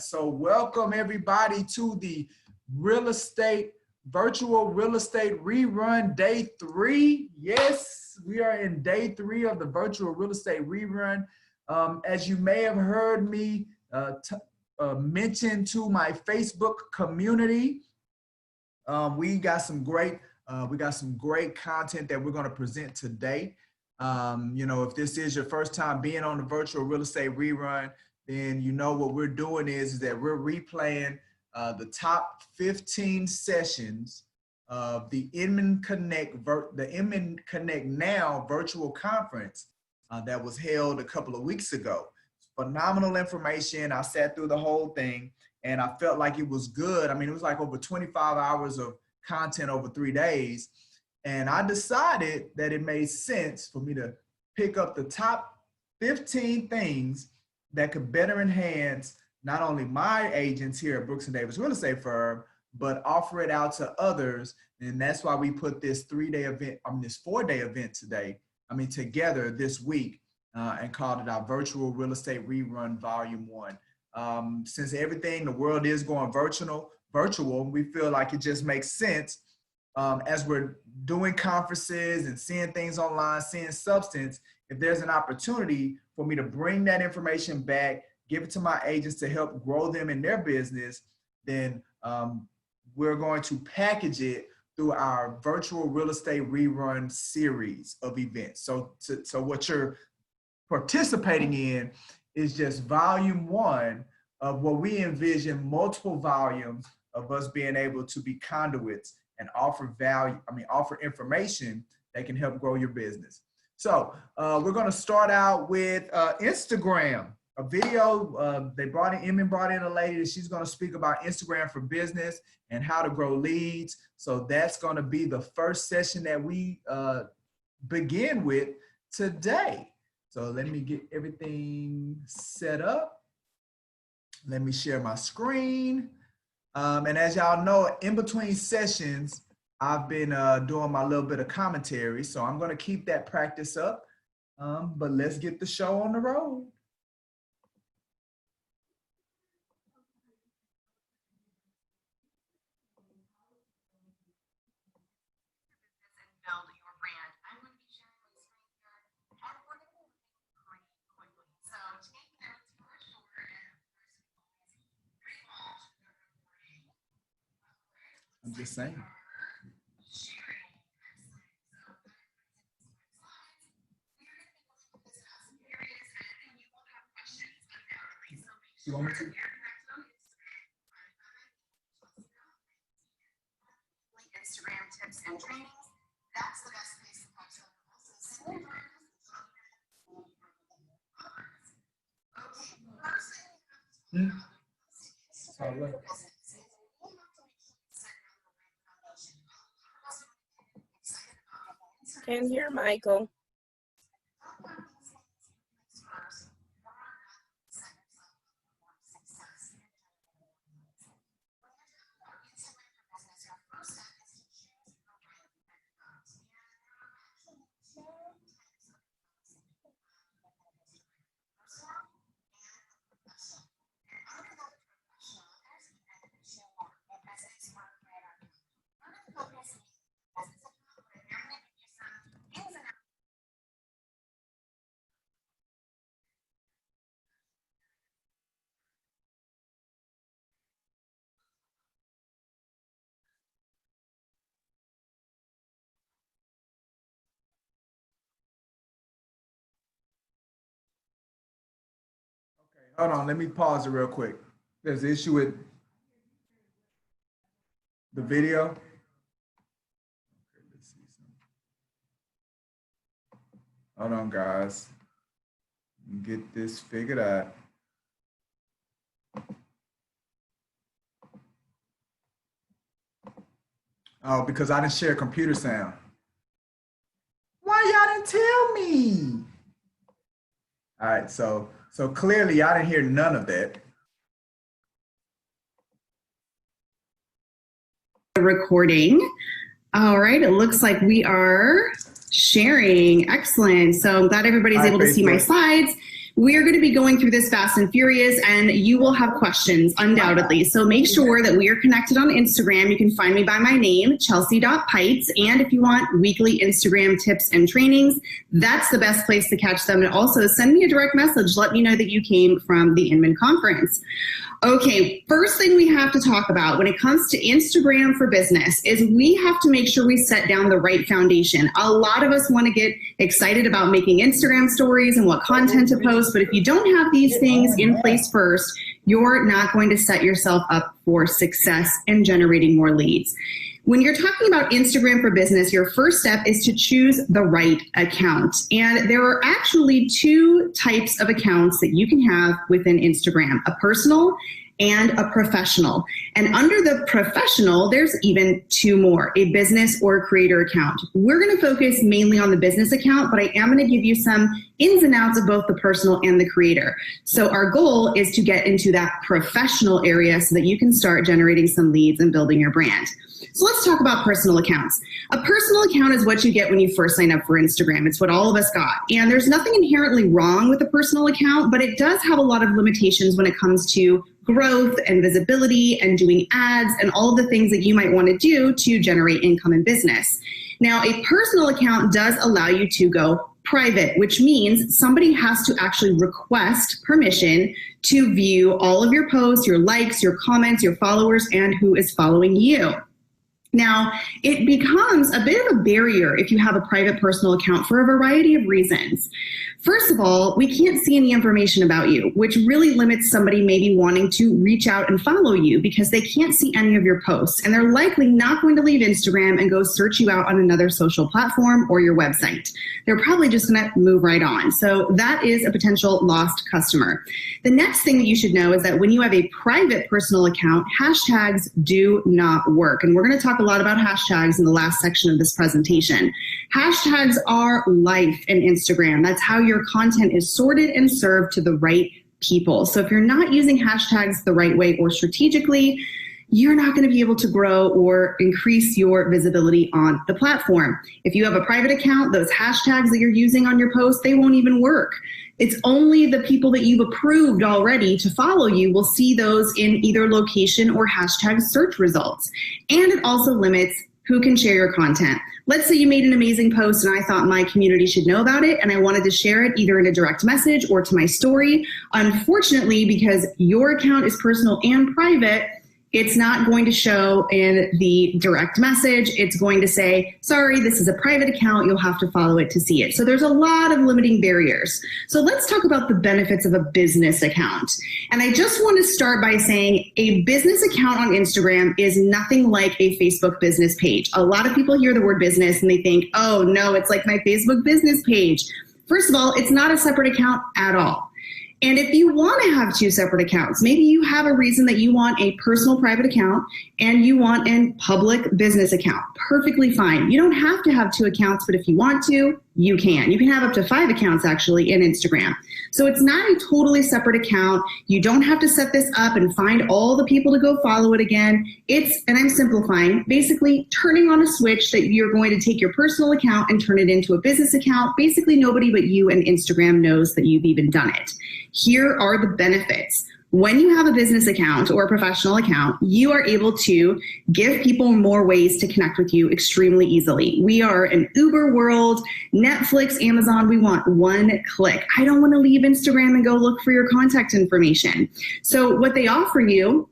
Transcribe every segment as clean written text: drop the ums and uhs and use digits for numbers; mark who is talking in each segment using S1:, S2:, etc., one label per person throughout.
S1: So welcome everybody to the virtual real estate rerun day 3. Yes, we are in day 3 of the virtual real estate rerun. As you may have heard me mention to my Facebook community, we got some great content that we're going to present today. You know, if this is your first time being on the virtual real estate rerun, then you know what we're doing is that we're replaying the top 15 sessions of the Inman Connect Now virtual conference that was held a couple of weeks ago. Phenomenal information. I sat through the whole thing and I felt like it was good. I mean, it was like over 25 hours of content over 3 days. And I decided that it made sense for me to pick up the top 15 things that could better enhance not only my agents here at Brooks & Davis Real Estate Firm, but offer it out to others. And that's why we put this 3-day event, this 4-day event together this week and called it our Virtual Real Estate Rerun Volume 1. Since everything, the world is going virtual, we feel like it just makes sense as we're doing conferences and seeing things online, seeing substance, if there's an opportunity for me to bring that information back, give it to my agents to help grow them in their business, then we're going to package it through our virtual real estate rerun series of events. So what you're participating in is just volume 1 of what we envision multiple volumes of us being able to be conduits and offer offer information that can help grow your business. So we're going to start out with Instagram, a video. Inman brought in a lady that she's going to speak about Instagram for business and how to grow leads. So that's going to be the first session that we begin with today. So let me get everything set up. Let me share my screen. And as y'all know, in between sessions, I've been doing my little bit of commentary, so I'm going to keep that practice up, but let's get the show on the road. I'm just saying. You want me to?
S2: Instagram tips and trainings. That's the best place to post up.
S3: Can't hear Michael.
S1: Hold on, let me pause it real quick. There's an issue with the video. Okay, let's see something. Hold on, guys. Get this figured out. Oh, because I didn't share computer sound. Why y'all didn't tell me? All right, so clearly I didn't hear none of that.
S2: Recording. All right, it looks like we are sharing. Excellent. So I'm glad everybody's able to see my slides.
S4: We are going to be going through this fast and furious, and you will have questions, undoubtedly. So make sure that we are connected on Instagram. You can find me by my name, chelsea.pites. And if you want weekly Instagram tips and trainings, that's the best place to catch them. And also send me a direct message. Let me know that you came from the Inman Conference. Okay, first thing we have to talk about when it comes to Instagram for business is we have to make sure we set down the right foundation. A lot of us want to get excited about making Instagram stories and what content to post, but if you don't have these things in place first, you're not going to set yourself up for success and generating more leads. When you're talking about Instagram for business, your first step is to choose the right account. And there are actually two types of accounts that you can have within Instagram, a personal and a professional. And under the professional, there's even two more, a business or a creator account. We're going to focus mainly on the business account, but I am going to give you some ins and outs of both the personal and the creator. So our goal is to get into that professional area so that you can start generating some leads and building your brand. So let's talk about personal accounts. A personal account is what you get when you first sign up for Instagram. It's what all of us got. And there's nothing inherently wrong with a personal account, but it does have a lot of limitations when it comes to growth and visibility and doing ads and all of the things that you might want to do to generate income in business. Now, a personal account does allow you to go private, which means somebody has to actually request permission to view all of your posts, your likes, your comments, your followers, and who is following you. Now, it becomes a bit of a barrier if you have a private personal account for a variety of reasons. First of all, we can't see any information about you, which really limits somebody maybe wanting to reach out and follow you because they can't see any of your posts. And they're likely not going to leave Instagram and go search you out on another social platform or your website. They're probably just going to move right on. So that is a potential lost customer. The next thing that you should know is that when you have a private personal account, hashtags do not work. And we're going to talk a lot about hashtags in the last section of this presentation. Hashtags are life in Instagram. That's how your content is sorted and served to the right people. So if you're not using hashtags the right way or strategically, you're not going to be able to grow or increase your visibility on the platform. If you have a private account, those hashtags that you're using on your post, they won't even work. It's only the people that you've approved already to follow you will see those in either location or hashtag search results. And it also limits who can share your content. Let's say you made an amazing post and I thought my community should know about it and I wanted to share it either in a direct message or to my story. Unfortunately, because your account is personal and private, it's not going to show in the direct message. It's going to say, sorry, this is a private account. You'll have to follow it to see it. So there's a lot of limiting barriers. So let's talk about the benefits of a business account. And I just want to start by saying a business account on Instagram is nothing like a Facebook business page. A lot of people hear the word business and they think, oh no, it's like my Facebook business page. First of all, it's not a separate account at all. And if you want to have two separate accounts, maybe you have a reason that you want a personal private account and you want a public business account. Perfectly fine. You don't have to have two accounts, but if you want to, you can. You can have up to 5 accounts actually in Instagram. So it's not a totally separate account. You don't have to set this up and find all the people to go follow it again. It's, and I'm simplifying, basically turning on a switch that you're going to take your personal account and turn it into a business account. Basically nobody but you and Instagram knows that you've even done it. Here are the benefits. When you have a business account or a professional account, you are able to give people more ways to connect with you extremely easily. We are an Uber world, Netflix, Amazon, we want one click. I don't want to leave Instagram and go look for your contact information. So what they offer you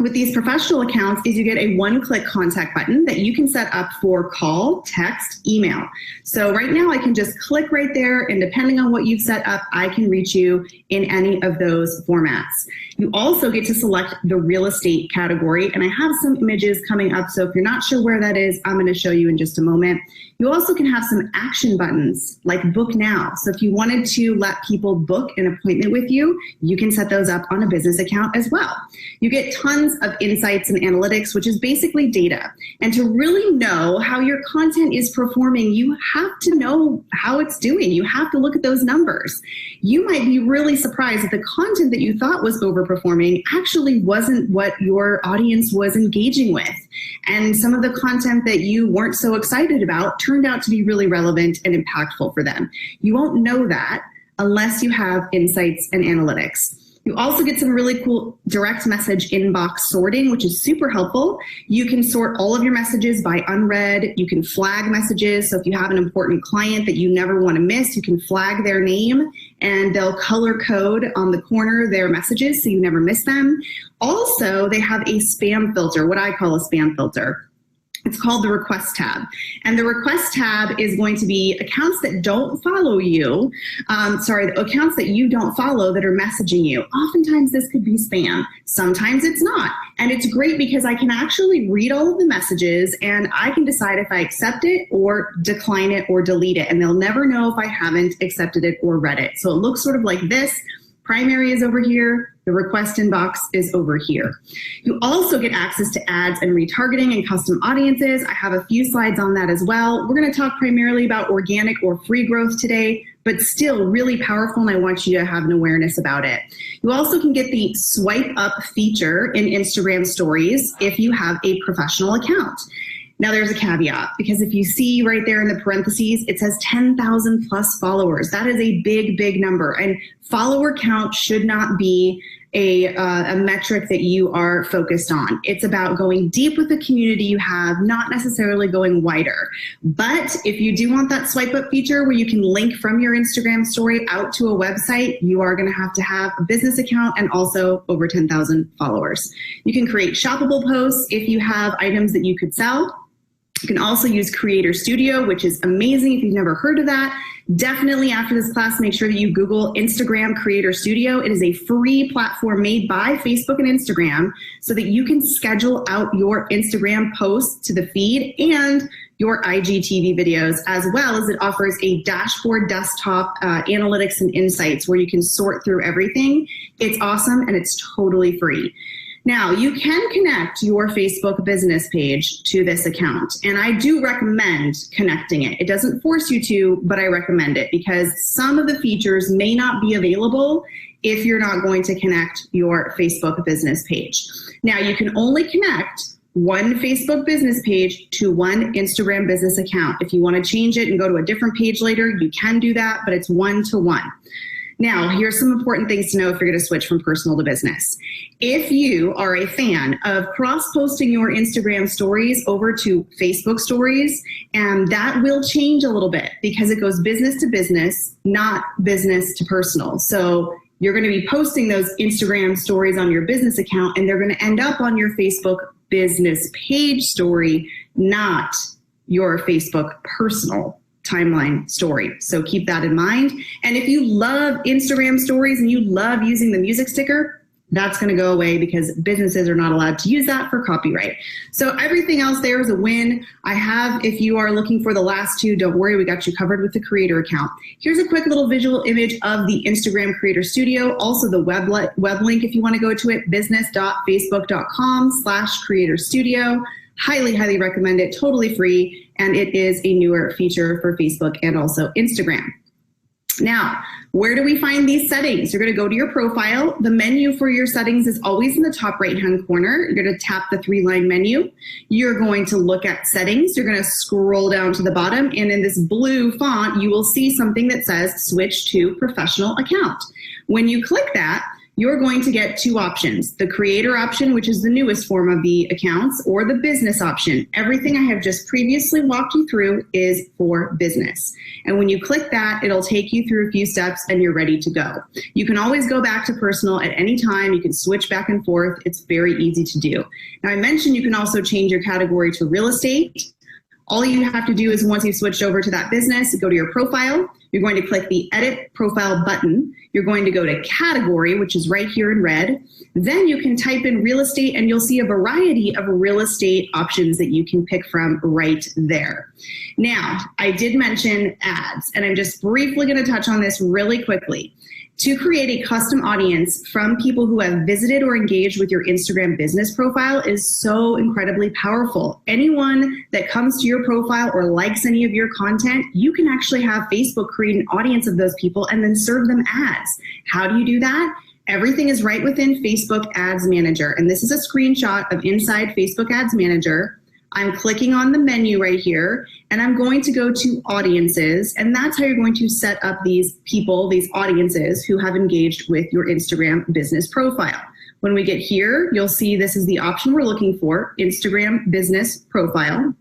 S4: with these professional accounts is you get a one-click contact button that you can set up for call, text, email. So right now I can just click right there, and depending on what you've set up, I can reach you in any of those formats. You also get to select the real estate category, and I have some images coming up, so if you're not sure where that is, I'm going to show you in just a moment. You also can have some action buttons like book now. So if you wanted to let people book an appointment with you, you can set those up on a business account as well. You get tons of insights and analytics, which is basically data. And to really know how your content is performing, you have to know how it's doing. You have to look at those numbers. You might be really surprised that the content that you thought was overperforming actually wasn't what your audience was engaging with. And some of the content that you weren't so excited about turned out to be really relevant and impactful for them. You won't know that unless you have insights and analytics. You also get some really cool direct message inbox sorting, which is super helpful. You can sort all of your messages by unread. You can flag messages. So if you have an important client that you never want to miss, you can flag their name and they'll color code on the corner their messages so you never miss them. Also, they have a spam filter, what I call a spam filter. It's called the request tab. And the request tab is going to be accounts that don't follow you, accounts that you don't follow that are messaging you. Oftentimes this could be spam. Sometimes it's not. And it's great because I can actually read all of the messages and I can decide if I accept it or decline it or delete it. And they'll never know if I haven't accepted it or read it. So it looks sort of like this. Primary is over here. The request inbox is over here. You also get access to ads and retargeting and custom audiences. I have a few slides on that as well. We're going to talk primarily about organic or free growth today, but still really powerful, and I want you to have an awareness about it. You also can get the swipe up feature in Instagram stories if you have a professional account. Now there's a caveat, because if you see right there in the parentheses, it says 10,000 plus followers. That is a big, big number. And follower count should not be a metric that you are focused on. It's about going deep with the community you have, not necessarily going wider. But if you do want that swipe up feature where you can link from your Instagram story out to a website, you are going to have a business account and also over 10,000 followers. You can create shoppable posts if you have items that you could sell. You can also use Creator Studio, which is amazing if you've never heard of that. Definitely after this class, make sure that you Google Instagram Creator Studio. It is a free platform made by Facebook and Instagram so that you can schedule out your Instagram posts to the feed and your IGTV videos, as well as it offers a dashboard desktop analytics and insights where you can sort through everything. It's awesome and it's totally free. Now, you can connect your Facebook business page to this account, and I do recommend connecting it. It doesn't force you to, but I recommend it because some of the features may not be available if you're not going to connect your Facebook business page. Now, you can only connect one Facebook business page to one Instagram business account. If you want to change it and go to a different page later, you can do that, but it's one-to-one. Now, here's some important things to know if you're going to switch from personal to business. If you are a fan of cross-posting your Instagram stories over to Facebook stories, and that will change a little bit because it goes business to business, not business to personal. So you're going to be posting those Instagram stories on your business account, and they're going to end up on your Facebook business page story, not your Facebook personal timeline story. So keep that in mind. And if you love Instagram stories and you love using the music sticker, that's going to go away because businesses are not allowed to use that for copyright. So everything else there is a win. If you are looking for the last two, don't worry, we got you covered with the creator account. Here's a quick little visual image of the Instagram Creator Studio. Also the web link if you want to go to it, business.facebook.com/creator studio. Highly, highly recommend it. Totally free. And it is a newer feature for Facebook and also Instagram. Now, where do we find these settings? You're going to go to your profile. The menu for your settings is always in the top right-hand corner. You're going to tap the three-line menu. You're going to look at settings. You're going to scroll down to the bottom, and in this blue font, you will see something that says switch to professional account. When you click that, you're going to get two options, the creator option, which is the newest form of the accounts, or the business option. Everything I have just previously walked you through is for business. And when you click that, it'll take you through a few steps and you're ready to go. You can always go back to personal at any time. You can switch back and forth. It's very easy to do. Now, I mentioned you can also change your category to real estate. All you have to do is once you've switched over to that business, go to your profile. You're going to click the Edit Profile button. You're going to go to Category, which is right here in red. Then you can type in real estate and you'll see a variety of real estate options that you can pick from right there. Now, I did mention ads, and I'm just briefly going to touch on this really quickly. To create a custom audience from people who have visited or engaged with your Instagram business profile is so incredibly powerful. Anyone that comes to your profile or likes any of your content, you can actually have Facebook create an audience of those people and then serve them ads. How do you do that? Everything is right within Facebook Ads Manager. And this is a screenshot of inside Facebook Ads Manager. I'm clicking on the menu right here, and I'm going to go to audiences, and that's how you're going to set up these people, these audiences who have engaged with your Instagram business profile. When we get here, you'll see this is the option we're looking for, Instagram business profile.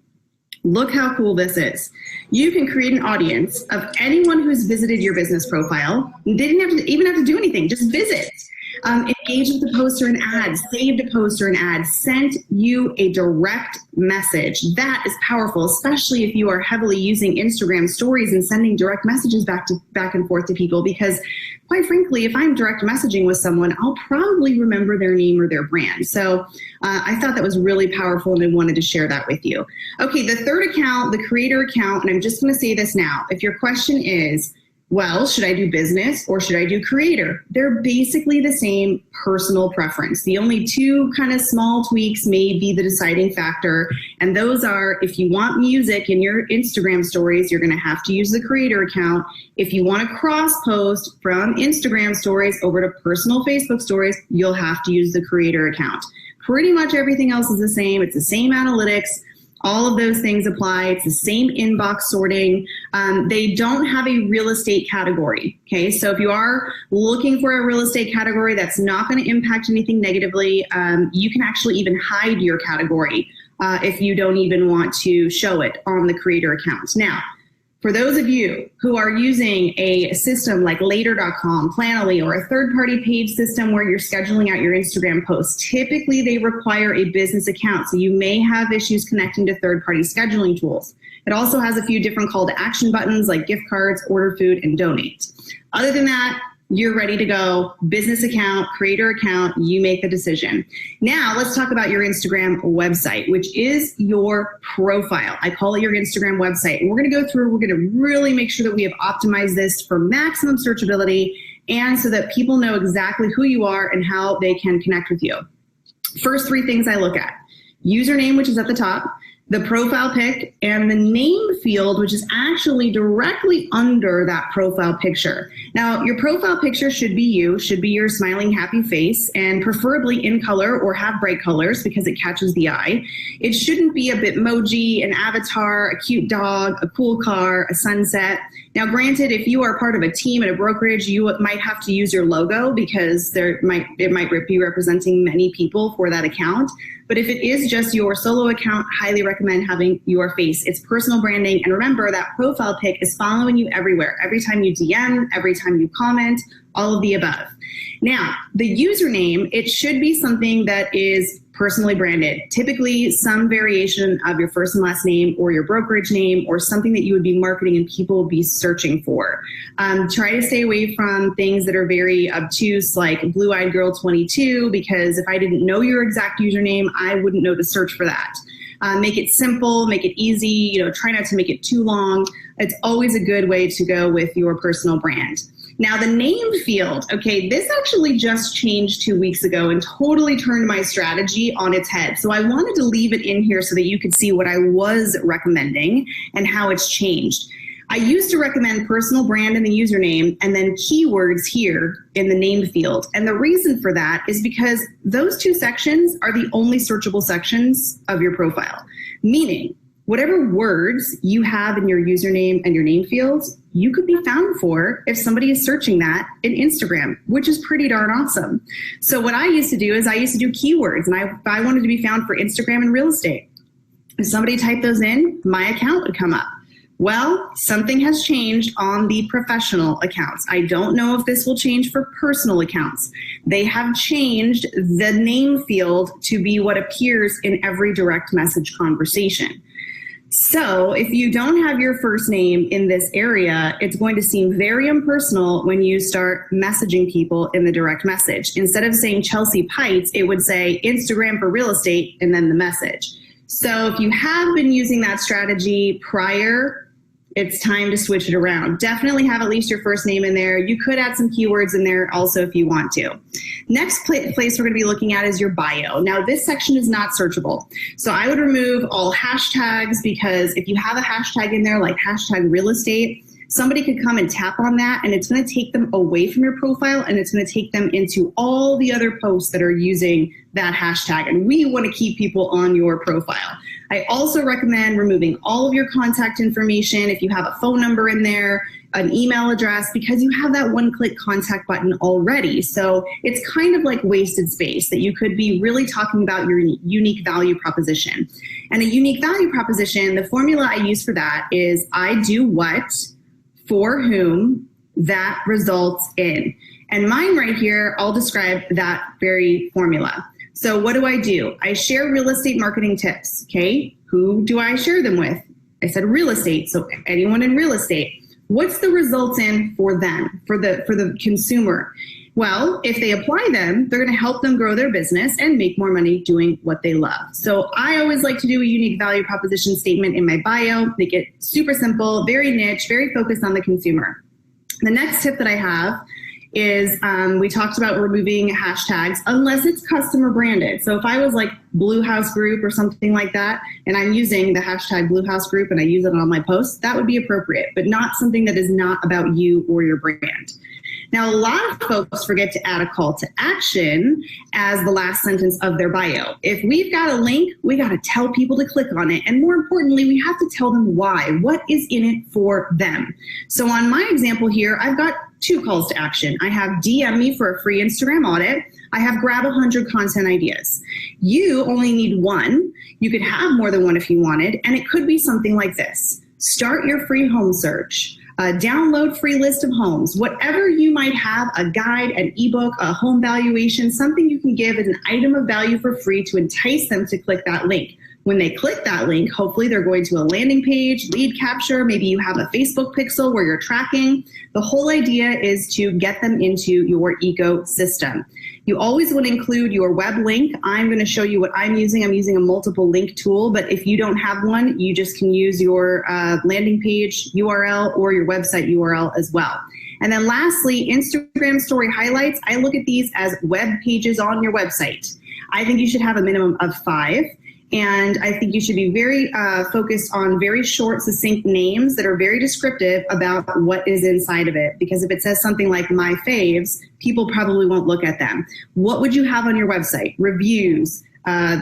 S4: Look how cool this is. You can create an audience of anyone who's visited your business profile. They didn't even have to do anything, just visit. Engage with the poster and ad, saved a poster and ad, sent you a direct message. That is powerful, especially if you are heavily using Instagram stories and sending direct messages back and forth to people, because quite frankly, if I'm direct messaging with someone, I'll probably remember their name or their brand. So I thought that was really powerful, and I wanted to share that with you. Okay, the third account, the creator account, and I'm just going to say this now. If your question is, well, should I do business or should I do creator? They're basically the same personal preference. The only two kind of small tweaks may be the deciding factor. And those are, if you want music in your Instagram stories, you're going to have to use the creator account. If you want to cross post from Instagram stories over to personal Facebook stories, you'll have to use the creator account. Pretty much everything else is the same. It's the same analytics. All of those things apply. It's the same inbox sorting. They don't have a real estate category. Okay, so if you are looking for a real estate category that's not going to impact anything negatively, you can actually even hide your category if you don't even want to show it on the creator account. Now, for those of you who are using a system like Later.com, Planoly, or a third-party page system where you're scheduling out your Instagram posts, typically they require a business account, so you may have issues connecting to third-party scheduling tools. It also has a few different call to action buttons like gift cards, order food, and donate. Other than that, you're ready to go. Business account, creator account, you make the decision. Now let's talk about your Instagram website, which is your profile. I call it your Instagram website. And we're going to go through, we're going to really make sure that we have optimized this for maximum searchability and so that people know exactly who you are and how they can connect with you. First three things I look at: username, which is at the top, the profile pic, and the name field, which is actually directly under that profile picture. Now, your profile picture should be you, should be your smiling, happy face, and preferably in color or have bright colors because it catches the eye. It shouldn't be a Bitmoji, an avatar, a cute dog, a cool car, a sunset. Now, granted, if you are part of a team at a brokerage, you might have to use your logo because it might be representing many people for that account. But if it is just your solo account, highly recommend having your face. It's personal branding. And remember, that profile pic is following you everywhere. Every time you DM, every time you comment, all of the above. Now, the username, it should be something that is personally branded. Typically, some variation of your first and last name or your brokerage name or something that you would be marketing and people will be searching for. Try to stay away from things that are very obtuse like Blue-Eyed Girl 22, because if I didn't know your exact username, I wouldn't know to search for that. Make it simple, make it easy, try not to make it too long. It's always a good way to go with your personal brand. Now, the name field, okay, this actually just changed 2 weeks ago and totally turned my strategy on its head. So I wanted to leave it in here so that you could see what I was recommending and how it's changed. I used to recommend personal brand in the username and then keywords here in the name field. And the reason for that is because those two sections are the only searchable sections of your profile. Meaning, whatever words you have in your username and your name fields, you could be found for if somebody is searching that in Instagram, which is pretty darn awesome. So what I used to do is I used to do keywords, and I wanted to be found for Instagram and real estate. If somebody typed those in, my account would come up. Well, something has changed on the professional accounts. I don't know if this will change for personal accounts. They have changed the name field to be what appears in every direct message conversation. So if you don't have your first name in this area, it's going to seem very impersonal when you start messaging people in the direct message. Instead of saying Chelsea Pites, it would say Instagram for real estate and then the message. So if you have been using that strategy prior, it's time to switch it around. Definitely have at least your first name in there. You could add some keywords in there also if you want to. Next place we're going to be looking at is your bio. Now, this section is not searchable. So I would remove all hashtags, because if you have a hashtag in there like hashtag real estate, somebody could come and tap on that, and it's going to take them away from your profile, and it's going to take them into all the other posts that are using that hashtag. And we want to keep people on your profile. I also recommend removing all of your contact information if you have a phone number in there, an email address, because you have that one-click contact button already. So it's kind of like wasted space that you could be really talking about your unique value proposition. And a unique value proposition, the formula I use for that is I do what, for whom, that results in. And mine right here, I'll describe that very formula. So what do? I share real estate marketing tips, okay? Who do I share them with? I said real estate, so anyone in real estate. What's the results in for them, for the consumer? Well, if they apply them, they're going to help them grow their business and make more money doing what they love. So I always like to do a unique value proposition statement in my bio, make it super simple, very niche, very focused on the consumer. The next tip that I have is we talked about removing hashtags unless it's customer branded. So if I was like Blue House Group or something like that, and I'm using the hashtag Blue House Group and I use it on my posts, that would be appropriate, but not something that is not about you or your brand. Now, a lot of folks forget to add a call to action as the last sentence of their bio. If we've got a link, we got to tell people to click on it. And more importantly, we have to tell them why. What is in it for them? So on my example here, I've got 2 calls to action. I have DM me for a free Instagram audit. I have grab 100 content ideas. You only need 1. You could have more than 1 if you wanted. And it could be something like this. Start your free home search. Download free list of homes. Whatever you might have, a guide, an ebook, a home valuation, something you can give as an item of value for free to entice them to click that link. When they click that link, hopefully they're going to a landing page, lead capture, maybe you have a Facebook pixel where you're tracking. The whole idea is to get them into your ecosystem. You always want to include your web link. I'm going to show you what I'm using. I'm using a multiple link tool, but if you don't have one, you just can use your landing page URL or your website URL as well. And then lastly, Instagram story highlights. I look at these as web pages on your website. I think you should have a minimum of 5. And I think you should be very focused on very short, succinct names that are very descriptive about what is inside of it. Because if it says something like my faves, people probably won't look at them. What would you have on your website? Reviews,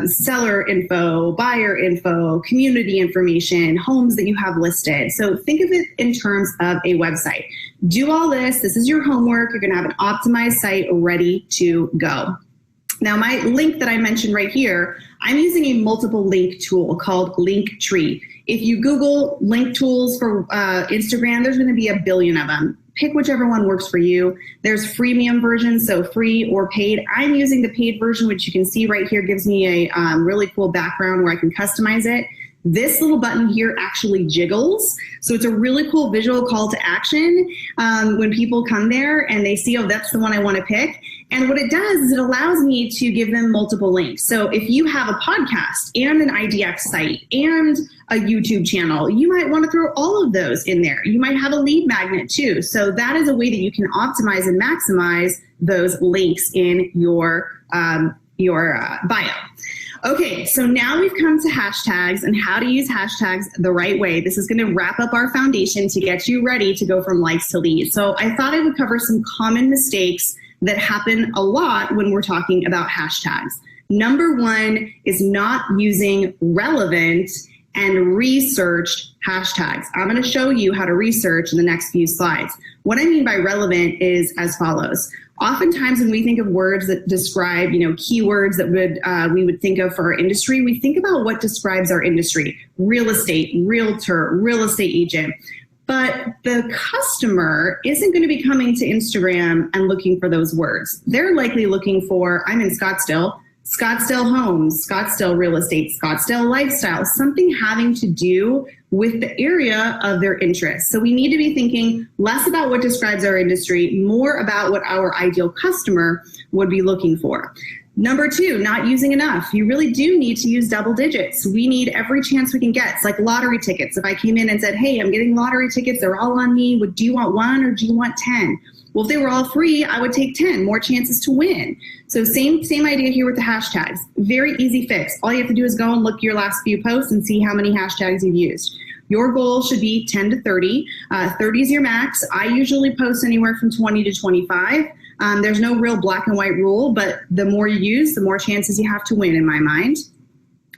S4: seller info, buyer info, community information, homes that you have listed. So think of it in terms of a website. Do all this. This is your homework. You're going to have an optimized site ready to go. Now, my link that I mentioned right here, I'm using a multiple link tool called Linktree. If you Google link tools for Instagram, there's going to be a billion of them. Pick whichever one works for you. There's freemium versions, so free or paid. I'm using the paid version, which you can see right here gives me a really cool background where I can customize it. This little button here actually jiggles. So it's a really cool visual call to action when people come there and they see, oh, that's the one I want to pick. And what it does is it allows me to give them multiple links. So if you have a podcast and an IDX site and a YouTube channel, you might want to throw all of those in there. You might have a lead magnet too. So that is a way that you can optimize and maximize those links in your bio. Okay, so now we've come to hashtags and how to use hashtags the right way. This is going to wrap up our foundation to get you ready to go from likes to leads. So I thought I would cover some common mistakes that happen a lot when we're talking about hashtags. Number 1 is not using relevant and researched hashtags. I'm going to show you how to research in the next few slides. What I mean by relevant is as follows. Oftentimes when we think of words that describe, keywords that we would think of for our industry, we think about what describes our industry. Real estate, realtor, real estate agent. But the customer isn't going to be coming to Instagram and looking for those words. They're likely looking for, I'm in Scottsdale, Scottsdale homes, Scottsdale real estate, Scottsdale lifestyle, something having to do with the area of their interest. So we need to be thinking less about what describes our industry, more about what our ideal customer would be looking for. Number 2, not using enough. You really do need to use double digits. We need every chance we can get. It's like lottery tickets. If I came in and said, hey, I'm getting lottery tickets, they're all on me. Do you want 1 or do you want 10? Well, if they were all free, I would take 10, more chances to win. So same idea here with the hashtags. Very easy fix. All you have to do is go and look your last few posts and see how many hashtags you've used. Your goal should be 10 to 30. 30 is your max. I usually post anywhere from 20 to 25. There's no real black and white rule, but the more you use, the more chances you have to win in my mind.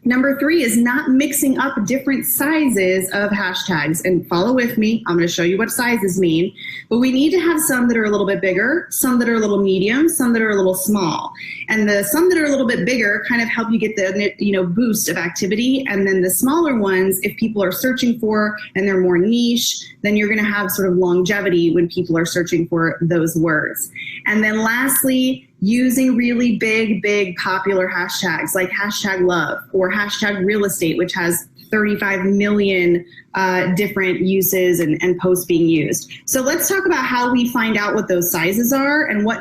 S4: Number 3 is not mixing up different sizes of hashtags. And follow with me. I'm going to show you what sizes mean. But we need to have some that are a little bit bigger, some that are a little medium, some that are a little small. And the some that are a little bit bigger kind of help you get the boost of activity. And then the smaller ones, if people are searching for and they're more niche, then you're going to have sort of longevity when people are searching for those words. And then lastly, using really big popular hashtags like hashtag love or hashtag real estate, which has 35 million different uses and posts being used. So let's talk about how we find out what those sizes are and what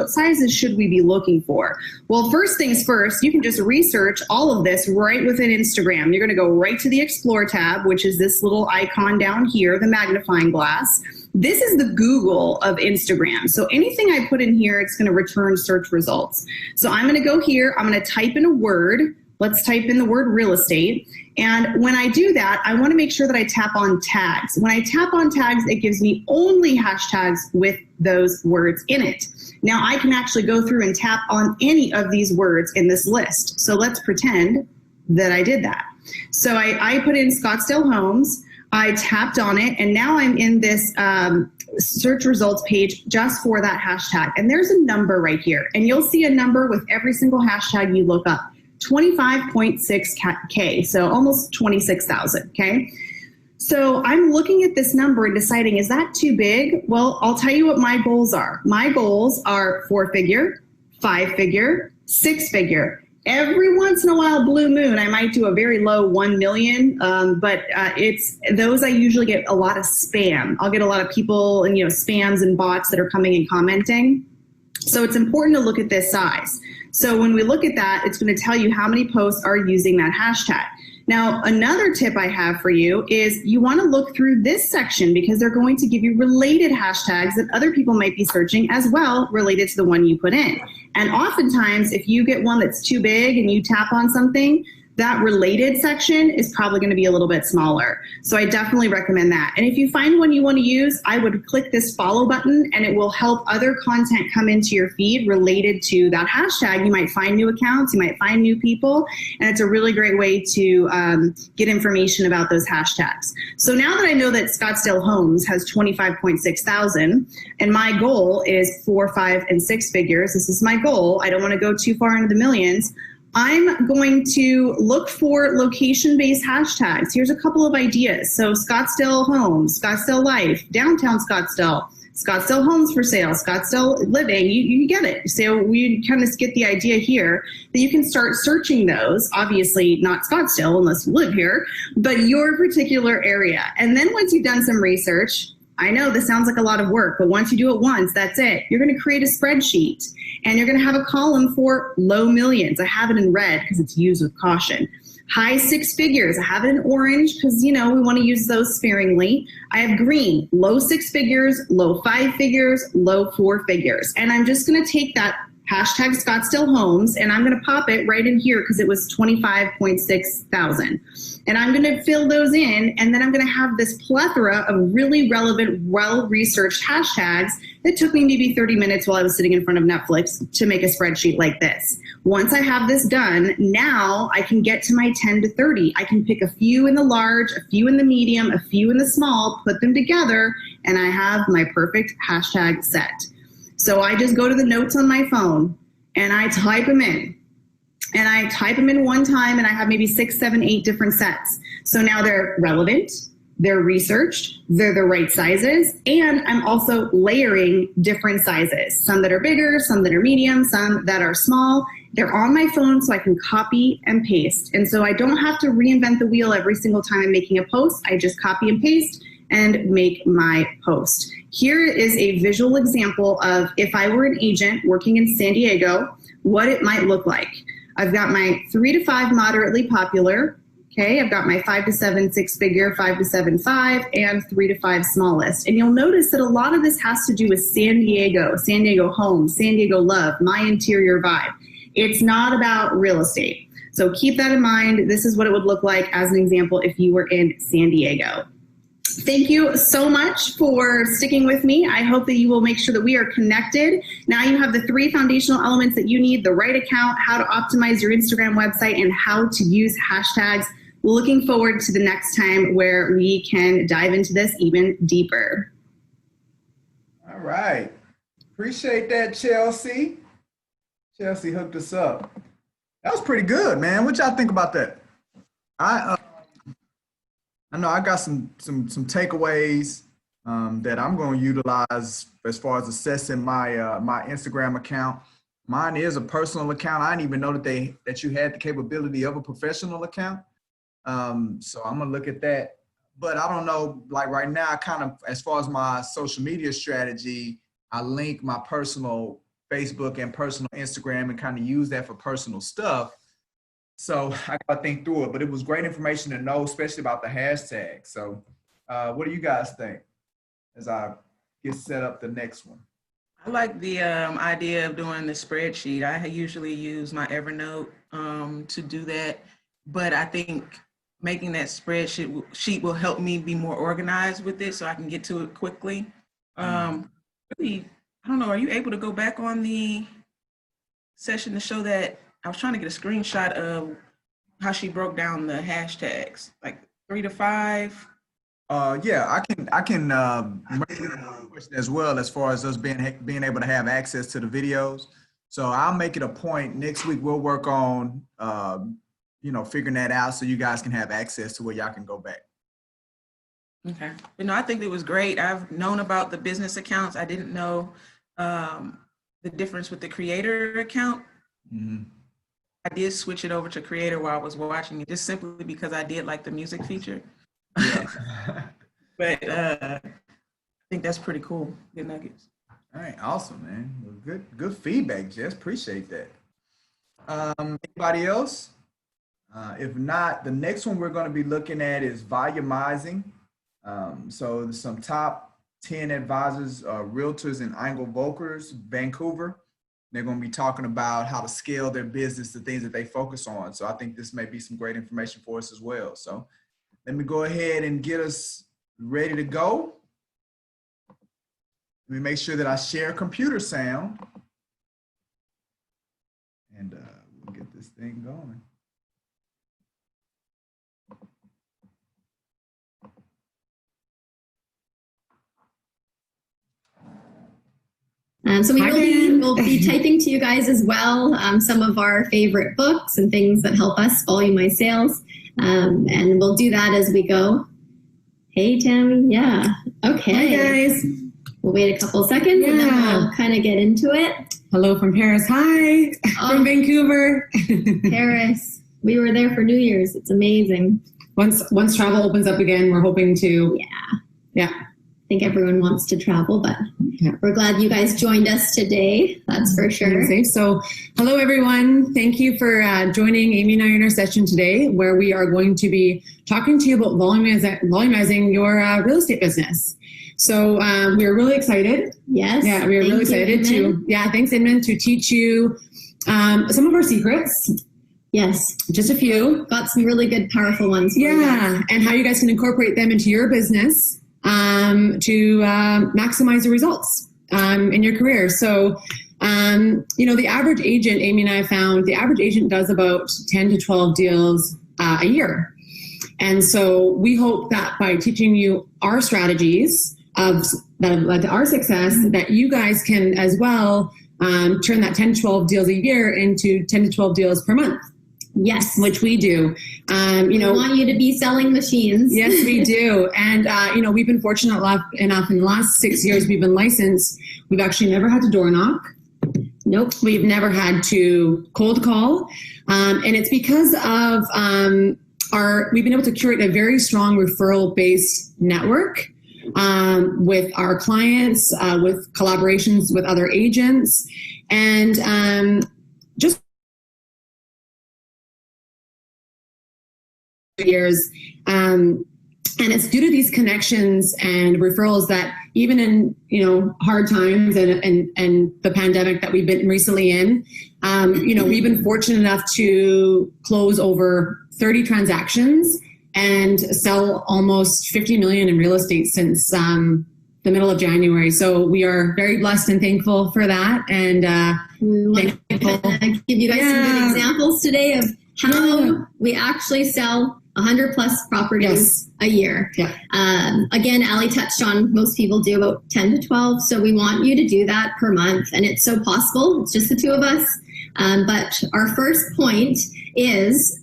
S4: sizes should we be looking for. Well, first things first, you can just research all of this right within Instagram. You're going to go right to the Explore tab, which is this little icon down here, the magnifying glass. This is the Google of Instagram. So anything I put in here, it's going to return search results. So I'm going to go here, I'm going to type in a word. Let's type in the word real estate. And when I do that, I want to make sure that I tap on tags. When I tap on tags, it gives me only hashtags with those words in it. Now I can actually go through and tap on any of these words in this list. So let's pretend that I did that. So I put in Scottsdale Homes. I tapped on it, and now I'm in this search results page just for that hashtag. And there's a number right here, and you'll see a number with every single hashtag you look up, 25.6K, so almost 26,000, okay? So I'm looking at this number and deciding, is that too big? Well, I'll tell you what my goals are. My goals are 4-figure, 5-figure, 6-figure. Every once in a while, blue moon, I might do a very low 1 million, but it's those I usually get a lot of spam. I'll get a lot of people and spams and bots that are coming and commenting. So it's important to look at this size. So when we look at that, it's going to tell you how many posts are using that hashtag. Now, another tip I have for you is you want to look through this section because they're going to give you related hashtags that other people might be searching as well related to the one you put in. And oftentimes, if you get one that's too big and you tap on something, that related section is probably going to be a little bit smaller. So I definitely recommend that. And if you find one you want to use, I would click this follow button and it will help other content come into your feed related to that hashtag. You might find new accounts, you might find new people, and it's a really great way to get information about those hashtags. So now that I know that Scottsdale Homes has 25.6 thousand and my goal is 4, 5, and 6 figures, this is my goal. I don't want to go too far into the millions. I'm going to look for location-based hashtags. Here's a couple of ideas. So Scottsdale Homes, Scottsdale Life, Downtown Scottsdale, Scottsdale Homes for Sale, Scottsdale Living, you get it. So we kind of get the idea here that you can start searching those, obviously not Scottsdale unless you live here, but your particular area. And then once you've done some research, I know this sounds like a lot of work, but once you do it once, that's it. You're going to create a spreadsheet and you're going to have a column for low millions. I have it in red because it's used with caution. High 6 figures, I have it in orange because, we want to use those sparingly. I have green, low 6 figures, low 5 figures, low 4 figures. And I'm just going to take that hashtag Scottsdale Homes and I'm going to pop it right in here because it was 25.6 thousand. And I'm going to fill those in, and then I'm going to have this plethora of really relevant, well-researched hashtags that took me maybe 30 minutes while I was sitting in front of Netflix to make a spreadsheet like this. Once I have this done, now I can get to my 10 to 30. I can pick a few in the large, a few in the medium, a few in the small, put them together, and I have my perfect hashtag set. So I just go to the notes on my phone, and I type them in. And I type them in one time and I have maybe 6, 7, 8 different sets. So now they're relevant, they're researched, they're the right sizes, and I'm also layering different sizes. Some that are bigger, some that are medium, some that are small. They're on my phone so I can copy and paste. And so I don't have to reinvent the wheel every single time I'm making a post. I just copy and paste and make my post. Here is a visual example of if I were an agent working in San Diego, what it might look like. I've got my 3 to 5 moderately popular. Okay, I've got my 5 to 7 6-figure, 5 to 7 5, and 3 to 5 smallest. And you'll notice that a lot of this has to do with San Diego Home, San Diego Love, my interior vibe. It's not about real estate. So keep that in mind. This is what it would look like as an example if you were in San Diego. Thank you so much for sticking with me. I hope that you will make sure that we are connected. Now you have the 3 foundational elements that you need: the right account, how to optimize your Instagram website, and how to use hashtags. Looking forward to the next time where we can dive into this even deeper.
S1: All right. Appreciate that, Chelsea. Chelsea hooked us up. That was pretty good, man. What y'all think about that? I know I got some takeaways that I'm going to utilize as far as assessing my my Instagram account. Mine is a personal account. I didn't even know that you had the capability of a professional account. So I'm gonna look at that. But I don't know, like right now, I kind of, as far as my social media strategy, I link my personal Facebook and personal Instagram and kind of use that for personal stuff. So I gotta think through it, but it was great information to know, especially about the hashtag. So what do you guys think as I get set up the next one?
S5: I like the idea of doing the spreadsheet. I usually use my Evernote to do that, but I think making that spreadsheet will help me be more organized with it so I can get to it quickly. Really, I don't know, are you able to go back on the session to show that? I was trying to get a screenshot of how she broke down the hashtags, like 3 to 5.
S1: Yeah, I can make it a question as well, as far as us being able to have access to the videos. So I'll make it a point next week. We'll work on figuring that out so you guys can have access to where y'all can go back.
S5: Okay, but no, I think it was great. I've known about the business accounts. I didn't know the difference with the creator account.
S1: Mm-hmm.
S5: I did switch it over to creator while I was watching it, just simply because I did like the music feature.
S1: Yeah.
S5: But I think that's pretty cool. Good nuggets.
S1: All right, awesome, man. Well, good feedback, Jess. Appreciate that. Anybody else? If not, the next one we're going to be looking at is volumizing. So there's some top 10 advisors, realtors in Angle-Volkers, Vancouver. They're going to be talking about how to scale their business, the things that they focus on. So I think this may be some great information for us as well. So let me go ahead and get us ready to go. Let me make sure that I share computer sound. And we'll get this thing going.
S6: So we'll be typing to you guys as well some of our favorite books and things that help us volumize sales. And we'll do that as we go. Hey, Tammy. Yeah. Okay.
S7: Hi, guys.
S6: We'll wait a couple seconds and then we'll kind of get into it.
S7: Hello from Paris. Hi. From Vancouver.
S6: Paris. We were there for New Year's. It's amazing.
S7: Once travel opens up again, we're hoping to. Yeah.
S6: I think everyone wants to travel, but we're glad you guys joined us today. That's for sure.
S7: So hello, everyone. Thank you for joining Amy and I in our session today, where we are going to be talking to you about volumizing your real estate business. So we are really excited.
S6: Yes.
S7: Yeah, we are really excited thanks, Inman, to teach you some of our secrets.
S6: Yes.
S7: Just a few.
S6: Got some really good, powerful ones.
S7: Yeah, and how you guys can incorporate them into your business to maximize the results in your career. So, the average agent, Amy and I found, the average agent does about 10 to 12 deals a year. And so we hope that by teaching you our strategies that have led to our success, that you guys can as well turn that 10 to 12 deals a year into 10 to 12 deals per month.
S6: Yes.
S7: Which we do.
S6: We want you to be selling machines.
S7: Yes, we do. And, we've been fortunate enough in the last 6 years we've been licensed. We've actually never had to door knock.
S6: Nope.
S7: We've never had to cold call. And it's because of we've been able to curate a very strong referral-based network with our clients, with collaborations with other agents. And just years, And it's due to these connections and referrals that even in, hard times and the pandemic that we've been recently in, we've been fortunate enough to close over 30 transactions and sell almost 50 million in real estate since the middle of January. So we are very blessed and thankful for that. And thankful.
S6: Give you guys some good examples today of how we actually sell 100 plus properties a year.
S7: Yeah.
S6: Again, Ali touched on most people do about 10 to 12. So we want you to do that per month. And it's so possible. It's just the two of us. But our first point is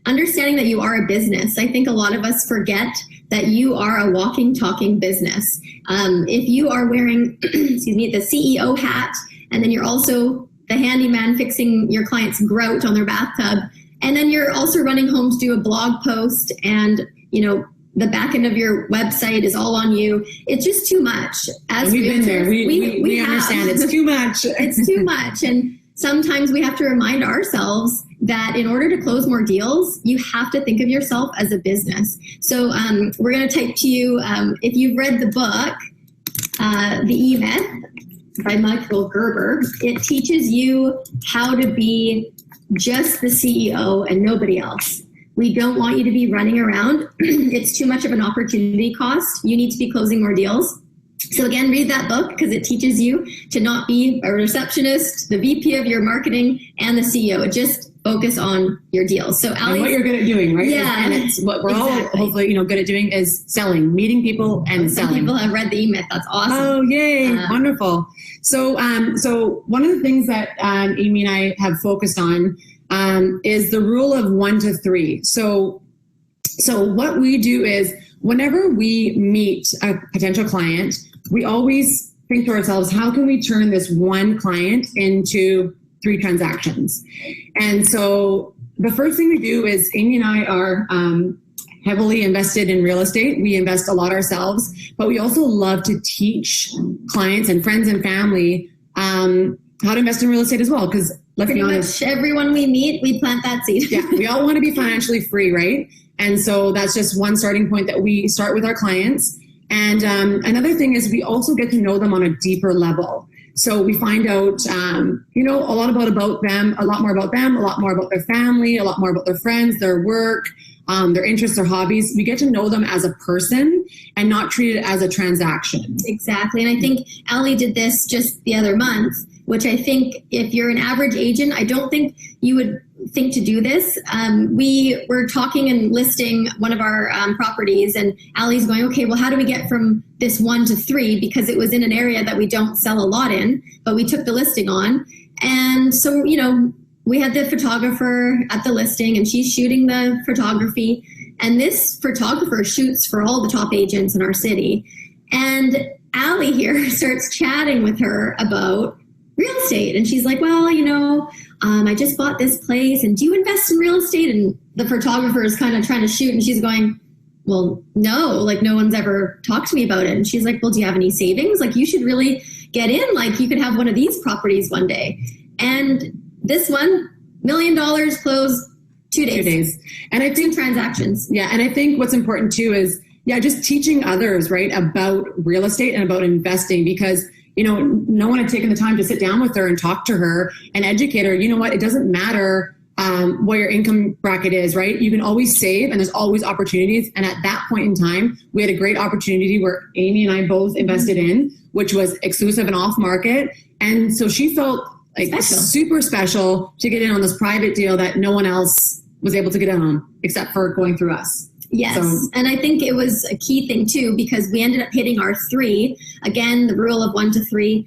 S6: understanding that you are a business. I think a lot of us forget that you are a walking, talking business. If you are wearing, the CEO hat, and then you're also the handyman fixing your client's grout on their bathtub, and then you're also running home to do a blog post, and the back end of your website is all on you. It's just too much. As
S7: we've been there. We understand it's too much.
S6: It's too much. And sometimes we have to remind ourselves that in order to close more deals, you have to think of yourself as a business. So we're going to type to you, if you've read the book, The E-Myth by Michael Gerber, it teaches you how to be just the CEO and nobody else. We don't want you to be running around. It's too much of an opportunity cost. You need to be closing more deals. So again, read that book because it teaches you to not be a receptionist, the VP of your marketing, and the CEO. Just focus on your deals. So Ali,
S7: and what you're good at doing, right?
S6: Yeah.
S7: And it's what we're all hopefully, good at doing is selling, meeting people and selling.
S6: Some people have read the E-Myth. That's awesome.
S7: Oh, yay. Wonderful. So one of the things that Amy and I have focused on is the rule of 1 to 3. So what we do is whenever we meet a potential client, we always think to ourselves, how can we turn this one client into 3 transactions? And so the first thing we do is Amy and I are heavily invested in real estate. We invest a lot ourselves, but we also love to teach clients and friends and family how to invest in real estate as well. Because let's be honest,
S6: everyone we meet, we plant that seed.
S7: Yeah, we all want to be financially free, right? And so that's just one starting point that we start with our clients. And another thing is we also get to know them on a deeper level. So we find out, a lot about them, a lot more about them, a lot more about their family, a lot more about their friends, their work, their interests, their hobbies. We get to know them as a person and not treat it as a transaction.
S6: Exactly. And I think Ali did this just the other month, which I think if you're an average agent, I don't think you would think to do this. We were talking and listing one of our properties, and Ali's going, okay, well, how do we get from this 1 to 3? Because it was in an area that we don't sell a lot in, but we took the listing on. And so, we had the photographer at the listing, and she's shooting the photography. And this photographer shoots for all the top agents in our city. And Ali here starts chatting with her about real estate. And she's like, well, I just bought this place, and do you invest in real estate? And the photographer is kind of trying to shoot, and she's going, well, no, no one's ever talked to me about it. And she's like, well, do you have any savings? You should really get in. You could have one of these properties one day. And this one, $1 million closed 2 days.
S7: 2 days. And I think
S6: 2 transactions.
S7: Yeah. And I think what's important too is, just teaching others, right, about real estate and about investing, because no one had taken the time to sit down with her and talk to her and educate her. You know what? It doesn't matter what your income bracket is, right? You can always save, and there's always opportunities. And at that point in time, we had a great opportunity where Amy and I both invested in, which was exclusive and off market. And so she felt super special to get in on this private deal that no one else was able to get in on except for going through us.
S6: Yes. And I think it was a key thing too, because we ended up hitting our 3, again, the rule of 1 to 3,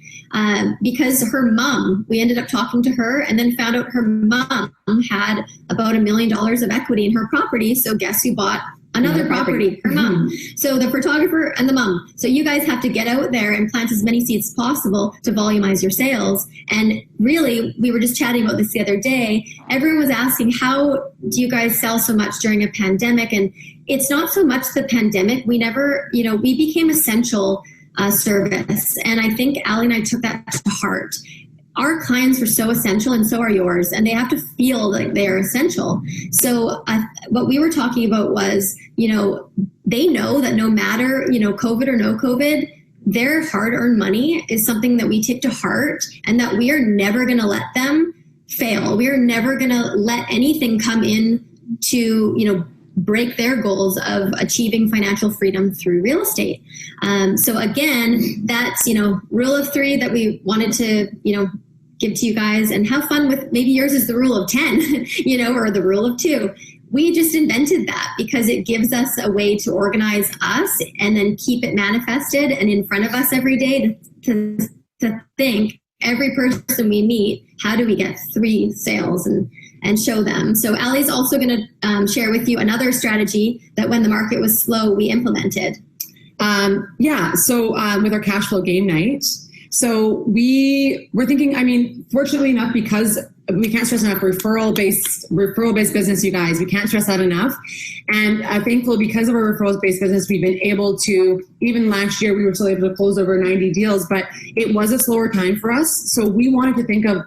S6: because her mom, we ended up talking to her and then found out her mom had about $1 million of equity in her property. So guess who bought another property? Her mom. So the photographer and the mom. So you guys have to get out there and plant as many seeds as possible to volumize your sales. And really, we were just chatting about this the other day. Everyone was asking, how do you guys sell so much during a pandemic? And it's not so much the pandemic. We never, we became essential service. And I think Ali and I took that to heart. Our clients are so essential, and so are yours, and they have to feel like they're essential. So what we were talking about was, they know that no matter, COVID or no COVID, their hard-earned money is something that we take to heart, and that we are never going to let them fail. We are never going to let anything come in to, break their goals of achieving financial freedom through real estate. So again, that's, rule of 3 that we wanted to, give to you guys, and have fun with. Maybe yours is the rule of 10, or the rule of 2. We just invented that because it gives us a way to organize us and then keep it manifested and in front of us every day to think, every person we meet, how do we get 3 sales and show them. So Allie's also going to share with you another strategy that when the market was slow, we implemented.
S7: So with our cash flow game night, so we're thinking, fortunately enough, because we can't stress enough referral-based business, you guys, we can't stress that enough. And thankful, because of our referrals-based business, we've been able to, even last year, we were still able to close over 90 deals, but it was a slower time for us. So we wanted to think of,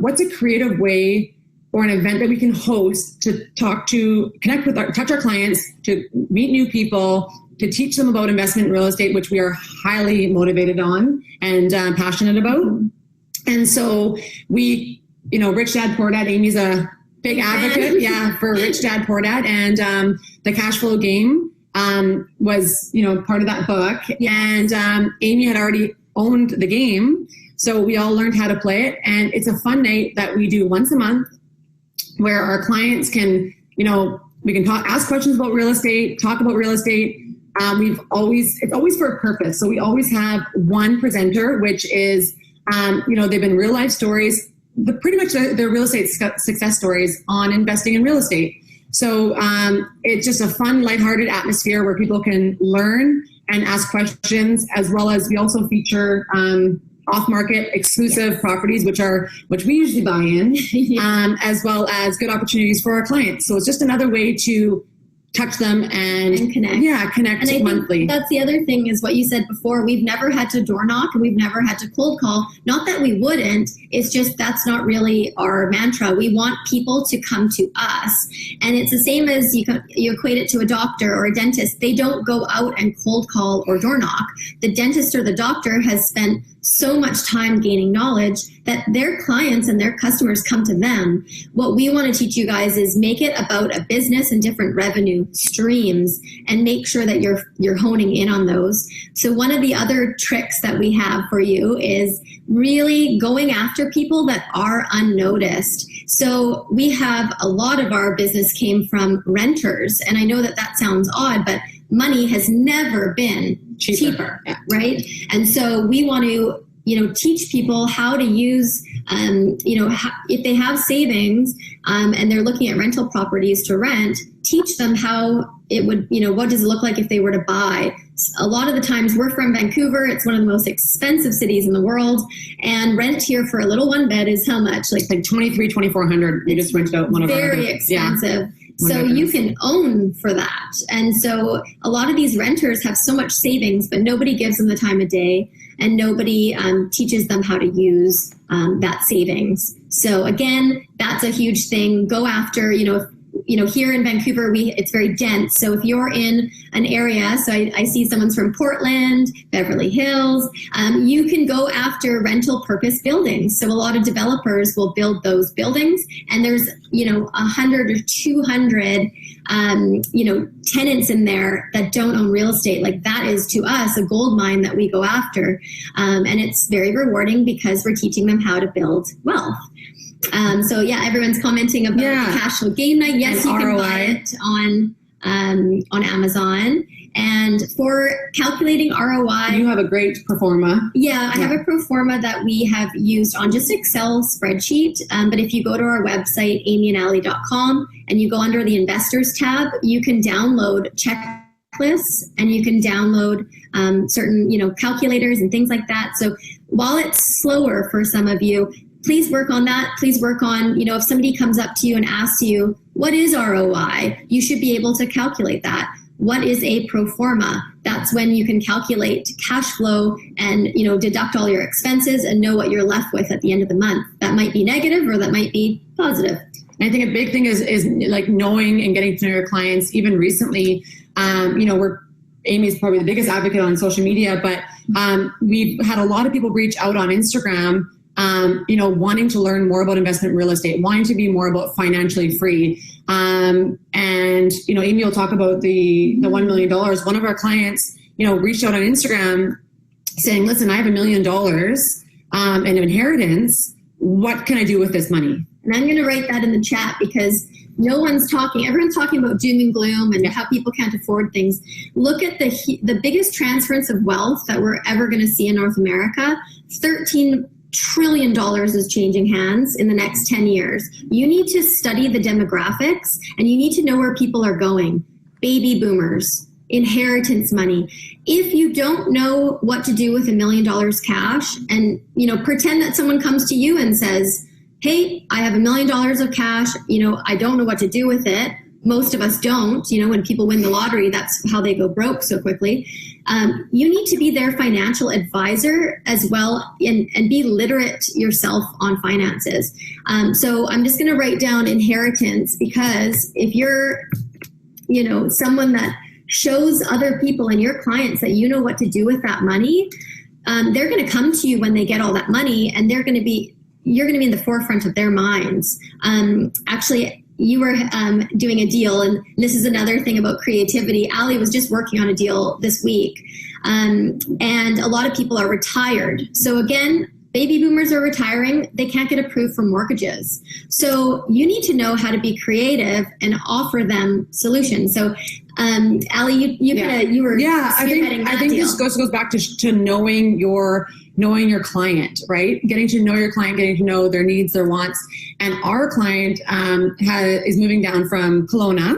S7: what's a creative way or an event that we can host to touch our clients, to meet new people, to teach them about investment in real estate, which we are highly motivated on and passionate about. And so we, Rich Dad Poor Dad, Amy's a big advocate, for Rich Dad Poor Dad, and the cash flow game was, part of that book. And Amy had already owned the game, so we all learned how to play it. And it's a fun night that we do once a month, where our clients can, we can ask questions about real estate, talk about real estate. It's always for a purpose. So we always have one presenter, which is, they've been real life stories, pretty much their real estate success stories on investing in real estate. So it's just a fun, lighthearted atmosphere where people can learn and ask questions, as well as we also feature off-market exclusive properties, which we usually buy in, as well as good opportunities for our clients. So it's just another way to touch them and connect. Yeah, connect
S6: and
S7: monthly.
S6: That's the other thing, is what you said before. We've never had to door knock, and we've never had to cold call. Not that we wouldn't. It's just that's not really our mantra. We want people to come to us. And it's the same as you equate it to a doctor or a dentist. They don't go out and cold call or door knock. The dentist or the doctor has spent so much time gaining knowledge that their clients and their customers come to them. What we want to teach you guys is make it about a business and different revenue streams, and make sure that you're honing in on those. So one of the other tricks that we have for you is really going after people that are unnoticed. So we have a lot of our business came from renters, and I know that sounds odd, but money has never been cheaper, right? And so we want to, teach people how to use, if they have savings and they're looking at rental properties to rent, teach them how it would, what does it look like if they were to buy. A lot of the times, we're from Vancouver. It's one of the most expensive cities in the world. And rent here for a little one bed is how much? Like
S7: $2,400. You just rented out one of our
S6: very expensive. So you can own for that. And so a lot of these renters have so much savings, but nobody gives them the time of day, and nobody teaches them how to use that savings. So again, that's a huge thing. Go after, here in Vancouver, it's very dense. So if you're in an area, so I see someone's from Portland, Beverly Hills, you can go after rental purpose buildings. So a lot of developers will build those buildings, and there's 100 or 200 tenants in there that don't own real estate. Like, that is to us a gold mine that we go after, and it's very rewarding because we're teaching them how to build wealth. So everyone's commenting about the cash flow game night. Yes, and you can buy it on Amazon. And for calculating ROI,
S7: you have a great pro forma.
S6: I have a pro forma that we have used on just Excel spreadsheet. But if you go to our website, amyandallie.com, and you go under the investors tab, you can download checklists, and you can download certain calculators and things like that. So while it's slower for some of you, please work on that. Please work on, if somebody comes up to you and asks you, what is ROI? You should be able to calculate that. What is a pro forma? That's when you can calculate cash flow and, deduct all your expenses and know what you're left with at the end of the month. That might be negative, or that might be positive.
S7: And I think a big thing is like knowing and getting to know your clients. Even recently, Amy's probably the biggest advocate on social media, but we've had a lot of people reach out on Instagram, wanting to learn more about investment real estate, wanting to be more about financially free. And Amy will talk about the $1 million. One of our clients, reached out on Instagram saying, listen, I have $1 million in inheritance. What can I do with this money?
S6: And I'm going to write that in the chat because everyone's talking about doom and gloom and how people can't afford things. Look at the biggest transference of wealth that we're ever going to see in North America. $13 trillion is changing hands in the next 10 years. You need to study the demographics and you need to know where people are going. Baby boomers, inheritance money. If you don't know what to do with $1 million cash and, pretend that someone comes to you and says, hey, I have $1 million of cash, I don't know what to do with it. Most of us don't. When people win the lottery, that's how they go broke so quickly. You need to be their financial advisor as well and be literate yourself on finances. So I'm just going to write down inheritance because if you're, someone that shows other people and your clients that you know what to do with that money, they're going to come to you when they get all that money and you're going to be in the forefront of their minds. Actually, you were doing a deal, and this is another thing about creativity. Ali was just working on a deal this week, and a lot of people are retired. So again, baby boomers are retiring. They can't get approved for mortgages. So you need to know how to be creative and offer them solutions. So Ali, you were
S7: I think this goes back to knowing your client, right? Getting to know your client, getting to know their needs, their wants. And our client is moving down from Kelowna,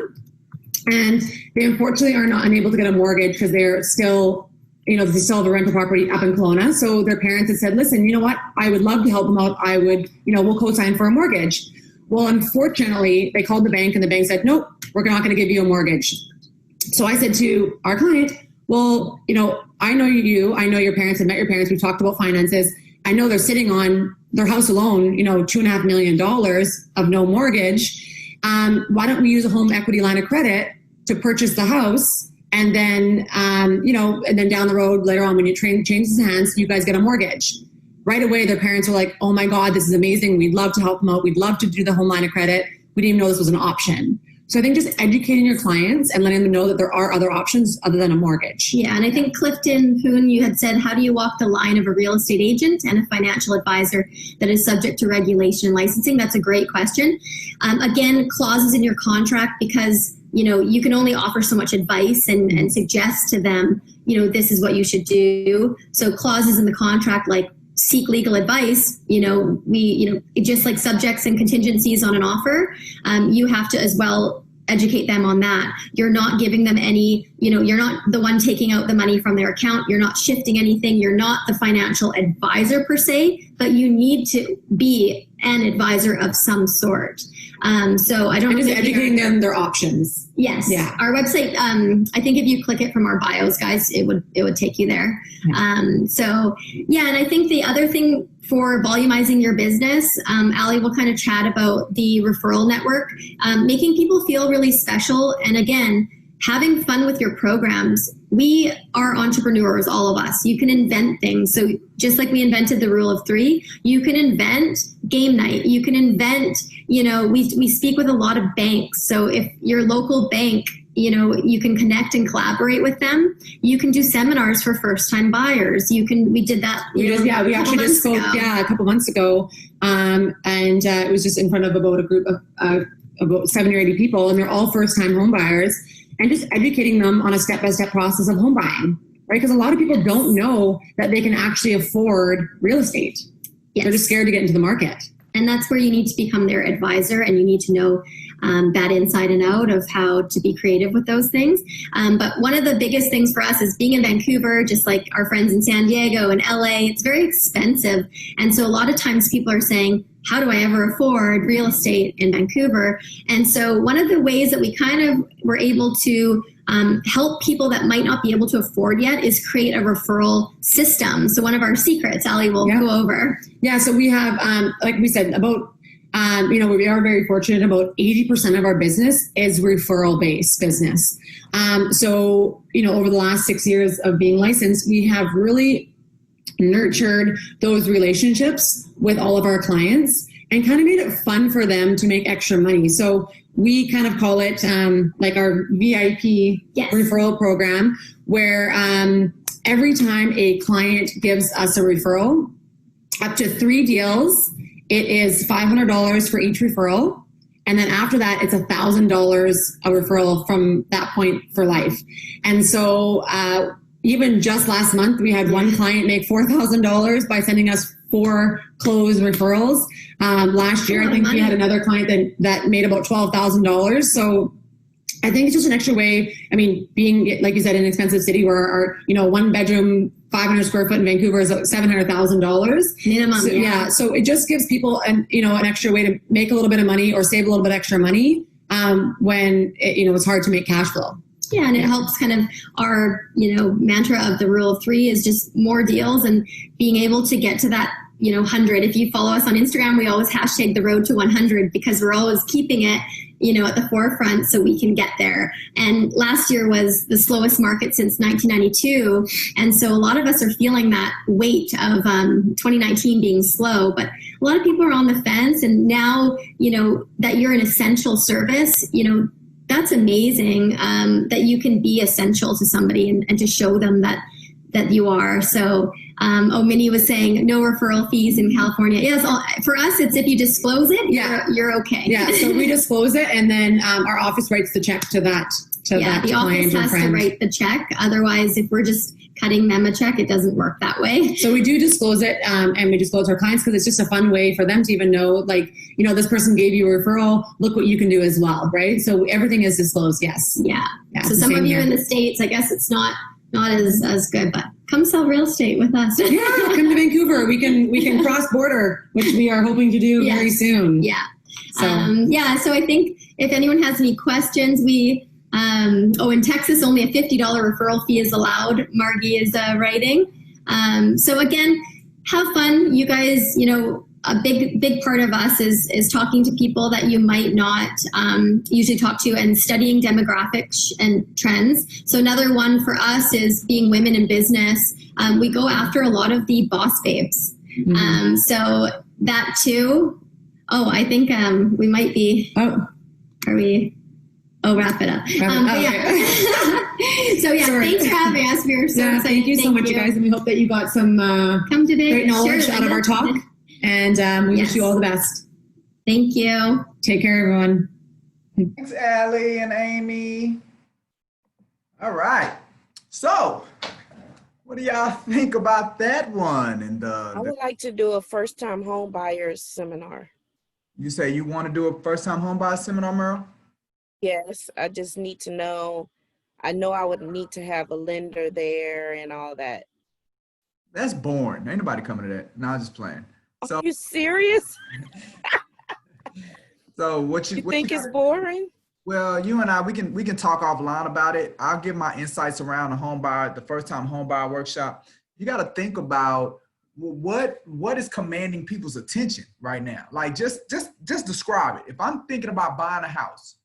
S7: and they unfortunately are not unable to get a mortgage because they're still, they still have a rental property up in Kelowna. So their parents had said, listen, you know what? I would love to help them out. I would, we'll co-sign for a mortgage. Well, unfortunately, they called the bank and the bank said, nope, we're not going to give you a mortgage. So I said to our client, well, I know you, I know your parents, I met your parents, we talked about finances. I know they're sitting on their house alone, $2.5 million of no mortgage. Why don't we use a home equity line of credit to purchase the house? And then, and then down the road later on when you changes hands, you guys get a mortgage. Right away, their parents were like, oh my God, this is amazing. We'd love to help them out. We'd love to do the home line of credit. We didn't even know this was an option. So I think just educating your clients and letting them know that there are other options other than a mortgage.
S6: Yeah, and I think Clifton Poon, you had said, how do you walk the line of a real estate agent and a financial advisor that is subject to regulation and licensing? That's a great question. Again, clauses in your contract because, you can only offer so much advice and suggest to them, this is what you should do. So clauses in the contract like seek legal advice, just like subjects and contingencies on an offer, you have to as well educate them on that. You're not giving them any, you're not the one taking out the money from their account. You're not shifting anything. You're not the financial advisor per se, but you need to be an advisor of some sort. So I don't know.
S7: Just educating them their options.
S6: Yes. Yeah. Our website, I think if you click it from our bios, guys, it would take you there. And I think the other thing for volumizing your business, Ali will kind of chat about the referral network, making people feel really special. And again, having fun with your programs. We are entrepreneurs, all of us. You can invent things. So just like we invented the rule of 3, you can invent game night. You can invent, we speak with a lot of banks. So if your local bank, you can connect and collaborate with them. You can do seminars for first-time buyers. We did that.
S7: We actually just spoke, a couple months ago. And it was just in front of about a group of about 70 or 80 people, and they're all first-time home buyers. And just educating them on a step-by-step process of home buying, right? Because a lot of people don't know that they can actually afford real estate. Yes. They're just scared to get into the market.
S6: And that's where you need to become their advisor, and you need to know that inside and out of how to be creative with those things. But one of the biggest things for us is being in Vancouver, just like our friends in San Diego and LA, it's very expensive. And so a lot of times people are saying, how do I ever afford real estate in Vancouver? And so one of the ways that we kind of were able to help people that might not be able to afford yet is create a referral system. So one of our secrets, Ali will go over.
S7: Yeah, so we have, like we said, about we are very fortunate. About 80% of our business is referral-based business. So, over the last 6 years of being licensed, we have really nurtured those relationships with all of our clients and kind of made it fun for them to make extra money. So we kind of call it like our VIP referral program, where every time a client gives us a referral, up to 3 deals, it is $500 for each referral. And then after that, it's $1,000 a referral from that point for life. And so even just last month, we had one client make $4,000 by sending us 4 closed referrals. Last year, I think we had another client that made about $12,000. So I think it's just an extra way. I mean, being, like you said, an expensive city where our 1 bedroom, 500 square foot in Vancouver is $700,000 minimum. So, yeah. So it just gives people an extra way to make a little bit of money or save a little bit extra money when it's hard to make cash flow.
S6: Yeah, and it helps kind of our, mantra of the rule of 3 is just more deals and being able to get to that, 100. If you follow us on Instagram, we always hashtag the road to 100 because we're always keeping it, at the forefront so we can get there. And last year was the slowest market since 1992. And so a lot of us are feeling that weight of 2019 being slow, but a lot of people are on the fence. And now, that you're an essential service, that's amazing that you can be essential to somebody and to show them that you are. So, Minnie was saying no referral fees in California. Yes, for us, it's if you disclose it, you're okay.
S7: Yeah, so we disclose it, and then our office writes the check to that
S6: the office has to write the check. Otherwise, if we're just cutting them a check, it doesn't work that way.
S7: So we do disclose it, and we disclose our clients because it's just a fun way for them to even know, this person gave you a referral, look what you can do as well, right? So everything is disclosed, yes.
S6: Yeah. So some of you in the States, I guess it's not as good, but come sell real estate with us.
S7: Yeah, come to Vancouver. We can cross border, which we are hoping to do very soon.
S6: Yeah. So I think if anyone has any questions, we in Texas only a $50 referral fee is allowed. Margie is writing. So again, have fun. You guys, a big part of us is talking to people that you might not usually talk to and studying demographics and trends. So another one for us is being women in business. We go after a lot of the boss babes.
S7: Mm-hmm.
S6: So that too. Oh, I think we might be.
S7: Oh,
S6: are we? Oh, wrap it up. So thanks for having us. We're so excited.
S7: Thank you so much, you guys, and we hope that you got some
S6: come to
S7: great knowledge out of our talk. And we wish you all the best.
S6: Thank you.
S7: Take care, everyone.
S1: Thanks, Allie and Amy. All right. So, what do y'all think about that one? And
S3: I would like to do a first-time home buyers seminar.
S1: You say you want to do a first-time home buyer seminar, Merle?
S3: Yes, I just need to know. I know I would need to have a lender there and all that.
S1: That's boring. Ain't nobody coming to that. No, I'm just playing. So,
S3: are you serious?
S1: So what you
S3: think is boring?
S1: Well, you and I, we can talk offline about it. I'll give my insights around the first time home buyer workshop. You got to think about what is commanding people's attention right now. Like just describe it. If I'm thinking about buying a house,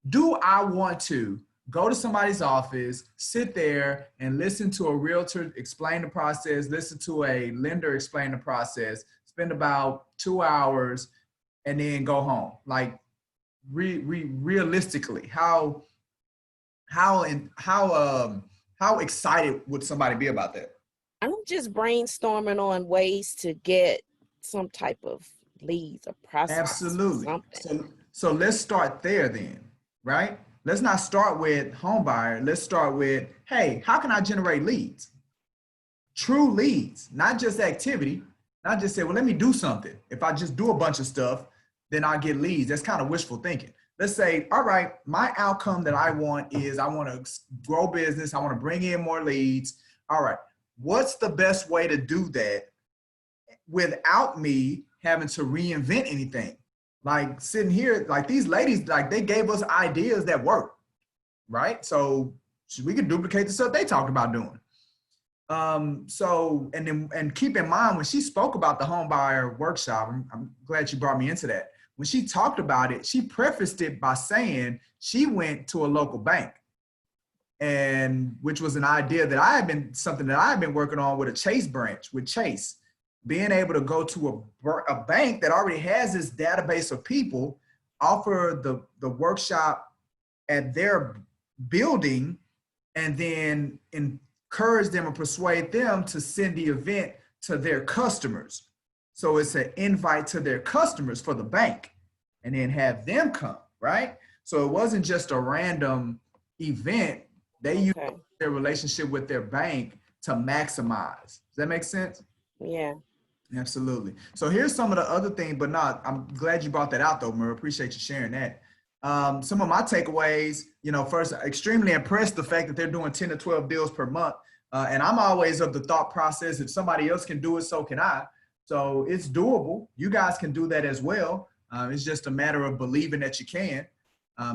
S1: do I want to go to somebody's office, sit there and listen to a realtor explain the process, listen to a lender explain the process, spend about 2 hours and then go home? Like realistically, how excited would somebody be about that?
S3: I'm just brainstorming on ways to get some type of leads or process.
S1: Absolutely. So let's start there then, right? Let's not start with home buyer. Let's start with, hey, how can I generate leads? True leads, not just activity. Not just say, well, let me do something. If I just do a bunch of stuff, then I'll get leads. That's kind of wishful thinking. Let's say, all right, my outcome that I want is I want to grow business. I want to bring in more leads. All right, what's the best way to do that without me having to reinvent anything? Like sitting here, like these ladies, like they gave us ideas that work, right? So we can duplicate the stuff they talked about doing. And keep in mind when she spoke about the home buyer workshop, I'm glad you brought me into that. when she talked about it, she prefaced it by saying she went to a local bank, and which was an idea that something that I had been working on with a Chase branch, with Chase, being able to go to a bank that already has this database of people, offer the workshop at their building, and then encourage them or persuade them to send the event to their customers. So it's an invite to their customers for the bank, and then have them come, right? So it wasn't just a random event. They used their relationship with their bank to maximize. Does that make sense?
S3: Yeah.
S1: Absolutely. So here's some of the other things, but not, I'm glad you brought that out though, Murray. Appreciate you sharing that. Some of my takeaways, first, extremely impressed the fact that they're doing 10 to 12 deals per month. And I'm always of the thought process, if somebody else can do it, so can I. So it's doable. You guys can do that as well. It's just a matter of believing that you can.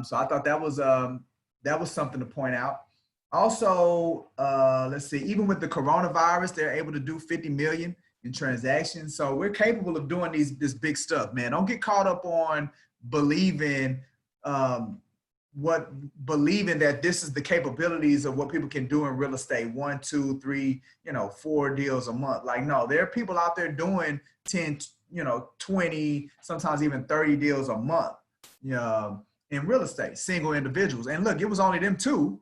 S1: So I thought that was something to point out. Also, let's see, even with the coronavirus, they're able to do 50 million in transactions. So we're capable of doing this big stuff, man. Don't get caught up on believing that this is the capabilities of what people can do in real estate. 1, 2, 3, 4 deals a month. Like, no, there are people out there doing 10, 20, sometimes even 30 deals a month, in real estate, single individuals. And look, it was only them two.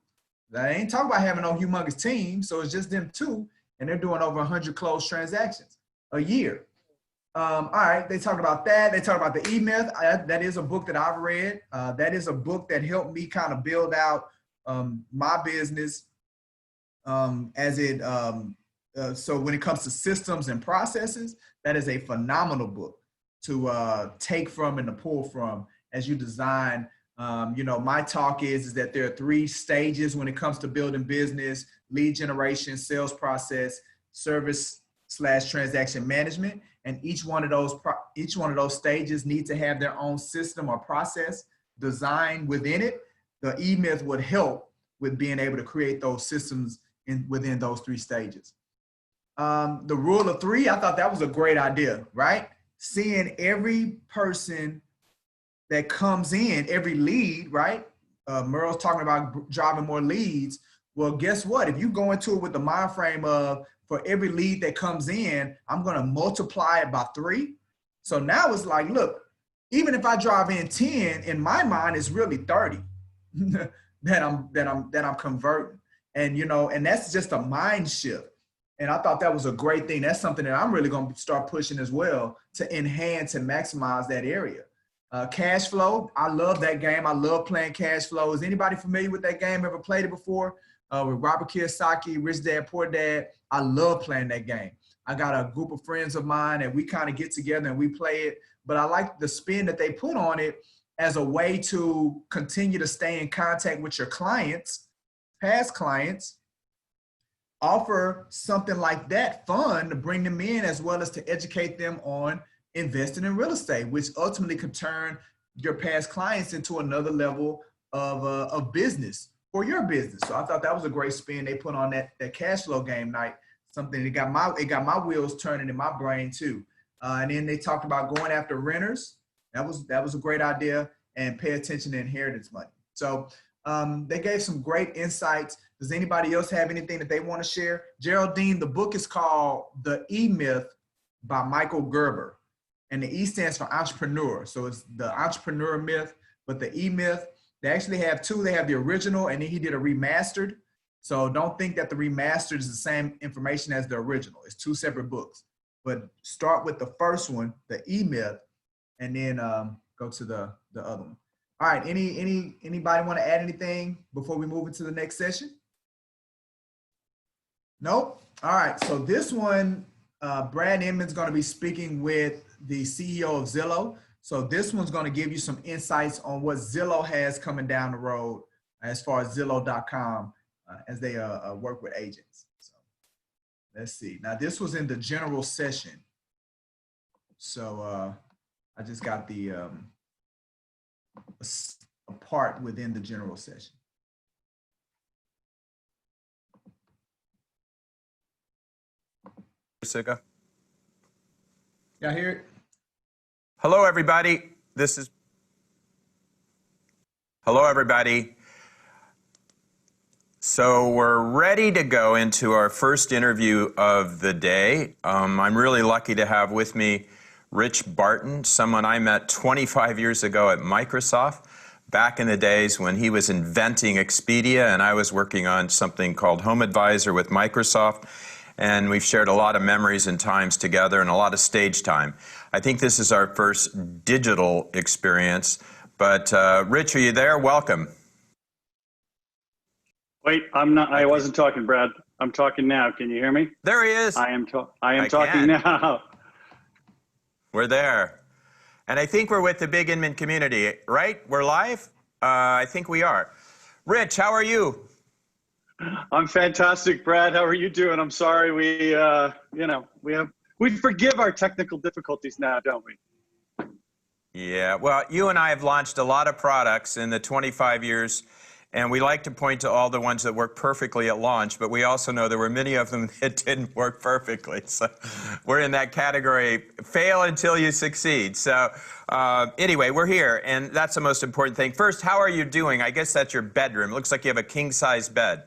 S1: I ain't talking about having no humongous team. So it's just them two, and they're doing over 100 closed transactions a year. All right, they talked about that. They talked about the E-Myth. That is a book that I've read. That is a book that helped me kind of build out my business so when it comes to systems and processes, that is a phenomenal book to take from and to pull from as you design. My talk is that there are 3 stages when it comes to building business: lead generation, sales process, service/transaction management. And each one of those stages need to have their own system or process designed within it. The E-Myth would help with being able to create those systems within those 3 stages. The rule of 3, I thought that was a great idea, right? Seeing every person that comes in, every lead, right? Merle's talking about driving more leads. Well, guess what? If you go into it with the mind frame of, for every lead that comes in, I'm going to multiply it by 3. So now it's like, look, even if I drive in 10, in my mind, it's really 30 that I'm converting. And, and that's just a mind shift. And I thought that was a great thing. That's something that I'm really going to start pushing as well to enhance and maximize that area. Cash flow, I love that game. I love playing cash flow. Is anybody familiar with that game? Ever played it before? With Robert Kiyosaki, Rich Dad, Poor Dad. I love playing that game. I got a group of friends of mine and we kind of get together and we play it. But I like the spin that they put on it as a way to continue to stay in contact with your clients, past clients, offer something like that fun to bring them in, as well as to educate them on investing in real estate, which ultimately could turn your past clients into another level of business for your business. So I thought that was a great spin they put on that cash flow game night. Something that got my wheels turning in my brain too. And then they talked about going after renters. That was a great idea, and pay attention to inheritance money. So they gave some great insights. Does anybody else have anything that they want to share? Geraldine, the book is called The E-Myth by Michael Gerber. And the E stands for entrepreneur. So it's the entrepreneur myth, but the E-Myth, they actually have 2. They have the original, and then he did a remastered. So don't think that the remastered is the same information as the original. It's 2 separate books. But start with the first one, the E-Myth, and then go to the other one. All right, anybody want to add anything before we move into the next session? Nope. All right, so this one, Brad Inman's going to be speaking with the CEO of Zillow. So this one's going to give you some insights on what Zillow has coming down the road as far as Zillow.com as they work with agents. So let's see. Now this was in the general session. So I just got the a part within the general session.
S8: Jessica.
S1: Y'all hear it?
S8: Hello, everybody. Hello, everybody. So we're ready to go into our first interview of the day. I'm really lucky to have with me Rich Barton, someone I met 25 years ago at Microsoft, back in the days when he was inventing Expedia and I was working on something called Home Advisor with Microsoft. And we've shared a lot of memories and times together and a lot of stage time. I think this is our first digital experience. But Rich, are you there? Welcome.
S9: Wait, I'm not. I wasn't talking, Brad. I'm talking now. Can you hear me?
S8: There he is.
S9: I am talking now.
S8: We're there. And I think we're with the Big Inman community, right? We're live? I think we are. Rich, how are you?
S9: I'm fantastic, Brad. How are you doing? I'm sorry. We forgive our technical difficulties now, don't we?
S8: Yeah, well, you and I have launched a lot of products in the 25 years, and we like to point to all the ones that work perfectly at launch, but we also know there were many of them that didn't work perfectly. So we're in that category, fail until you succeed. So anyway, we're here, and that's the most important thing. First, how are you doing? I guess that's your bedroom. It looks like you have a king-size bed.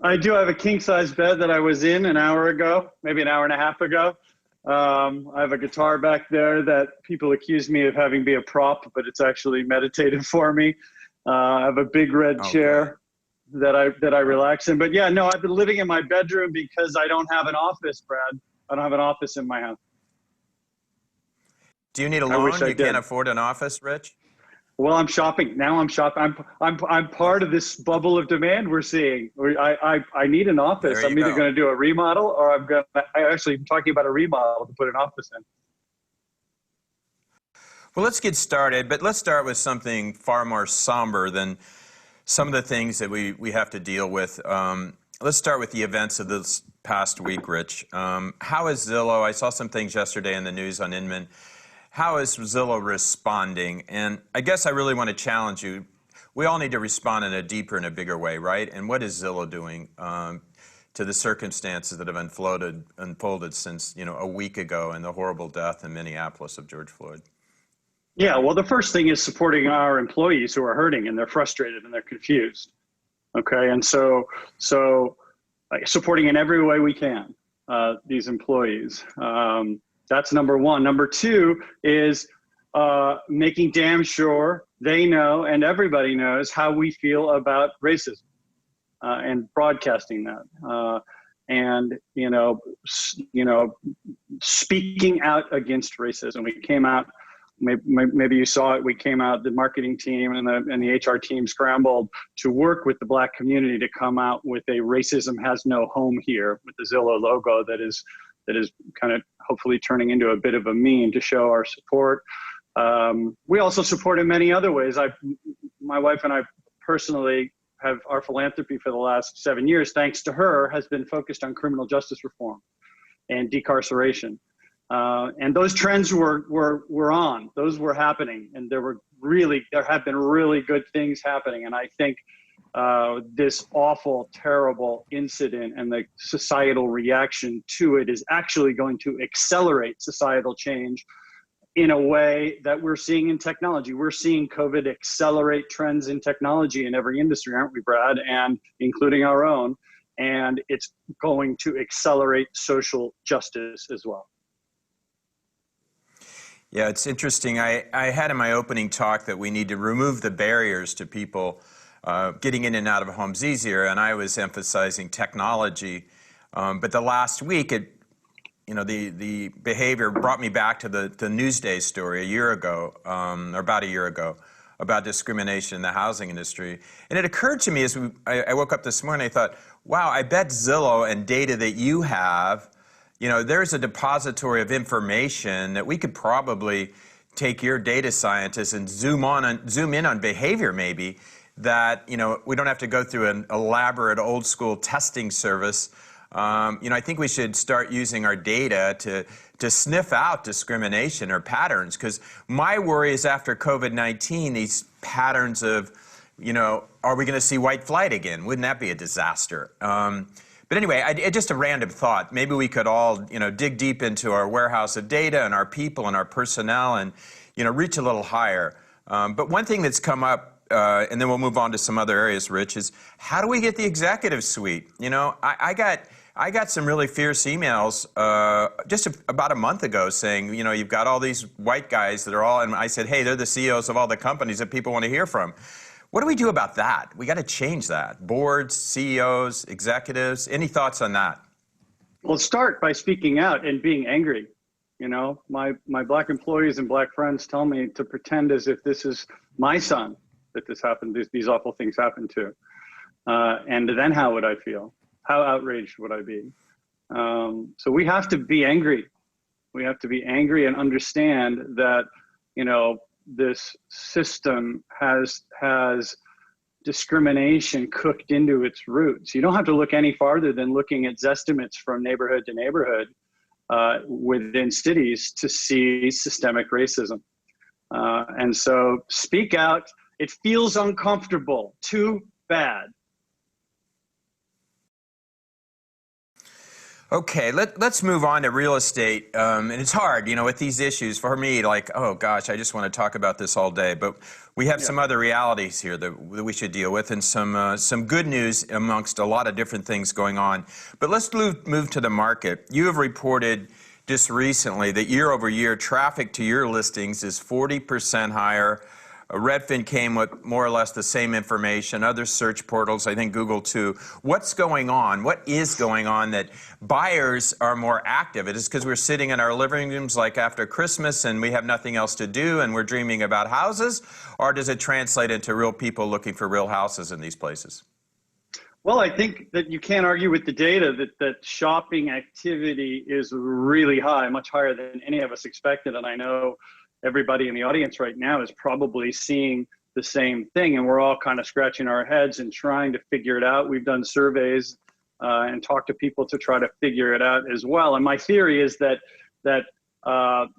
S9: I do have a king-size bed that I was in an hour ago, maybe an hour and a half ago. I have a guitar back there that people accuse me of having be a prop, but it's actually meditative for me. I have a big red chair that I relax in. But yeah, no, I've been living in my bedroom because I don't have an office, Brad. I don't have an office in my house.
S8: Do you need a loan? You can't afford an office, Rich?
S9: Well, I'm shopping now. I'm shopping. I'm part of this bubble of demand we're seeing. I need an office. I'm either going to do a remodel or I'm talking about a remodel to put an office in.
S8: Well, let's get started, but let's start with something far more somber than some of the things that we have to deal with. Let's start with the events of this past week, Rich. How is Zillow? I saw some things yesterday in the news on Inman. How is Zillow responding? And I guess I really want to challenge you. We all need to respond in a deeper and a bigger way, right? And what is Zillow doing to the circumstances that have unfolded since a week ago and the horrible death in Minneapolis of George Floyd?
S9: Yeah, well, the first thing is supporting our employees who are hurting and they're frustrated and they're confused. Okay, and so supporting in every way we can these employees. That's number one. Number two is making damn sure they know and everybody knows how we feel about racism and broadcasting that. And speaking out against racism. We came out. Maybe you saw it. We came out. The marketing team and the HR team scrambled to work with the Black community to come out with a "Racism Has No Home Here" with the Zillow logo that is kind of hopefully turning into a bit of a meme to show our support. We also support in many other ways. My wife and I personally have our philanthropy for the last 7 years, thanks to her, has been focused on criminal justice reform and decarceration. And those trends were on. Those were happening, and there have been really good things happening. And I think this awful, terrible incident and the societal reaction to it is actually going to accelerate societal change in a way that we're seeing in technology. We're seeing COVID accelerate trends in technology in every industry, aren't we, Brad? And including our own. And it's going to accelerate social justice as well.
S8: Yeah, it's interesting. I had in my opening talk that we need to remove the barriers to people getting in and out of homes easier, and I was emphasizing technology. But the last week, the behavior brought me back to the Newsday story a year ago, or about a year ago, about discrimination in the housing industry. And it occurred to me as I woke up this morning, I thought, wow, I bet Zillow and data that you have, there's a depository of information that we could probably take your data scientists and zoom in on behavior maybe that, we don't have to go through an elaborate old school testing service. I think we should start using our data to sniff out discrimination or patterns, because my worry is after COVID-19, these patterns of, are we going to see white flight again? Wouldn't that be a disaster? But anyway, just a random thought. Maybe we could all, dig deep into our warehouse of data and our people and our personnel and, reach a little higher. But one thing that's come up, and then we'll move on to some other areas, Rich, is how do we get the executive suite? I got some really fierce emails just about a month ago saying, you've got all these white guys that are all, and I said, hey, they're the CEOs of all the companies that people want to hear from. What do we do about that? We got to change that. Boards, CEOs, executives, any thoughts on that?
S9: Well, start by speaking out and being angry. My black employees and black friends tell me to pretend as if this is my son that this happened, these awful things happened to. And then how would I feel? How outraged would I be? So we have to be angry. We have to be angry and understand that, this system has discrimination cooked into its roots. You don't have to look any farther than looking at Zestimates from neighborhood to neighborhood within cities to see systemic racism. And so speak out. It feels uncomfortable. Too bad.
S8: Okay, let's move on to real estate. And it's hard, with these issues for me, like, oh gosh, I just want to talk about this all day. But we have some other realities here that we should deal with, and some good news amongst a lot of different things going on. But let's move to the market. You have reported just recently that year over year, traffic to your listings is 40% higher. Redfin came with more or less the same information, other search portals, I think Google too. What's going on? What is going on that buyers are more active? It is because we're sitting in our living rooms like after Christmas and we have nothing else to do and we're dreaming about houses? Or does it translate into real people looking for real houses in these places?
S9: Well, I think that you can't argue with the data that shopping activity is really high, much higher than any of us expected. And I know everybody in the audience right now is probably seeing the same thing, and we're all kind of scratching our heads and trying to figure it out. We've done surveys and talked to people to try to figure it out as well. And my theory is that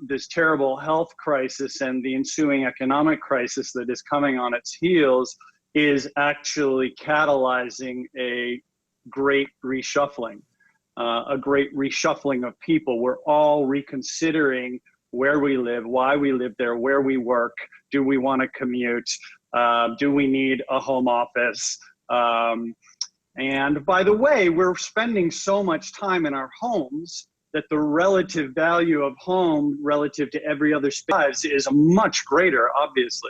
S9: this terrible health crisis and the ensuing economic crisis that is coming on its heels is actually catalyzing a great reshuffling of people. We're all reconsidering where we live, why we live there, where we work, do we want to commute, do we need a home office? And by the way, we're spending so much time in our homes that the relative value of home relative to every other space is much greater, obviously.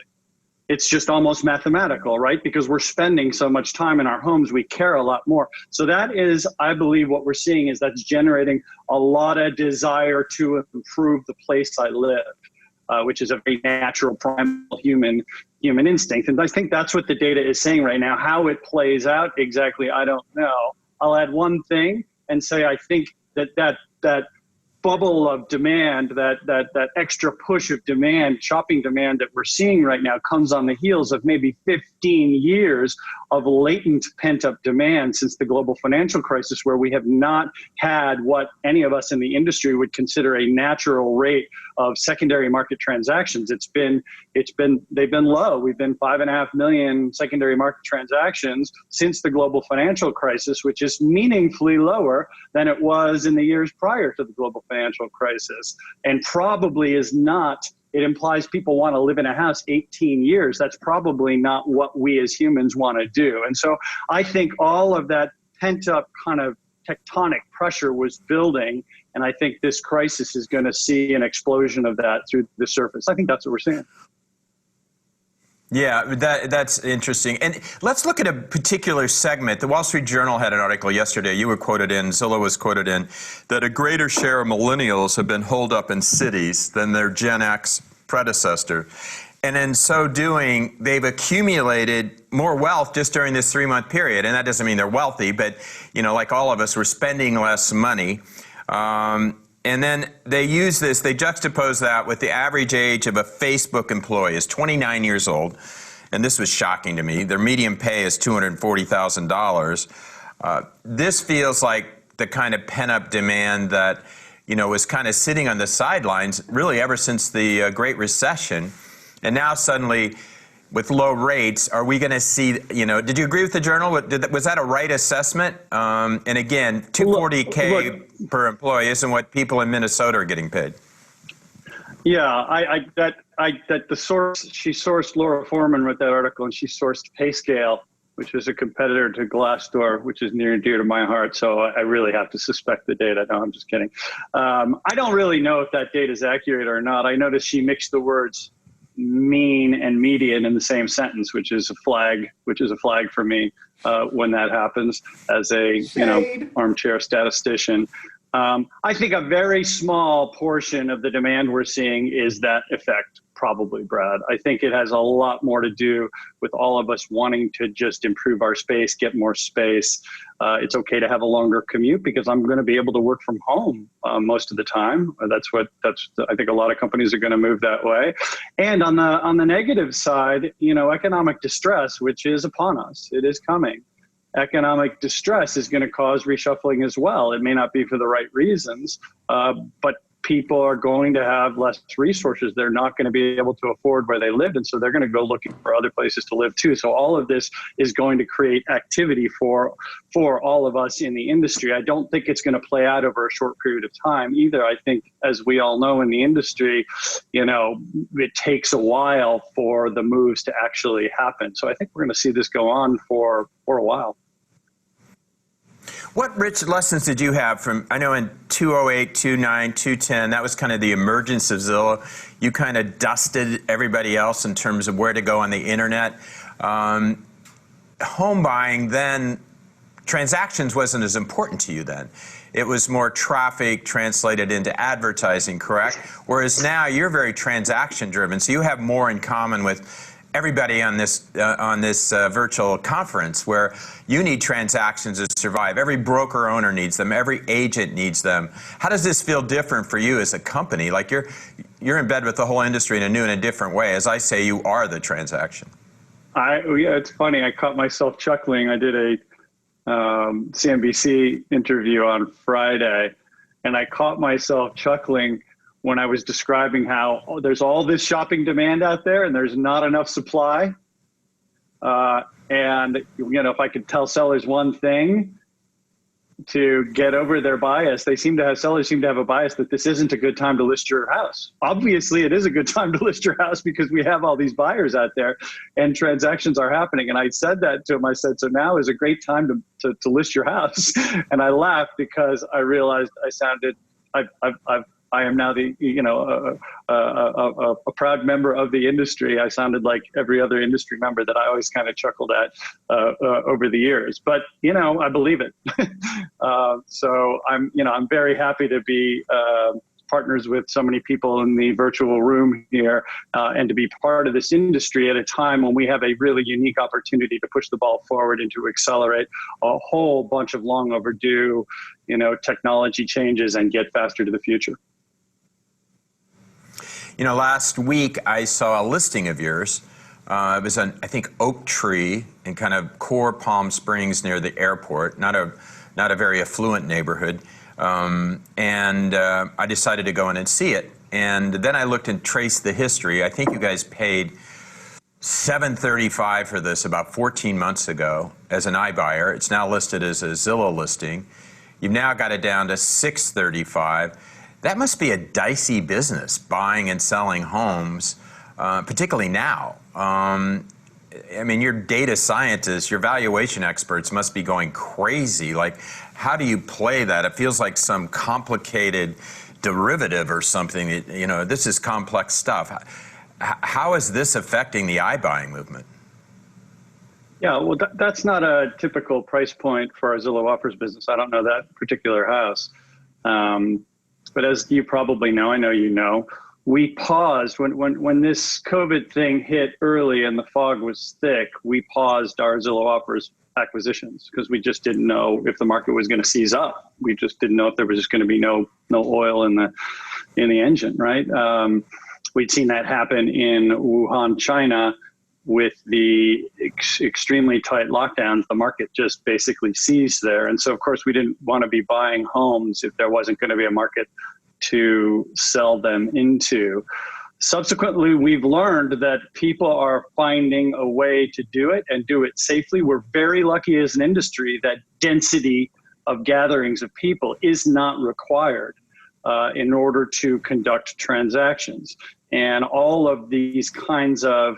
S9: It's just almost mathematical, right? Because we're spending so much time in our homes, we care a lot more. So that is, I believe what we're seeing is that's generating a lot of desire to improve the place I live, which is a very natural, primal human instinct. And I think that's what the data is saying right now. How it plays out exactly, I don't know. I'll add one thing and say I think that bubble of demand, that extra push of demand, shopping demand that we're seeing right now comes on the heels of maybe 15 years of latent pent-up demand since the global financial crisis, where we have not had what any of us in the industry would consider a natural rate of secondary market transactions. They've been low. We've been 5.5 million secondary market transactions since the global financial crisis, which is meaningfully lower than it was in the years prior to the global financial crisis, and probably is not. It implies people want to live in a house 18 years. That's probably not what we as humans want to do. And so I think all of that pent up kind of tectonic pressure was building. And I think this crisis is going to see an explosion of that through the surface. I think that's what we're seeing.
S8: Yeah, that's interesting. And let's look at a particular segment. The Wall Street Journal had an article yesterday, you were quoted in, Zillow was quoted in, that a greater share of millennials have been holed up in cities than their Gen X predecessor. And in so doing, they've accumulated more wealth just during this 3-month period. And that doesn't mean they're wealthy, but like all of us, we're spending less money. And then they use this, they juxtapose that with the average age of a Facebook employee is 29 years old. And this was shocking to me. Their median pay is $240,000. This feels like the kind of pent-up demand that, was kind of sitting on the sidelines really ever since the Great Recession. And now suddenly, with low rates, are we going to see, did you agree with the Journal? Was that a right assessment? And again, $240K per employee isn't what people in Minnesota are getting paid.
S9: Yeah, that the source, she sourced Laura Foreman with that article, and she sourced PayScale, which is a competitor to Glassdoor, which is near and dear to my heart. So I really have to suspect the data. No, I'm just kidding. I don't really know if that data is accurate or not. I noticed she mixed the words mean and median in the same sentence, which is a flag for me when that happens as a armchair statistician. I think a very small portion of the demand we're seeing is that effect, probably, Brad. I think it has a lot more to do with all of us wanting to just improve our space, get more space. It's okay to have a longer commute because I'm going to be able to work from home most of the time. I think a lot of companies are going to move that way. And on the negative side, economic distress, which is upon us, it is coming. Economic distress is going to cause reshuffling as well. It may not be for the right reasons, but people are going to have less resources. They're not going to be able to afford where they lived, and so they're going to go looking for other places to live too. So all of this is going to create activity for all of us in the industry. I don't think it's going to play out over a short period of time either. I think, as we all know in the industry, it takes a while for the moves to actually happen. So I think we're going to see this go on for a while.
S8: What rich lessons did you have from, I know in 2008, 2009, 2010, that was kind of the emergence of Zillow. You kind of dusted everybody else in terms of where to go on the internet. Home buying then, transactions wasn't as important to you then. It was more traffic translated into advertising, correct? Whereas now you're very transaction driven, so you have more in common with everybody on this virtual conference, where you need transactions to survive. Every broker owner needs them. Every agent needs them. How does this feel different for you as a company? Like you're in bed with the whole industry in a new and a different way. As I say, you are the transaction.
S9: Yeah, it's funny. I caught myself chuckling. I did a CNBC interview on Friday, and I caught myself chuckling when I was describing how there's all this shopping demand out there and there's not enough supply. And if I could tell sellers one thing to get over their bias, sellers seem to have a bias that this isn't a good time to list your house. Obviously, it is a good time to list your house because we have all these buyers out there and transactions are happening. And I said that to him. I said, so now is a great time to list your house. And I laughed because I realized I am now a proud member of the industry. I sounded like every other industry member that I always kind of chuckled at over the years. But I believe it. So I'm very happy to be partners with so many people in the virtual room here, and to be part of this industry at a time when we have a really unique opportunity to push the ball forward and to accelerate a whole bunch of long overdue, technology changes and get faster to the future.
S8: Last week I saw a listing of yours. It was on, I think, Oak Tree in kind of core Palm Springs near the airport, not a very affluent neighborhood. And I decided to go in and see it. And then I looked and traced the history. I think you guys paid $735 for this about 14 months ago as an iBuyer. It's now listed as a Zillow listing. You've now got it down to $635. That must be a dicey business, buying and selling homes, particularly now. Your data scientists, your valuation experts must be going crazy. Like, how do you play that? It feels like some complicated derivative or something. This is complex stuff. How is this affecting the iBuying movement?
S9: Yeah, well, that's not a typical price point for our Zillow Offers business. I don't know that particular house. But as you probably know, I know you know, we paused when this COVID thing hit early and the fog was thick. We paused our Zillow Offers acquisitions because we just didn't know if the market was going to seize up. We just didn't know if there was just going to be no oil in the engine, right? We'd seen that happen in Wuhan, China, with the extremely tight lockdowns. The market just basically seized there. And so, of course, we didn't want to be buying homes if there wasn't going to be a market to sell them into. Subsequently, we've learned that people are finding a way to do it and do it safely. We're very lucky as an industry that density of gatherings of people is not required in order to conduct transactions. and all of these kinds of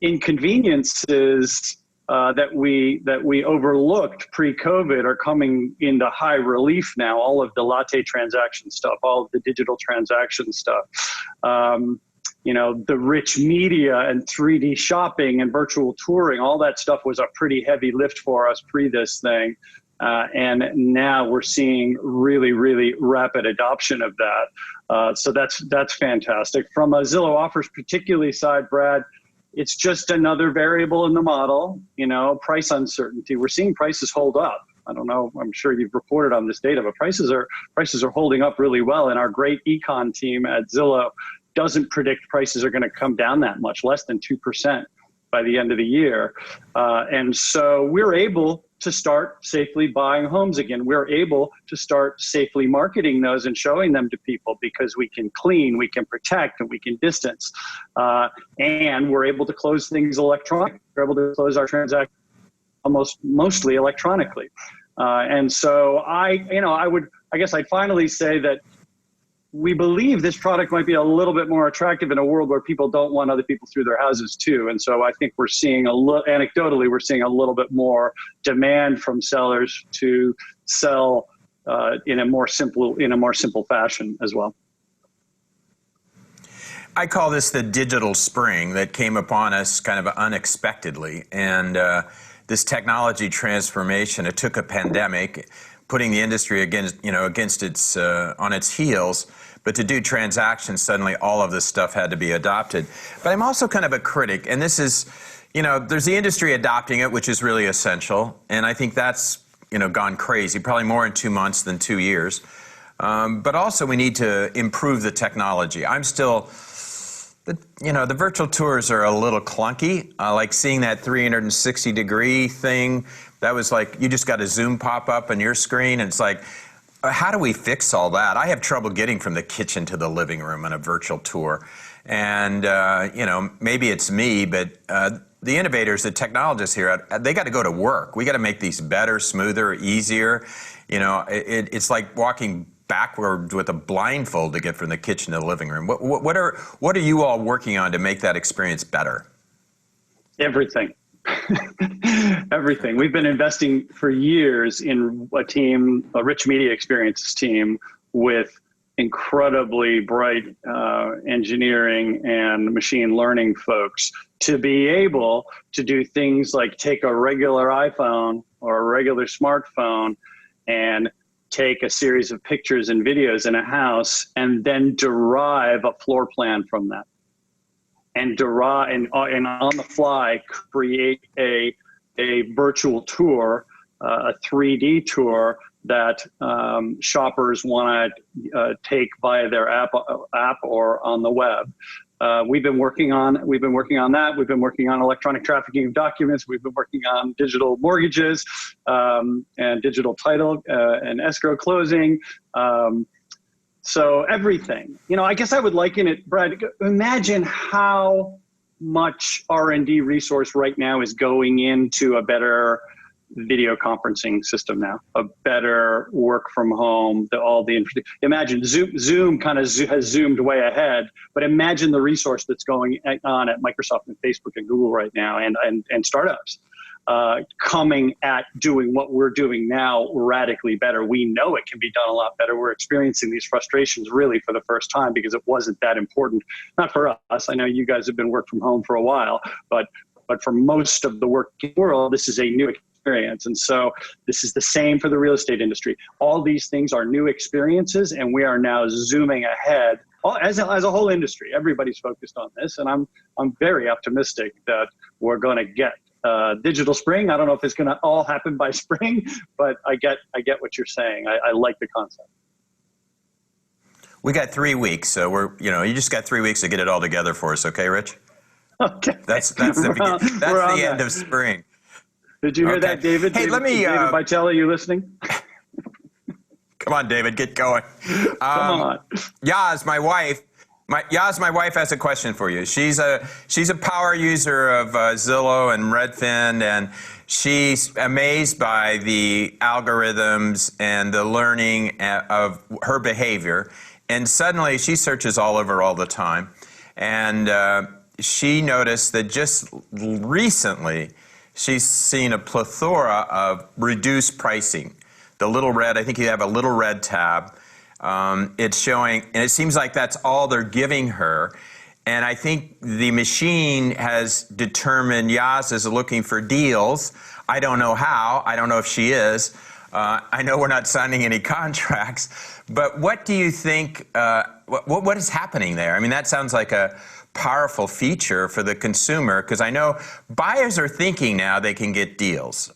S9: inconveniences that we overlooked pre-COVID are coming into high relief now. All of the latte transaction stuff, all of the digital transaction stuff, the rich media and 3D shopping and virtual touring, all that stuff was a pretty heavy lift for us pre this thing. And now we're seeing really, really rapid adoption of that. So that's fantastic. From a Zillow Offers particularly side, Brad, it's just another variable in the model, price uncertainty. We're seeing prices hold up. I don't know, I'm sure you've reported on this data, but prices are holding up really well. And our great econ team at Zillow doesn't predict prices are going to come down that much, less than 2% by the end of the year. And so we're able to start safely buying homes again. We're able to start safely marketing those and showing them to people because we can clean, we can protect, and we can distance. And we're able to close things electronically. We're able to close our transactions mostly electronically. And so I guess I'd finally say that we believe this product might be a little bit more attractive in a world where people don't want other people through their houses too. And so I think we're seeing anecdotally, we're seeing a little bit more demand from sellers to sell in a more simple fashion as well.
S8: I call this the digital spring that came upon us kind of unexpectedly. And this technology transformation, it took a pandemic, putting the industry against its on its heels, but to do transactions, suddenly all of this stuff had to be adopted. But I'm also kind of a critic, and this is, there's the industry adopting it, which is really essential, and I think that's gone crazy, probably more in 2 months than 2 years. But also we need to improve the technology. I'm still, the virtual tours are a little clunky. I like seeing that 360-degree thing. That was like, you just got a Zoom pop up on your screen, and it's like, how do we fix all that? I have trouble getting from the kitchen to the living room on a virtual tour. And, maybe it's me, but the innovators, the technologists here, they got to go to work. We got to make these better, smoother, easier. It's like walking backward with a blindfold to get from the kitchen to the living room. What are you all working on to make that experience better?
S9: Everything. Everything. We've been investing for years in a rich media experiences team with incredibly bright engineering and machine learning folks to be able to do things like take a regular iPhone or a regular smartphone and take a series of pictures and videos in a house and then derive a floor plan from that. And on the fly create a virtual tour, a 3D tour that shoppers want to take via their app or on the web. We've been working on that. We've been working on electronic trafficking of documents. We've been working on digital mortgages and digital title and escrow closing. So everything, I guess I would liken it, Brad, imagine how much R&D resource right now is going into a better video conferencing system now, a better work from home, imagine Zoom kind of has zoomed way ahead, but imagine the resource that's going on at Microsoft and Facebook and Google right now and startups. Coming at doing what we're doing now radically better. We know it can be done a lot better. We're experiencing these frustrations really for the first time because it wasn't that important. Not for us. I know you guys have been work from home for a while, but for most of the working world, this is a new experience. And so this is the same for the real estate industry. All these things are new experiences, and we are now zooming ahead. As a whole industry, everybody's focused on this, and I'm very optimistic that we're going to get digital spring. I don't know if it's going to all happen by spring, but I get what you're saying. I like the concept.
S8: We got 3 weeks, so you just got 3 weeks to get it all together for us, okay, Rich?
S9: Okay.
S8: That's the end of spring.
S9: Did you hear that, David?
S8: Hey, let me.
S9: David Vitale, are you listening?
S8: Come on, David, get going.
S9: Come on.
S8: Yaz, my wife. My wife has a question for you. She's a power user of Zillow and Redfin, and she's amazed by the algorithms and the learning of her behavior. And suddenly she searches all over all the time. And she noticed that just recently, she's seen a plethora of reduced pricing. The little red, I think you have a little red tab. It's showing, and it seems like that's all they're giving her. And I think the machine has determined Yaz is looking for deals. I don't know how. I don't know if she is. I know we're not signing any contracts. But what do you think, what is happening there? I mean, that sounds like a powerful feature for the consumer, because I know buyers are thinking now they can get deals.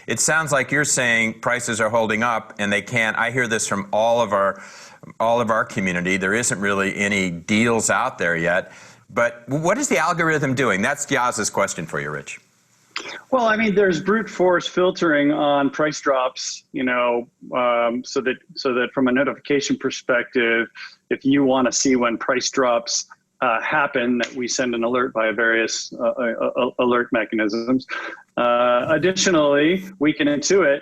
S8: It sounds like you're saying prices are holding up and they can't. I hear this from all of our community. There isn't really any deals out there yet. But what is the algorithm doing? That's Yaz's question for you, Rich.
S9: Well, I mean, there's brute force filtering on price drops, you know, so that from a notification perspective, if you want to see when price drops happen, that we send an alert via various alert mechanisms. Additionally, we can intuit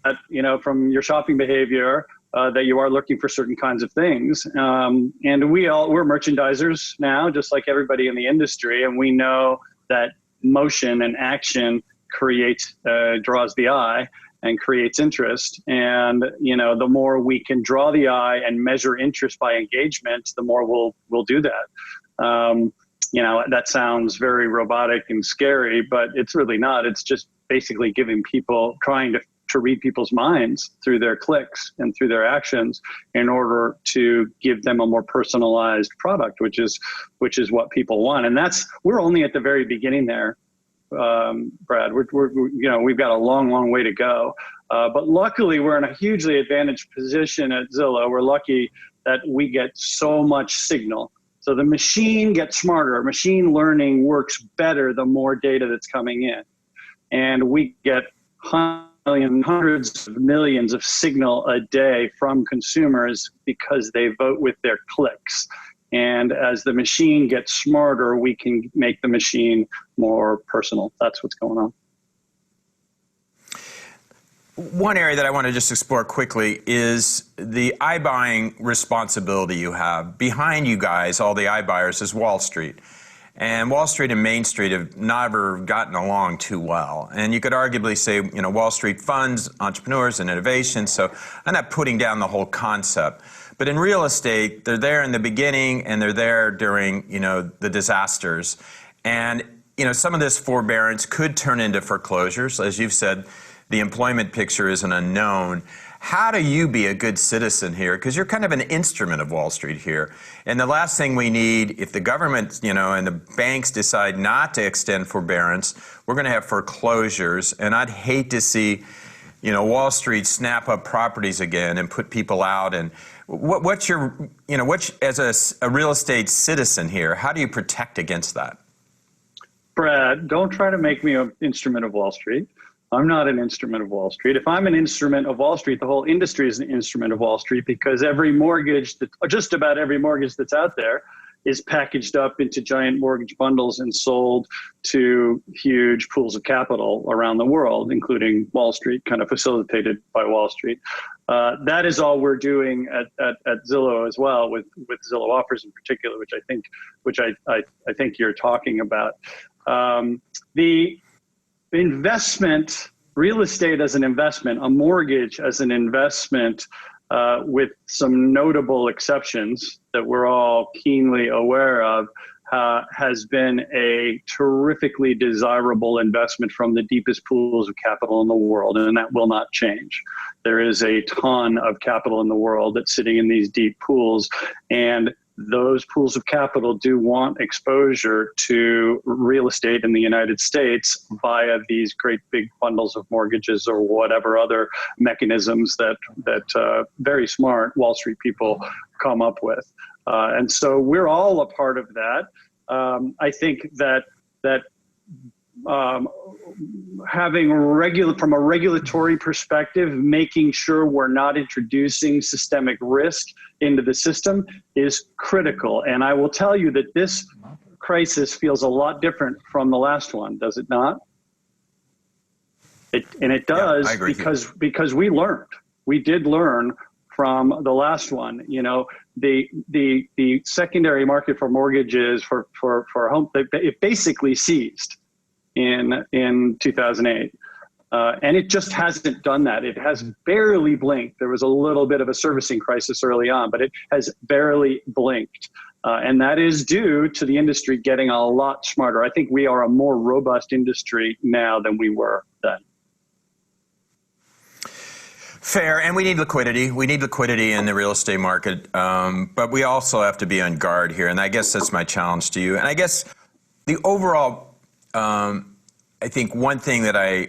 S9: that, you know, from your shopping behavior, that you are looking for certain kinds of things. And we're merchandisers now, just like everybody in the industry, and we know that motion and action draws the eye and creates interest. And, you know, the more we can draw the eye and measure interest by engagement, the more we'll do that. You know, that sounds very robotic and scary, but it's really not. It's just basically trying to read people's minds through their clicks and through their actions in order to give them a more personalized product, which is what people want. And we're only at the very beginning there, Brad. We've got a long way to go. But luckily we're in a hugely advantaged position at Zillow. We're lucky that we get so much signal. So the machine gets smarter. Machine learning works better the more data that's coming in. And we get hundreds of millions of signal a day from consumers because they vote with their clicks. And as the machine gets smarter, we can make the machine more personal. That's what's going on.
S8: One area that I want to just explore quickly is the iBuying responsibility you have. Behind you guys, all the iBuyers, is Wall Street. And Wall Street and Main Street have never gotten along too well. And you could arguably say, you know, Wall Street funds entrepreneurs and innovation, so I'm not putting down the whole concept. But in real estate, they're there in the beginning and they're there during, you know, the disasters. And, you know, some of this forbearance could turn into foreclosures. As you've said, the employment picture is an unknown. How do you be a good citizen here? Because you're kind of an instrument of Wall Street here. And the last thing we need, if the government, you know, and the banks decide not to extend forbearance, we're going to have foreclosures. And I'd hate to see, you know, Wall Street snap up properties again and put people out. And what's your, you know, as a real estate citizen here, how do you protect against that?
S9: Brad, don't try to make me an instrument of Wall Street. I'm not an instrument of Wall Street. If I'm an instrument of Wall Street, the whole industry is an instrument of Wall Street, because just about every mortgage that's out there is packaged up into giant mortgage bundles and sold to huge pools of capital around the world, including Wall Street, kind of facilitated by Wall Street. That is all we're doing at Zillow as well, with Zillow Offers in particular, which I think you're talking about. The investment, real estate as an investment, a mortgage as an investment, with some notable exceptions that we're all keenly aware of, has been a terrifically desirable investment from the deepest pools of capital in the world, and that will not change. There is a ton of capital in the world that's sitting in these deep pools, and those pools of capital do want exposure to real estate in the United States via these great big bundles of mortgages or whatever other mechanisms that very smart Wall Street people come up with. And so we're all a part of that. I think that having from a regulatory perspective, making sure we're not introducing systemic risk into the system is critical. And I will tell you that this crisis feels a lot different from the last one, does it not? It does, because we did learn from the last one. You know, the secondary market for mortgages for home, it basically ceased in 2008. And it just hasn't done that. It has barely blinked. There was a little bit of a servicing crisis early on, but it has barely blinked. And that is due to the industry getting a lot smarter. I think we are a more robust industry now than we were then.
S8: Fair, and we need liquidity. We need liquidity in the real estate market, but we also have to be on guard here, and I guess that's my challenge to you. And I guess the overall, I think one thing that I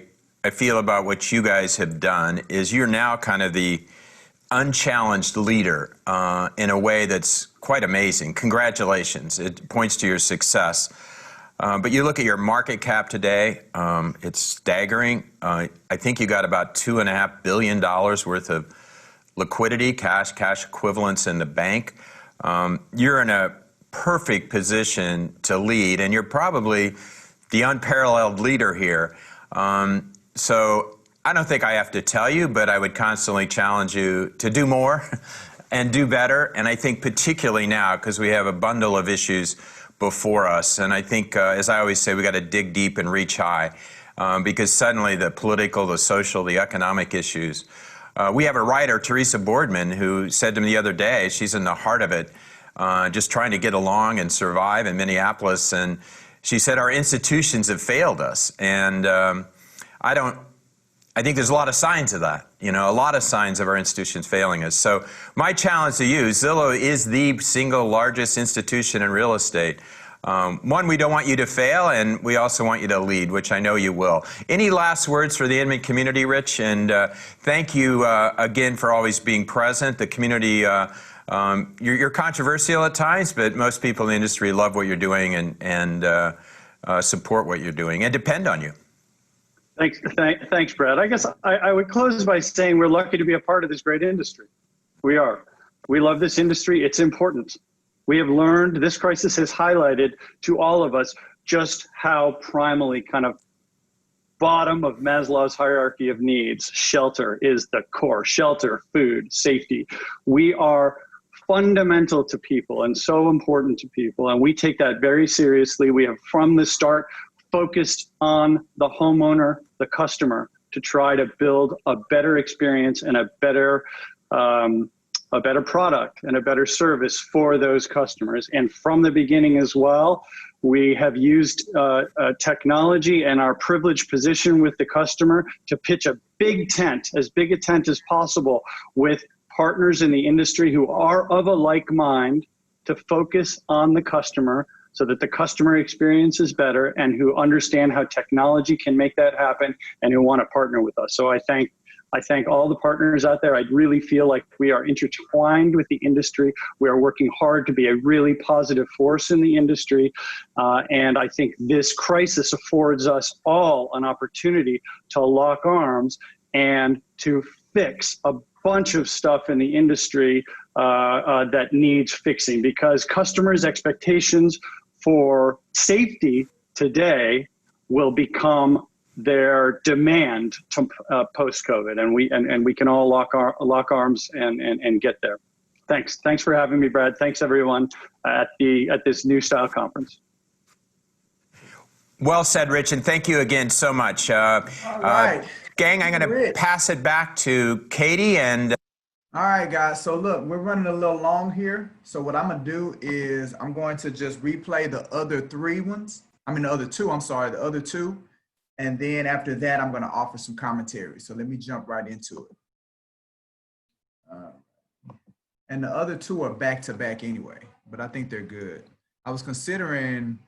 S8: feel about what you guys have done is you're now kind of the unchallenged leader in a way that's quite amazing. Congratulations. It points to your success. But you look at your market cap today, it's staggering. I think you got about $2.5 billion worth of liquidity, cash equivalents in the bank. You're in a perfect position to lead, and you're probably the unparalleled leader here. So I don't think I have to tell you, but I would constantly challenge you to do more and do better. And I think particularly now, because we have a bundle of issues before us. And I think, as I always say, we got to dig deep and reach high, because suddenly the political, the social, the economic issues. We have a writer, Teresa Boardman, who said to me the other day, she's in the heart of it, just trying to get along and survive in Minneapolis. And she said, our institutions have failed us. And I think there's a lot of signs of that, a lot of signs of our institutions failing us. So my challenge to you, Zillow is the single largest institution in real estate. One, we don't want you to fail, and we also want you to lead, which I know you will. Any last words for the Inman community, Rich? And thank you again for always being present. The community, you're controversial at times, but most people in the industry love what you're doing and support what you're doing and depend on you.
S9: Thanks, Brad. I guess I would close by saying we're lucky to be a part of this great industry. We are. We love this industry. It's important. We have learned, this crisis has highlighted to all of us just how primally kind of bottom of Maslow's hierarchy of needs, shelter is the core. Shelter, food, safety. We are fundamental to people and so important to people. And we take that very seriously. We have from the start focused on the homeowner, the customer, to try to build a better experience and a better product and a better service for those customers. And from the beginning as well, we have used technology and our privileged position with the customer to pitch a big tent, as big a tent as possible, with partners in the industry who are of a like mind, to focus on the customer, so that the customer experience is better, and who understand how technology can make that happen, and who want to partner with us. So I thank all the partners out there. I really feel like we are intertwined with the industry. We are working hard to be a really positive force in the industry. And I think this crisis affords us all an opportunity to lock arms and to fix a bunch of stuff in the industry that needs fixing, because customers' expectations for safety today will become their demand to post-COVID, and we can all lock arms and get there. Thanks for having me, Brad. Thanks everyone at this New Style conference.
S8: Well said, Rich, and thank you again so much.
S1: All right.
S8: Gang, I'm going to pass it back to Katie and.
S1: All right, guys. So look, we're running a little long here. So what I'm going to do is I'm going to just replay the other two. And then after that, I'm going to offer some commentary. So let me jump right into it. And the other two are back to back anyway, but I think they're good. I was considering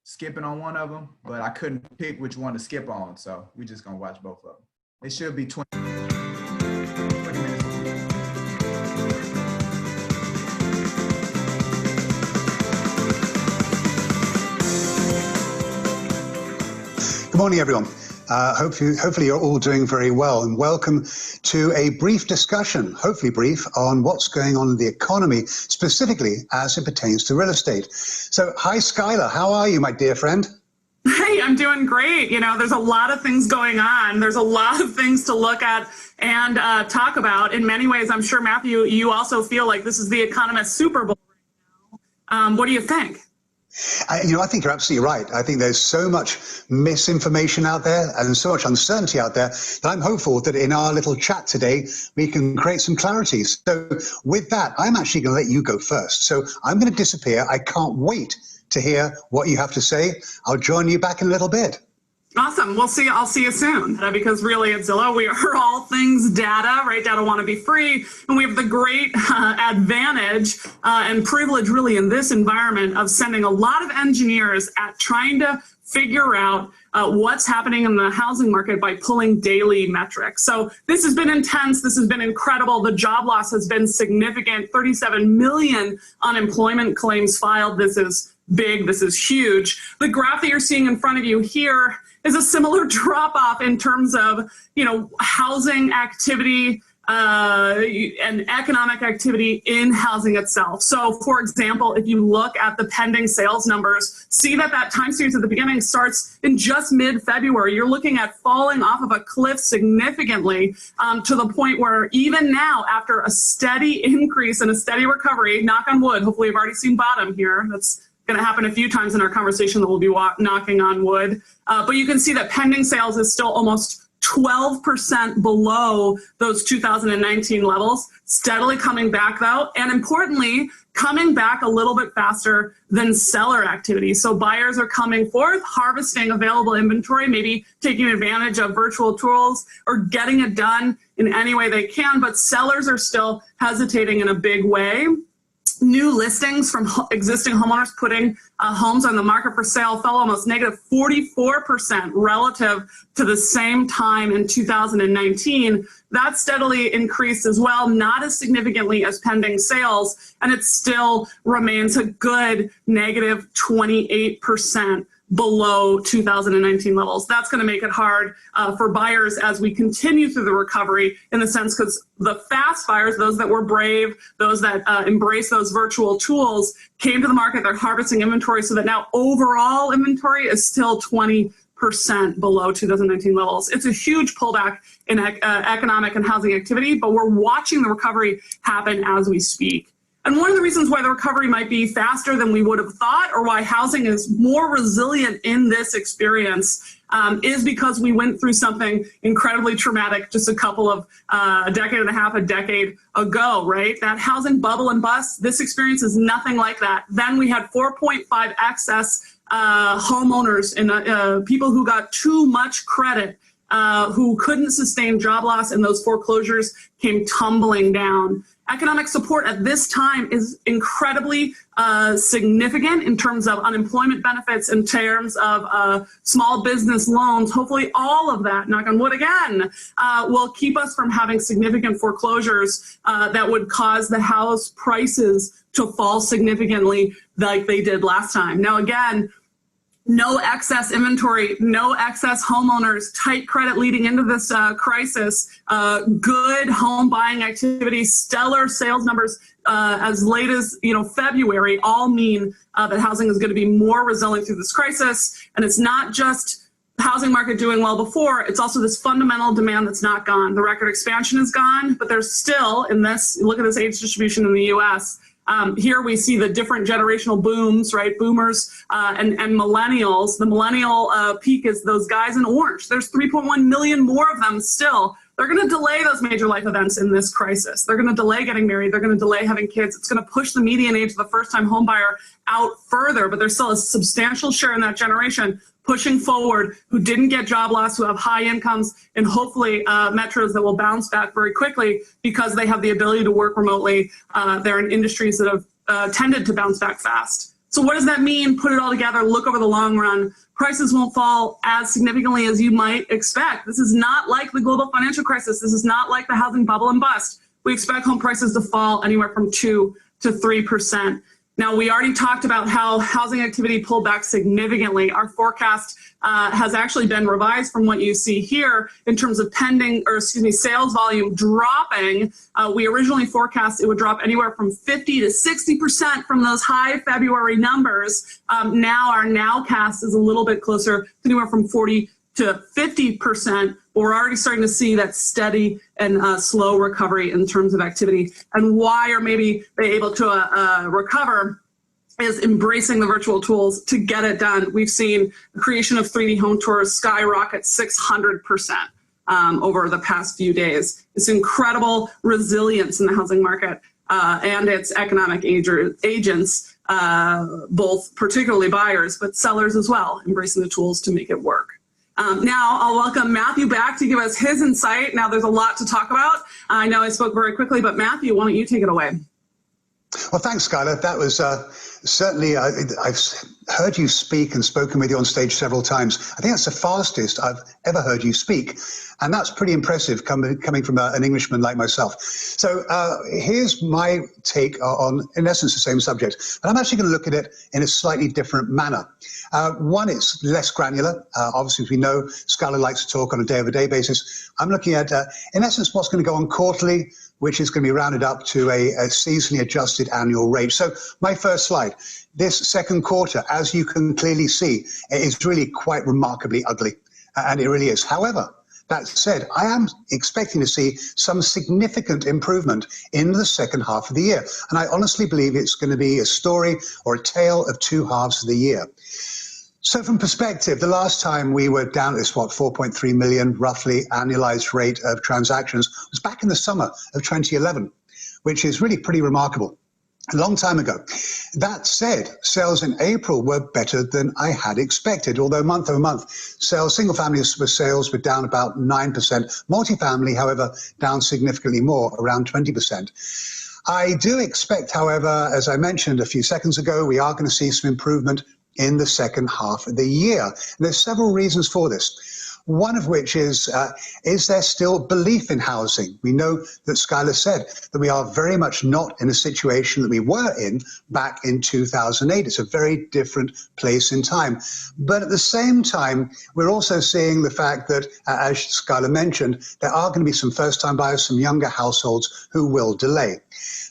S1: skipping on one of them, but I couldn't pick which one to skip on. So we're just going to watch both of them. They should be 20 minutes.
S10: Good morning, everyone. Hopefully you're all doing very well, and welcome to a brief discussion, hopefully brief, on what's going on in the economy, specifically as it pertains to real estate. So, hi, Skylar. How are you, my dear friend?
S11: Hi, Hey, I'm doing great. You know, there's a lot of things going on. There's a lot of things to look at and talk about. In many ways, I'm sure, Matthew, you also feel like this is the Economist Super Bowl right now. What do you think?
S10: I think you're absolutely right. I think there's so much misinformation out there and so much uncertainty out there that I'm hopeful that in our little chat today, we can create some clarity. So with that, I'm actually going to let you go first. So I'm going to disappear. I can't wait to hear what you have to say. I'll join you back in a little bit.
S11: Awesome. We'll see. I'll see you soon. Because really at Zillow, we are all things data, right? Data want to be free. And we have the great advantage and privilege really in this environment of sending a lot of engineers at trying to figure out what's happening in the housing market by pulling daily metrics. So this has been intense. This has been incredible. The job loss has been significant. 37 million unemployment claims filed. This is big. This is huge. The graph that you're seeing in front of you here is a similar drop off in terms of, housing activity and economic activity in housing itself. So, for example, if you look at the pending sales numbers, see that time series at the beginning starts in just mid-February. You're looking at falling off of a cliff significantly to the point where even now, after a steady increase and a steady recovery, knock on wood, hopefully you've already seen bottom here. That's going to happen a few times in our conversation that we'll be knocking on wood. But you can see that pending sales is still almost 12% below those 2019 levels, steadily coming back though, and importantly, coming back a little bit faster than seller activity. So buyers are coming forth, harvesting available inventory, maybe taking advantage of virtual tools or getting it done in any way they can, but sellers are still hesitating in a big way. New listings from existing homeowners putting homes on the market for sale fell almost negative 44% relative to the same time in 2019. That steadily increased as well, not as significantly as pending sales, and it still remains a good negative 28% below 2019 levels. That's going to make it hard for buyers as we continue through the recovery, in the sense because the fast buyers, those that were brave, those that embrace those virtual tools, came to the market, they're harvesting inventory so that now overall inventory is still 20% below 2019 levels. It's a huge pullback in economic and housing activity, but we're watching the recovery happen as we speak. And one of the reasons why the recovery might be faster than we would have thought, or why housing is more resilient in this experience, is because we went through something incredibly traumatic just a couple of a decade ago, right? That housing bubble and bust, this experience is nothing like that. Then we had 4.5 excess homeowners and people who got too much credit, who couldn't sustain job loss, and those foreclosures came tumbling down. Economic support at this time is incredibly significant in terms of unemployment benefits, in terms of small business loans. Hopefully all of that, knock on wood again, will keep us from having significant foreclosures that would cause the house prices to fall significantly like they did last time. Now, again, no excess inventory, no excess homeowners, tight credit leading into this crisis, good home buying activity, stellar sales numbers as late as February all mean that housing is going to be more resilient through this crisis. And it's not just the housing market doing well before, it's also this fundamental demand that's not gone. The record expansion is gone, but there's still, in this, look at this age distribution in the US, here we see the different generational booms, right? Boomers and millennials. The millennial peak is those guys in orange. There's 3.1 million more of them still. They're going to delay those major life events in this crisis. They're going to delay getting married. They're going to delay having kids. It's going to push the median age of the first-time home buyer out further, but there's still a substantial share in that generation pushing forward who didn't get job loss, who have high incomes, and hopefully metros that will bounce back very quickly because they have the ability to work remotely. They're in industries that have tended to bounce back fast. So what does that mean? Put it all together, look over the long run. Prices won't fall as significantly as you might expect. This is not like the global financial crisis. This is not like the housing bubble and bust. We expect home prices to fall anywhere from 2 to 3%. Now, we already talked about how housing activity pulled back significantly. Our forecast has actually been revised from what you see here in terms of sales volume dropping. We originally forecast it would drop anywhere from 50 to 60% from those high February numbers. Now our nowcast is a little bit closer to anywhere from 40 to 50%. We're already starting to see that steady and slow recovery in terms of activity. And why are maybe they able to recover is embracing the virtual tools to get it done. We've seen the creation of 3D home tours skyrocket 600% over the past few days. It's incredible resilience in the housing market and its economic agents, both particularly buyers, but sellers as well, embracing the tools to make it work. Now I'll welcome Matthew back to give us his insight. Now there's a lot to talk about. I know I spoke very quickly, but Matthew, why don't you take it away?
S10: Well, thanks, Skylar. That was certainly, I've heard you speak and spoken with you on stage several times. I think that's the fastest I've ever heard you speak. And that's pretty impressive coming from an Englishman like myself. So here's my take on, in essence, the same subject. But I'm actually going to look at it in a slightly different manner. One, it's less granular. Obviously, as we know, Skylar likes to talk on a day-over-day basis. I'm looking at, in essence, what's going to go on quarterly, which is going to be rounded up to a seasonally adjusted annual rate. So my first slide, this second quarter, as you can clearly see, is really quite remarkably ugly, and it really is. However, that said, I am expecting to see some significant improvement in the second half of the year. And I honestly believe it's going to be a story or a tale of two halves of the year. So from perspective, the last time we were down at this, 4.3 million roughly annualized rate of transactions was back in the summer of 2011, which is really pretty remarkable. A long time ago. That said, sales in April were better than I had expected, although month over month, single-family sales were down about 9%. Multifamily, however, down significantly more, around 20%. I do expect, however, as I mentioned a few seconds ago, we are going to see some improvement in the second half of the year. And there's several reasons for this. One of which is there still belief in housing? We know that Skylar said that we are very much not in a situation that we were in back in 2008. It's a very different place in time. But at the same time, we're also seeing the fact that, as Skylar mentioned, there are going to be some first-time buyers, some younger households who will delay.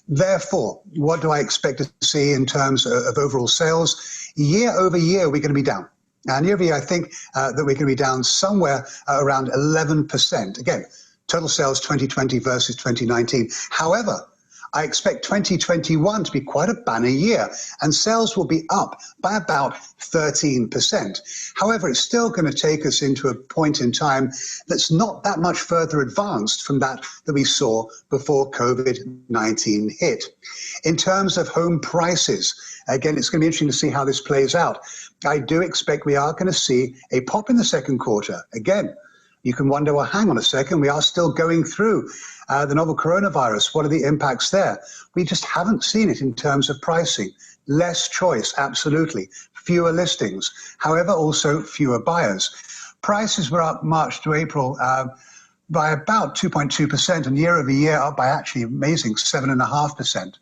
S10: Therefore, what do I expect to see in terms of overall sales? Year over year, we're going to be down. And year over year, I think that we're going to be down somewhere around 11%. Again, total sales 2020 versus 2019. However, I expect 2021 to be quite a banner year, and sales will be up by about 13%. However, it's still going to take us into a point in time that's not that much further advanced from that we saw before COVID-19 hit. In terms of home prices, again, it's going to be interesting to see how this plays out. I do expect we are going to see a pop in the second quarter. Again, you can wonder, well, hang on a second, we are still going through the novel coronavirus. What are the impacts there? We just haven't seen it in terms of pricing. Less choice, absolutely. Fewer listings. However, also fewer buyers. Prices were up March to April by about 2.2%, and year over year up by actually amazing 7.5%.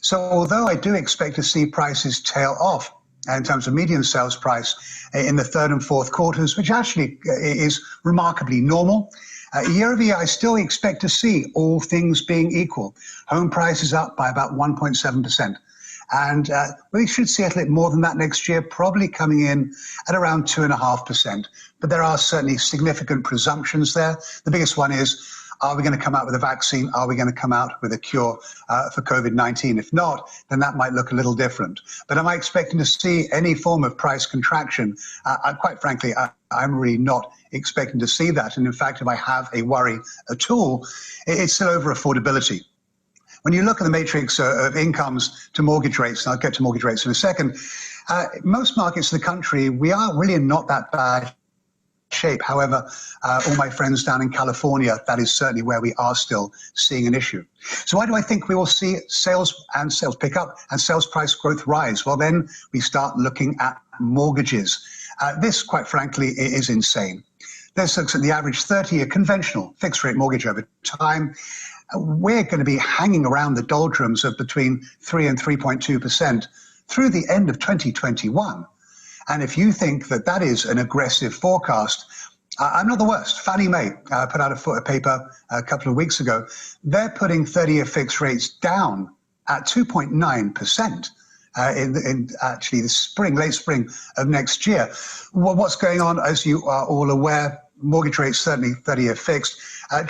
S10: So although I do expect to see prices tail off in terms of median sales price in the third and fourth quarters, which actually is remarkably normal, year over year, I still expect to see, all things being equal, home prices up by about 1.7%. And we should see a little bit more than that next year, probably coming in at around 2.5%. But there are certainly significant presumptions there. The biggest one is, are we going to come out with a vaccine? Are we going to come out with a cure for COVID-19? If not, then that might look a little different. But am I expecting to see any form of price contraction? Quite frankly, I'm really not expecting to see that. And in fact, if I have a worry at all, it's still over affordability. When you look at the matrix of incomes to mortgage rates, and I'll get to mortgage rates in a second, most markets in the country, we are really in not that bad shape. However, all my friends down in California, that is certainly where we are still seeing an issue. So why do I think we will see sales pick up and sales price growth rise? Well, then we start looking at mortgages. This, quite frankly, is insane. This looks at the average 30-year conventional fixed rate mortgage over time. We're going to be hanging around the doldrums of between 3 and 3.2% through the end of 2021. And if you think that that is an aggressive forecast, I'm not the worst. Fannie Mae put out a paper a couple of weeks ago. They're putting 30-year fixed rates down at 2.9%. In actually the spring, late spring of next year. Well, what's going on, as you are all aware, mortgage rates, certainly 30-year fixed,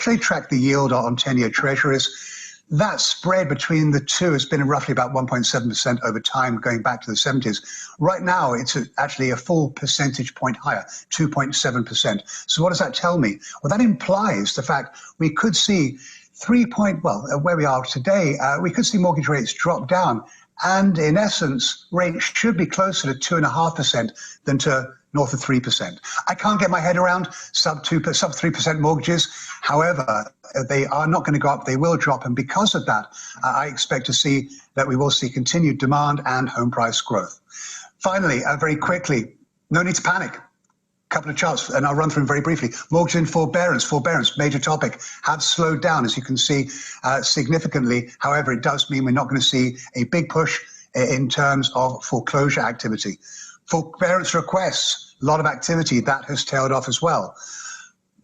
S10: they track the yield on 10-year treasuries. That spread between the two has been roughly about 1.7% over time, going back to the 70s. Right now, it's actually a full percentage point higher, 2.7%. So what does that tell me? Well, that implies the fact we could see where we are today, we could see mortgage rates drop down. And in essence, rates should be closer to 2.5% than to north of 3%. I can't get my head around sub 3% mortgages. However, they are not going to go up. They will drop. And because of that, I expect to see that we will see continued demand and home price growth. Finally, very quickly, no need to panic. Couple of charts, and I'll run through them very briefly. Mortgage and forbearance, major topic, have slowed down, as you can see, significantly. However, it does mean we're not going to see a big push in terms of foreclosure activity. Forbearance requests, a lot of activity, that has tailed off as well.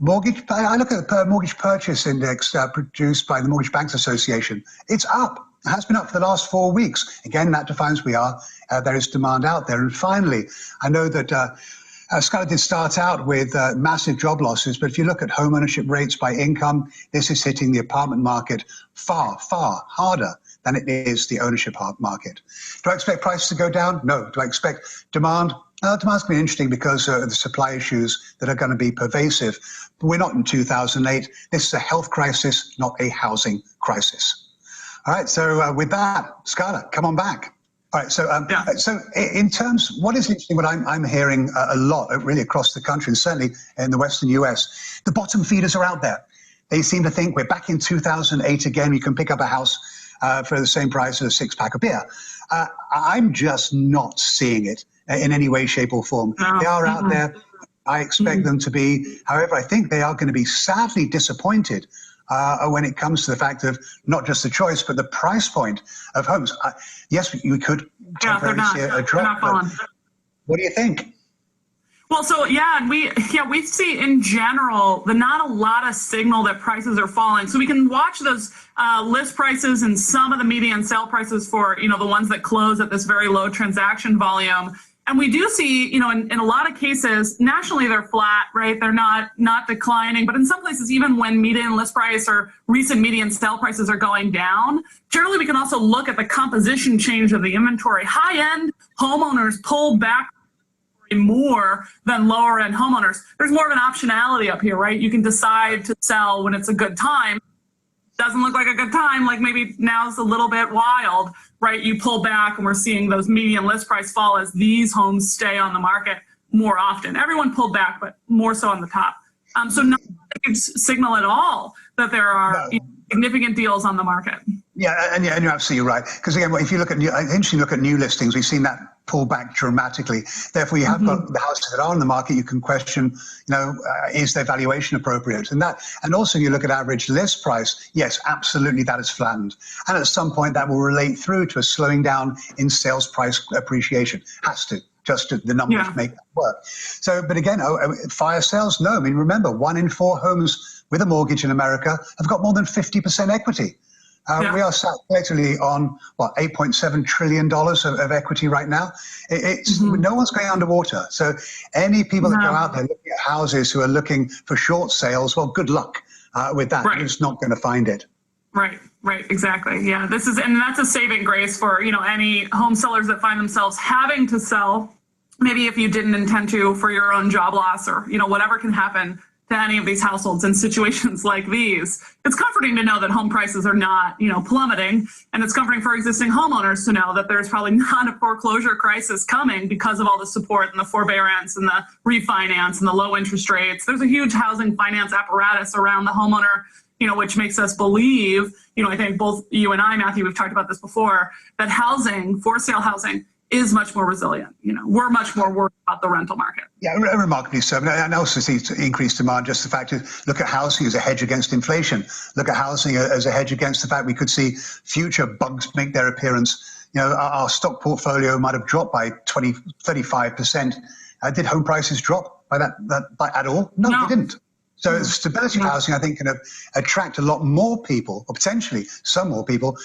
S10: I look at the mortgage purchase index produced by the Mortgage Banks Association. It's up. It has been up for the last 4 weeks. Again, that defines there is demand out there. And finally, I know that Scott did start out with massive job losses, but if you look at home ownership rates by income, this is hitting the apartment market far, far harder than it is the ownership market. Do I expect prices to go down? No. Do I expect demand? Demand's going to be interesting because of the supply issues that are going to be pervasive. But we're not in 2008. This is a health crisis, not a housing crisis. All right, so with that, Scott, come on back. All right, so in terms, what is interesting, what I'm hearing a lot, really across the country, and certainly in the Western US, the bottom feeders are out there. They seem to think we're back in 2008 again. You can pick up a house for the same price as a 6-pack of beer. I'm just not seeing it in any way, shape, or form. No. They are out there. I expect them to be. However, I think they are going to be sadly disappointed when it comes to the fact of not just the choice, but the price point of homes. Yes, we could temporarily see a drop. But what do you think?
S11: Well, so we see in general not a lot of signal that prices are falling. So we can watch those list prices and some of the median sale prices for the ones that close at this very low transaction volume. And we do see, in a lot of cases, nationally they're flat, right? They're not declining, but in some places, even when median list price or recent median sale prices are going down, generally we can also look at the composition change of the inventory. High-end homeowners pull back more than lower-end homeowners. There's more of an optionality up here, right? You can decide to sell when it's a good time. Doesn't look like a good time, like maybe now's a little bit wild, right? You pull back and we're seeing those median list price fall as these homes stay on the market more often. Everyone pulled back, but more so on the top. So not a signal at all that there are significant deals on the market.
S10: Yeah, and you're absolutely right. Because again, if you look at new listings, we've seen that pull back dramatically. Therefore, you have got the houses that are on the market. You can question, is their valuation appropriate? And also you look at average list price. Yes, absolutely, that is flattened. And at some point, that will relate through to a slowing down in sales price appreciation. Has to. Just the numbers make that work. So, but again, fire sales, no. I mean, remember, 1 in 4 homes with a mortgage in America have got more than 50% equity. We are sat collectively on, $8.7 trillion of equity right now. No one's going underwater. So any people that go out there looking at houses who are looking for short sales, well, good luck with that. Right. You're just not going to find it.
S11: Right, exactly. Yeah, and that's a saving grace for, any home sellers that find themselves having to sell, maybe if you didn't intend to for your own job loss or, whatever can happen to any of these households in situations like these. It's comforting to know that home prices are not, plummeting. And it's comforting for existing homeowners to know that there's probably not a foreclosure crisis coming because of all the support and the forbearance and the refinance and the low interest rates. There's a huge housing finance apparatus around the homeowner, which makes us believe, I think both you and I, Matthew, we've talked about this before, that housing, for sale housing, is much more resilient. We're much more worried about the rental market. Yeah,
S10: remarkably so. And I also see increased demand, just the fact of look at housing as a hedge against inflation. Look at housing as a hedge against the fact we could see future bugs make their appearance, You know, our stock portfolio might have dropped by 20, 35%. Did home prices drop by by at all? No, they didn't. So stability housing, I think, can attract a lot more people, or potentially some more people,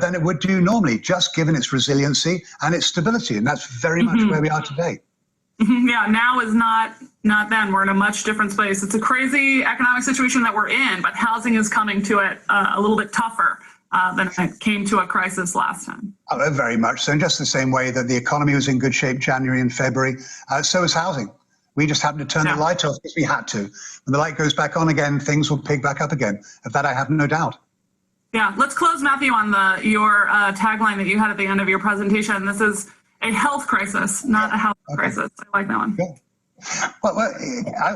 S10: than it would do normally, just given its resiliency and its stability. And that's very much where we are today.
S11: Yeah, now is not then. We're in a much different space. It's a crazy economic situation that we're in, but housing is coming to it a little bit tougher than it came to a crisis last time.
S10: Oh, very much so. In just the same way that the economy was in good shape January and February, so is housing. We just happened to turn the light off because we had to. When the light goes back on again, things will pick back up again. Of that, I have no doubt.
S11: Yeah, let's close, Matthew, on your tagline that you had at the end of your presentation. This is a health crisis, not a health crisis. I like that one.
S10: Cool. Well,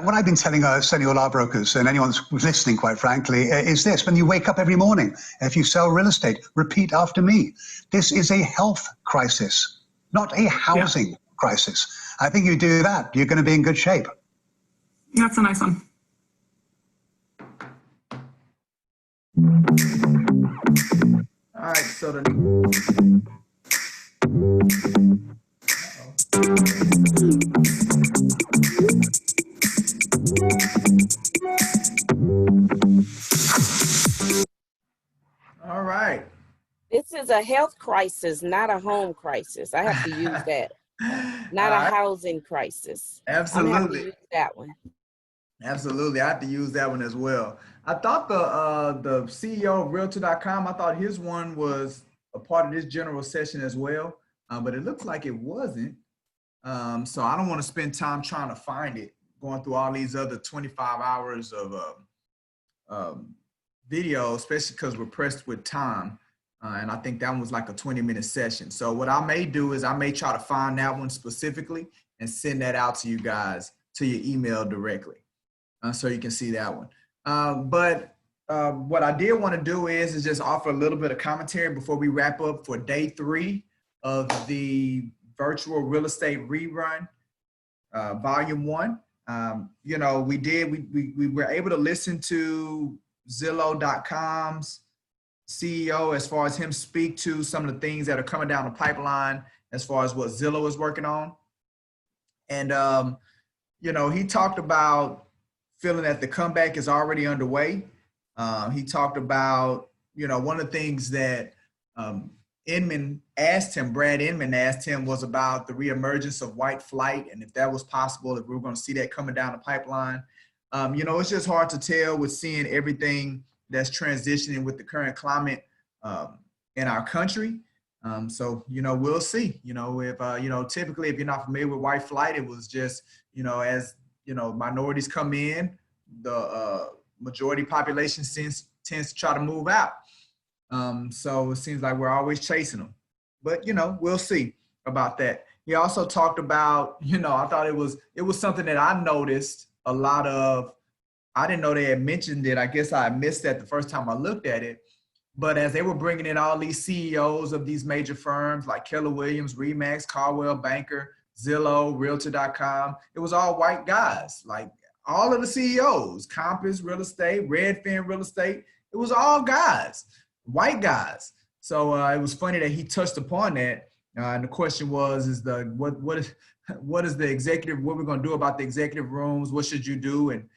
S10: what I've been telling certainly all our brokers and anyone who's listening, quite frankly, is this. When you wake up every morning, if you sell real estate, repeat after me. This is a health crisis, not a housing crisis. I think you do that, you're going to be in good shape.
S11: That's a nice one.
S1: All right, so all right.
S3: This is a health crisis, not a home crisis. I have to use that. Not a housing crisis.
S1: Absolutely.
S3: I'm going to use that one.
S1: Absolutely. I have to use that one as well. I thought the CEO of Realtor.com, I thought his one was a part of this general session as well, but it looks like it wasn't. So I don't want to spend time trying to find it, going through all these other 25 hours of video, especially because we're pressed with time. And I think that one was like a 20-minute session. So what I may do is I may try to find that one specifically and send that out to you guys to your email directly, so you can see that one. But what I did want to do is just offer a little bit of commentary before we wrap up for day 3 of the virtual real estate rerun, volume 1. You know, we were able to listen to Zillow.com's CEO as far as him speak to some of the things that are coming down the pipeline as far as what Zillow is working on. And, you know, he talked about feeling that the comeback is already underway. He talked about, you know, one of the things that Brad Inman asked him was about the reemergence of white flight and if that was possible, if we were going to see that coming down the pipeline. You know, it's just hard to tell with seeing everything that's transitioning with the current climate in our country. So, you know, we'll see. You know, if, you know, typically if you're not familiar with white flight, it was just, you know, as, you know, minorities come in, the majority population tends to try to move out. So it seems like we're always chasing them. But, you know, we'll see about that. He also talked about, you know, I thought it was something that I noticed a lot of. I didn't know they had mentioned it. I guess I missed that the first time I looked at it. But as they were bringing in all these CEOs of these major firms like Keller Williams, Remax, Caldwell Banker, Zillow, Realtor.com, it was all white guys. Like all of the CEOs, Compass Real Estate, Redfin Real Estate, it was all guys, white guys. So it was funny that he touched upon that. And the question was, what is the executive, what we're going to do about the executive rooms? What should you do? And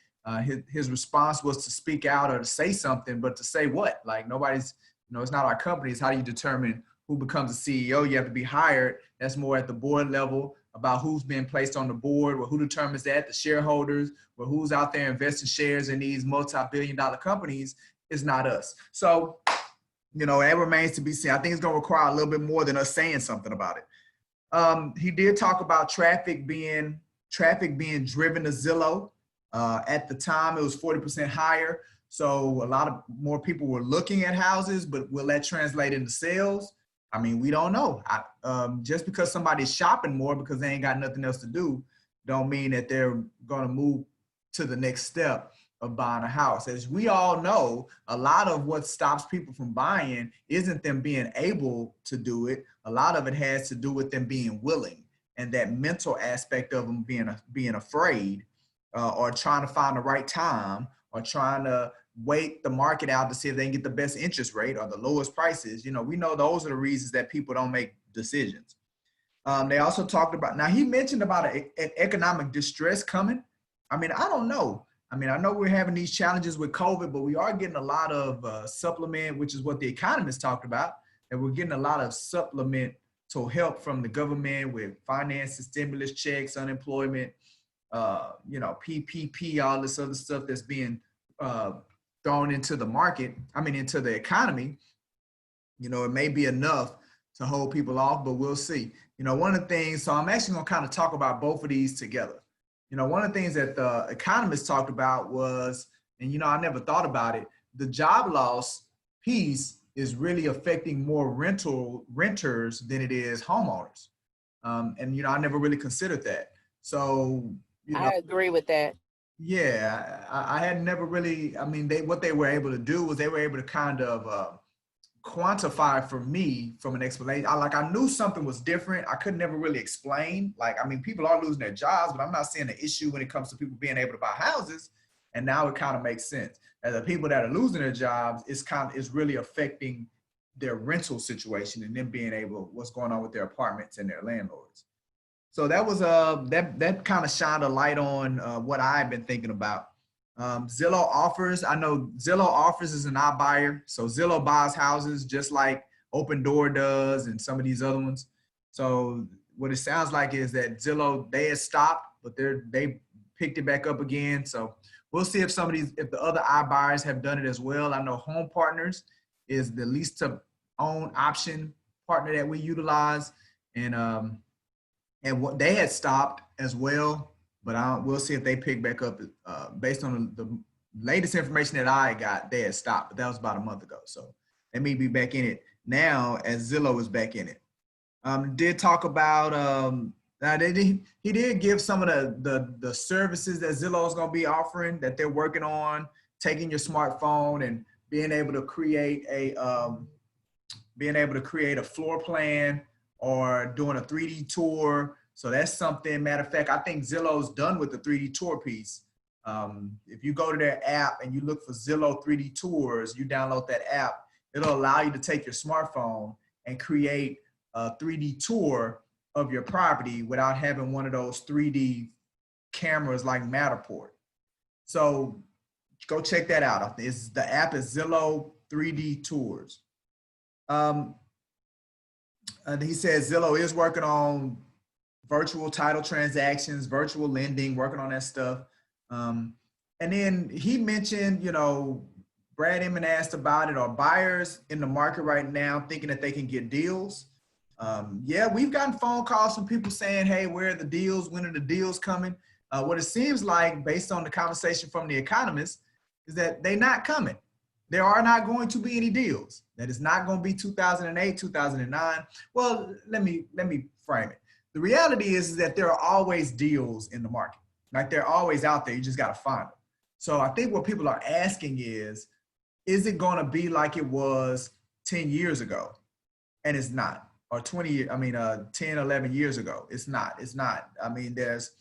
S1: his response was to speak out or to say something, but to say what? Like nobody's, you know, it's not our company. It's how do you determine who becomes a CEO? You have to be hired. That's more at the board level about who's being placed on the board, or who determines that, the shareholders, or who's out there investing shares in these multi-billion-dollar companies is not us. So, you know, that remains to be seen. I think it's going to require a little bit more than us saying something about it. He did talk about traffic being driven to Zillow. At the time, it was 40% higher. So a lot of more people were looking at houses, but will that translate into sales? I mean, we don't know. Just because somebody's shopping more because they ain't got nothing else to do, don't mean that they're going to move to the next step of buying a house. As we all know, a lot of what stops people from buying isn't them being able to do it. A lot of it has to do with them being willing, and that mental aspect of them being afraid, or trying to find the right time, or trying to wait the market out to see if they can get the best interest rate or the lowest prices. You know, we know those are the reasons that people don't make decisions. They also talked about, now he mentioned about an economic distress coming. I mean, I don't know. I mean, I know we're having these challenges with COVID, but we are getting a lot of supplement, which is what the economists talked about, and we're getting a lot of supplemental help from the government with finances, stimulus checks, unemployment, you know, PPP, all this other stuff that's being thrown into the market, I mean, into the economy. You know, it may be enough to hold people off, but we'll see. You know, one of the things, so I'm actually gonna kind of talk about both of these together. You know, one of the things that the economists talked about was, and you know, I never thought about it, the job loss piece is really affecting more renters than it is homeowners. And, you know, I never really considered that. So, you know,
S3: I agree with that.
S1: Yeah, I had never really, I mean, what they were able to do was they were able to kind of quantify for me from an explanation. I knew something was different. I could never really explain. Like, I mean, people are losing their jobs, but I'm not seeing the issue when it comes to people being able to buy houses. And now it kind of makes sense. And the people that are losing their jobs is really affecting their rental situation and them being able, what's going on with their apartments and their landlords. So that was that kind of shined a light on what I've been thinking about. Zillow Offers, I know Zillow Offers is an iBuyer. So Zillow buys houses just like Open Door does and some of these other ones. So what it sounds like is that Zillow, they had stopped, but they picked it back up again. So we'll see if if the other iBuyers have done it as well. I know Home Partners is the lease to own option partner that we utilize. And what they had stopped as well, but we'll see if they pick back up. Based on the latest information that I got, they had stopped, but that was about a month ago. So they may be back in it now as Zillow is back in it. Did talk about, he did give some of the services that Zillow is going to be offering that they're working on, taking your smartphone and being able to create a floor plan or doing a 3D tour. So that's something, matter of fact, I think Zillow's done with the 3D tour piece. If you go to their app and you look for Zillow 3D tours, you download that app, it'll allow you to take your smartphone and create a 3D tour of your property without having one of those 3D cameras like Matterport. So go check that out. The app is Zillow 3D tours. And he says Zillow is working on virtual title transactions, virtual lending, working on that stuff. And then he mentioned, you know, Brad Inman asked about it. Are buyers in the market right now thinking that they can get deals? Yeah, we've gotten phone calls from people saying, hey, where are the deals? When are the deals coming? What it seems like, based on the conversation from the economists, is that they're not coming. There are not going to be any deals. That is not going to be 2008, 2009. Well, let me frame it. The reality is that there are always deals in the market. Like, they're always out there. You just got to find them. So I think what people are asking is it going to be like it was 10 years ago? And it's not. Or 10, 11 years ago. It's not. I mean, there's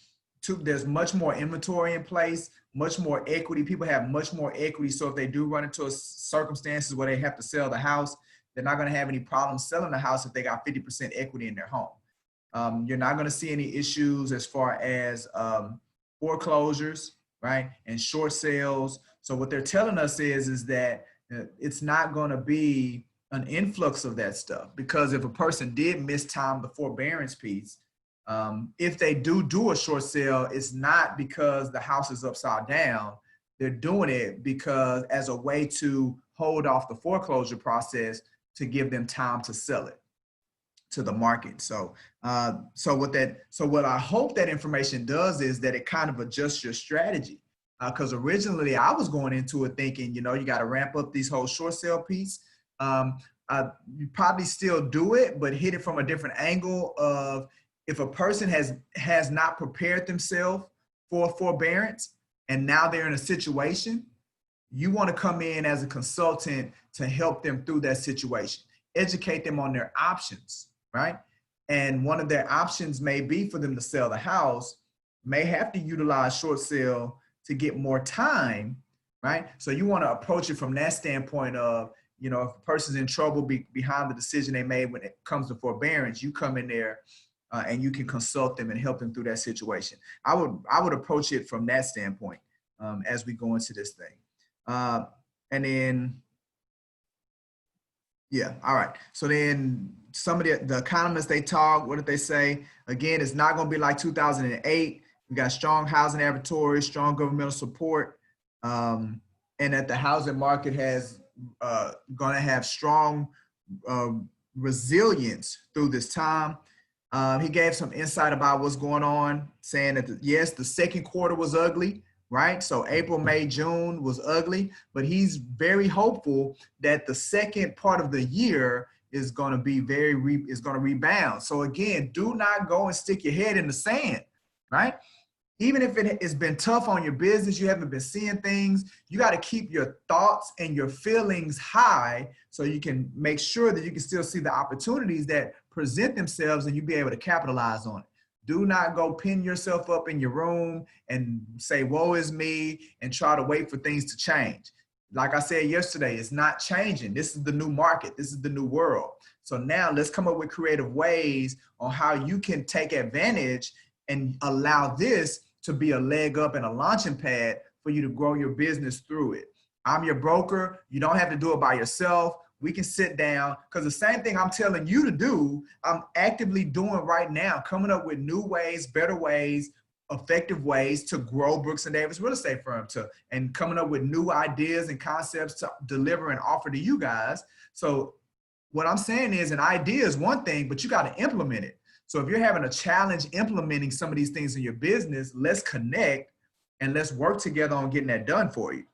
S1: much more inventory in place, much more equity. People have much more equity. So if they do run into circumstances where they have to sell the house, they're not going to have any problems selling the house if they got 50% equity in their home. You're not going to see any issues as far as foreclosures, right? And short sales. So what they're telling us is that it's not going to be an influx of that stuff, because if a person did miss time the forbearance piece, if they do a short sale, it's not because the house is upside down. They're doing it because as a way to hold off the foreclosure process to give them time to sell it to the market. So what I hope that information does is that it kind of adjusts your strategy. Because originally I was going into it thinking, you know, you got to ramp up these whole short sale piece. You probably still do it, but hit it from a different angle of, if a person has not prepared themselves for forbearance and now they're in a situation, you want to come in as a consultant to help them through that situation, educate them on their options, right? And one of their options may be for them to sell the house, may have to utilize short sale to get more time, right? So you want to approach it from that standpoint of, you know, if a person's in trouble behind the decision they made when it comes to forbearance, you come in there and you can consult them and help them through that situation. I would approach it from that standpoint as we go into this thing. And then, yeah, all right. So then some of the economists, they talk, what did they say? Again, it's not going to be like 2008. We got strong housing inventory, strong governmental support, and that the housing market has going to have strong resilience through this time. He gave some insight about what's going on, saying that yes, the second quarter was ugly, right? So April, May, June was ugly, but he's very hopeful that the second part of the year is going to be is going to rebound. So again, do not go and stick your head in the sand, right? Even if it has been tough on your business, you haven't been seeing things, you got to keep your thoughts and your feelings high so you can make sure that you can still see the opportunities that present themselves and you be able to capitalize on it. Do not go pin yourself up in your room and say, woe is me, and try to wait for things to change. Like I said yesterday, it's not changing. This is the new market. This is the new world. So now let's come up with creative ways on how you can take advantage and allow this to be a leg up and a launching pad for you to grow your business through it. I'm your broker. You don't have to do it by yourself. We can sit down, because the same thing I'm telling you to do, I'm actively doing right now, coming up with new ways, better ways, effective ways to grow Brooks & Davis Real Estate Firm, and coming up with new ideas and concepts to deliver and offer to you guys. So what I'm saying is, an idea is one thing, but you got to implement it. So if you're having a challenge implementing some of these things in your business, let's connect and let's work together on getting that done for you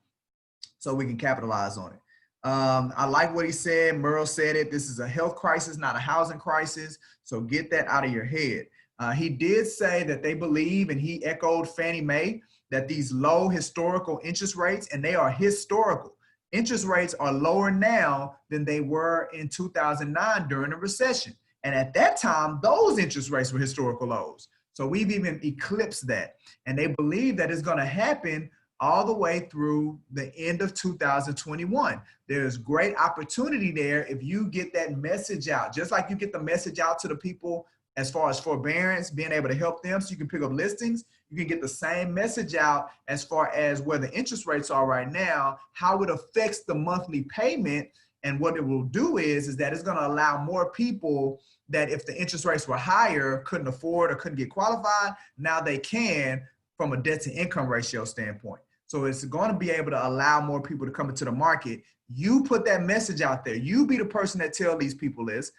S1: so we can capitalize on it. I like what he said. Merle said it. This is a health crisis, not a housing crisis. So get that out of your head. He did say that they believe, and he echoed Fannie Mae, that these low historical interest rates, and they are historical. Interest rates are lower now than they were in 2009 during the recession. And at that time, those interest rates were historical lows. So we've even eclipsed that. And they believe that it's going to happen all the way through the end of 2021. There's great opportunity there if you get that message out. Just like you get the message out to the people as far as forbearance, being able to help them so you can pick up listings, you can get the same message out as far as where the interest rates are right now, how it affects the monthly payment. And what it will do is that it's going to allow more people that if the interest rates were higher, couldn't afford or couldn't get qualified, now they can from a debt to income ratio standpoint. So it's going to be able to allow more people to come into the market. You put that message out there. You be the person that tell these people this,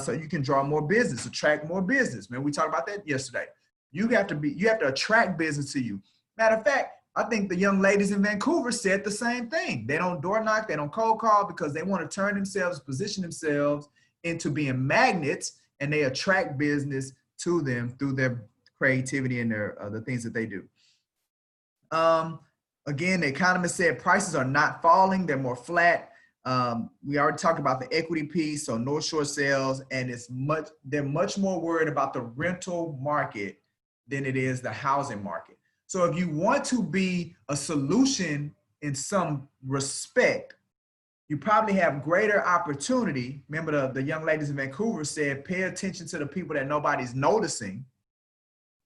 S1: so you can draw more business, attract more business. Man, we talked about that yesterday. You have to attract business to you. Matter of fact, I think the young ladies in Vancouver said the same thing. They don't door knock, they don't cold call, because they want to turn themselves, position themselves into being magnets, and they attract business to them through their creativity and their the things that they do. Again, the economist said prices are not falling, they're more flat. We already talked about the equity piece, so North Shore sales, and they're much more worried about the rental market than it is the housing market. So if you want to be a solution in some respect, you probably have greater opportunity. Remember the young ladies in Vancouver said, pay attention to the people that nobody's noticing.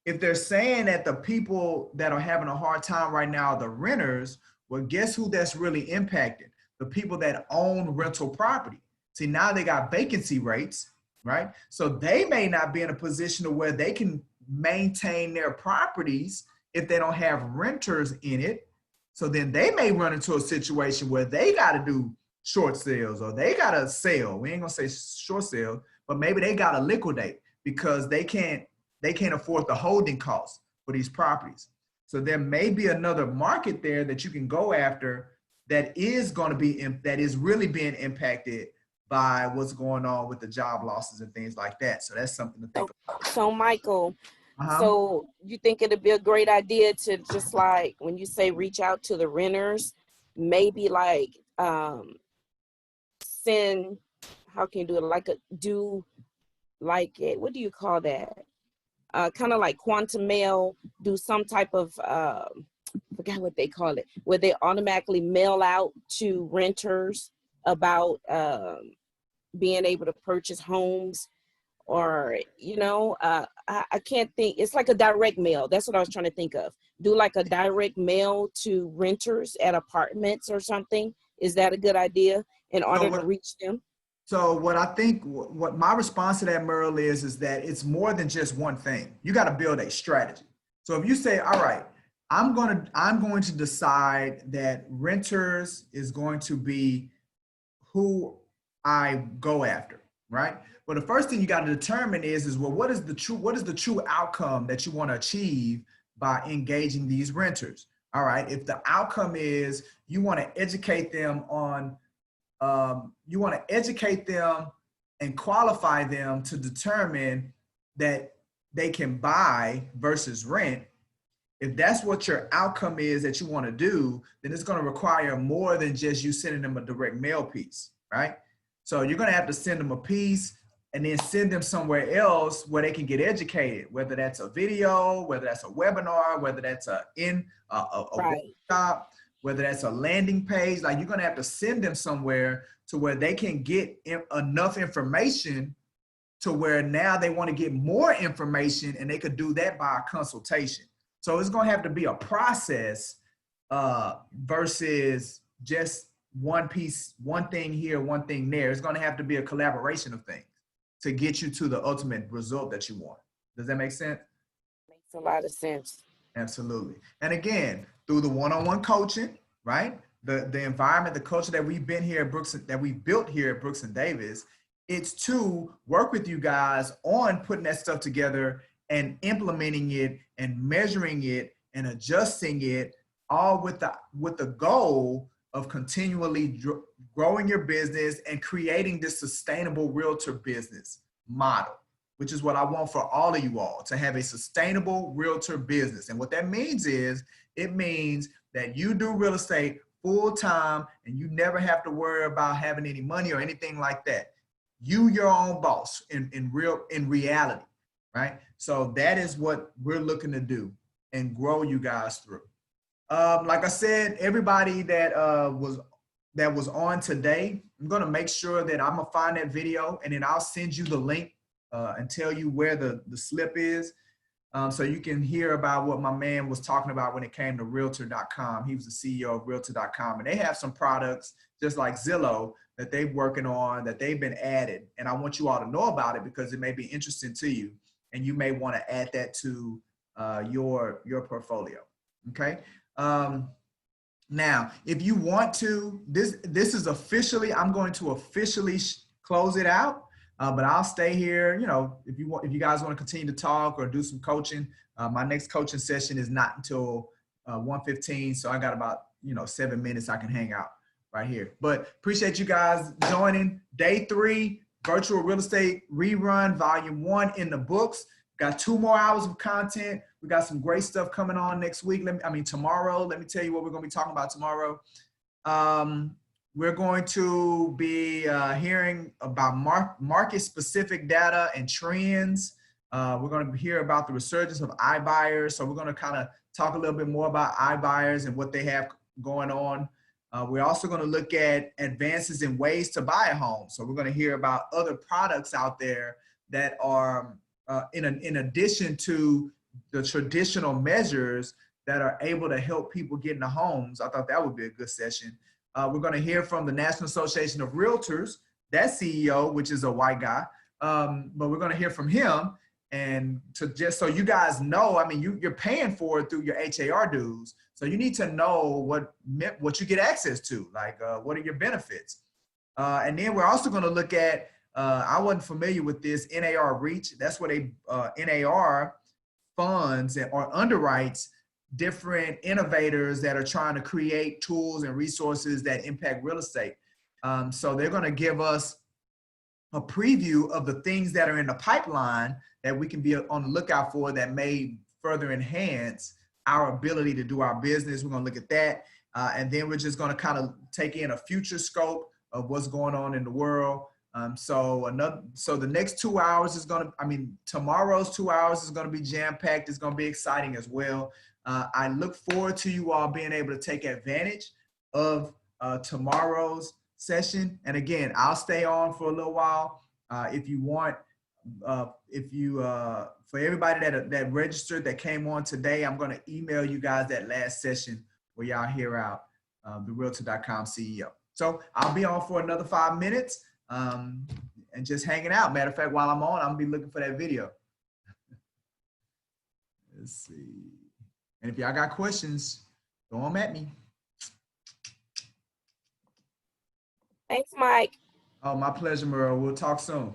S1: If they're saying that the people that are having a hard time right now are the renters, well, guess who that's really impacted? The people that own rental property. See, now they got vacancy rates, right? So they may not be in a position to where they can maintain their properties if they don't have renters in it. So then they may run into a situation where they got to do short sales, or they got to sell. We ain't gonna say short sales, but maybe they got to liquidate because they can't afford the holding costs for these properties. So there may be another market there that you can go after that is going to be, that is really being impacted by what's going on with the job losses and things like that. So that's something to think about.
S3: So Michael, so you think it'd be a great idea to just like, when you say reach out to the renters, maybe like send, how can you do it? What do you call that? Kind of like quantum mail, do some type of forgot what they call it, where they automatically mail out to renters about being able to purchase homes, or I can't think. It's like a direct mail. That's what I was trying to think of. Do like a direct mail to renters at apartments or something. Is that a good idea in order to reach them?
S1: So what I think, what my response to that, Merle, is that it's more than just one thing. You got to build a strategy. So if you say, all right, I'm going to decide that renters is going to be who I go after, right? Well, the first thing you got to determine is well, what is the true outcome that you want to achieve by engaging these renters? All right, if the outcome is you want to educate them on, you want to educate them and qualify them to determine that they can buy versus rent. If that's what your outcome is that you want to do, then it's going to require more than just you sending them a direct mail piece, right? So you're going to have to send them a piece and then send them somewhere else where they can get educated, whether that's a video, whether that's a webinar, whether that's a workshop, whether that's a landing page. Like, you're going to have to send them somewhere to where they can get enough information to where now they want to get more information, and they could do that by a consultation. So it's going to have to be a process versus just one piece, one thing here, one thing there. It's going to have to be a collaboration of things to get you to the ultimate result that you want. Does that make sense?
S3: Makes a lot of sense.
S1: Absolutely. And again, through the one-on-one coaching, right? The environment, the culture that we've been here at Brooks, that we built here at Brooks and Davis, it's to work with you guys on putting that stuff together and implementing it and measuring it and adjusting it, all with the goal of continually growing your business and creating this sustainable realtor business model, which is what I want for all of you all, to have a sustainable realtor business. And what that means is, it means that you do real estate full time and you never have to worry about having any money or anything like that. You, your own boss in reality, right? So that is what we're looking to do and grow you guys through. Like I said, everybody that was on today, I'm gonna make sure that I'm gonna find that video, and then I'll send you the link and tell you where the slip is, so you can hear about what my man was talking about when it came to Realtor.com. He was the CEO of Realtor.com, and they have some products just like Zillow that they're working on, that they've been added, and I want you all to know about it because it may be interesting to you, and you may want to add that to your portfolio. Okay. Now, if you want to, this is officially, I'm going to officially close it out, but I'll stay here. You know, if you guys want to continue to talk or do some coaching, my next coaching session is not until 1:15, so I got about 7 minutes I can hang out right here. But appreciate you guys joining. Day 3, Virtual Real Estate Rerun, Volume 1 in the books. Got 2 more hours of content. We got some great stuff coming on next week. Tomorrow. Let me tell you what we're going to be talking about tomorrow. We're going to be hearing about market-specific data and trends. We're going to hear about the resurgence of iBuyers. So we're going to kind of talk a little bit more about iBuyers and what they have going on. We're also going to look at advances in ways to buy a home. So we're going to hear about other products out there that are in addition to the traditional measures that are able to help people get into homes. I thought that would be a good session. We're going to hear from the National Association of Realtors, that CEO, which is a white guy, but we're going to hear from him. And just so you guys know, you're paying for it through your HAR dues. So you need to know what you get access to, like what are your benefits. And then we're also going to look at, I wasn't familiar with this, NAR Reach. That's what NAR funds or underwrites different innovators that are trying to create tools and resources that impact real estate. So they're going to give us a preview of the things that are in the pipeline that we can be on the lookout for that may further enhance our ability to do our business. We're going to look at that. And then we're just going to kind of take in a future scope of what's going on in the world. So the next 2 hours is going to, tomorrow's 2 hours is going to be jam-packed. It's going to be exciting as well. I look forward to you all being able to take advantage of tomorrow's session. And again, I'll stay on for a little while. If you want, for everybody that registered that came on today, I'm going to email you guys that last session where y'all hear out the Realtor.com CEO. So I'll be on for another 5 minutes and just hanging out. Matter of fact, while I'm on, I'm gonna be looking for that video. Let's see. And if y'all got questions, throw them at me.
S3: Thanks, Mike.
S1: Oh, my pleasure, Merle. We'll talk soon.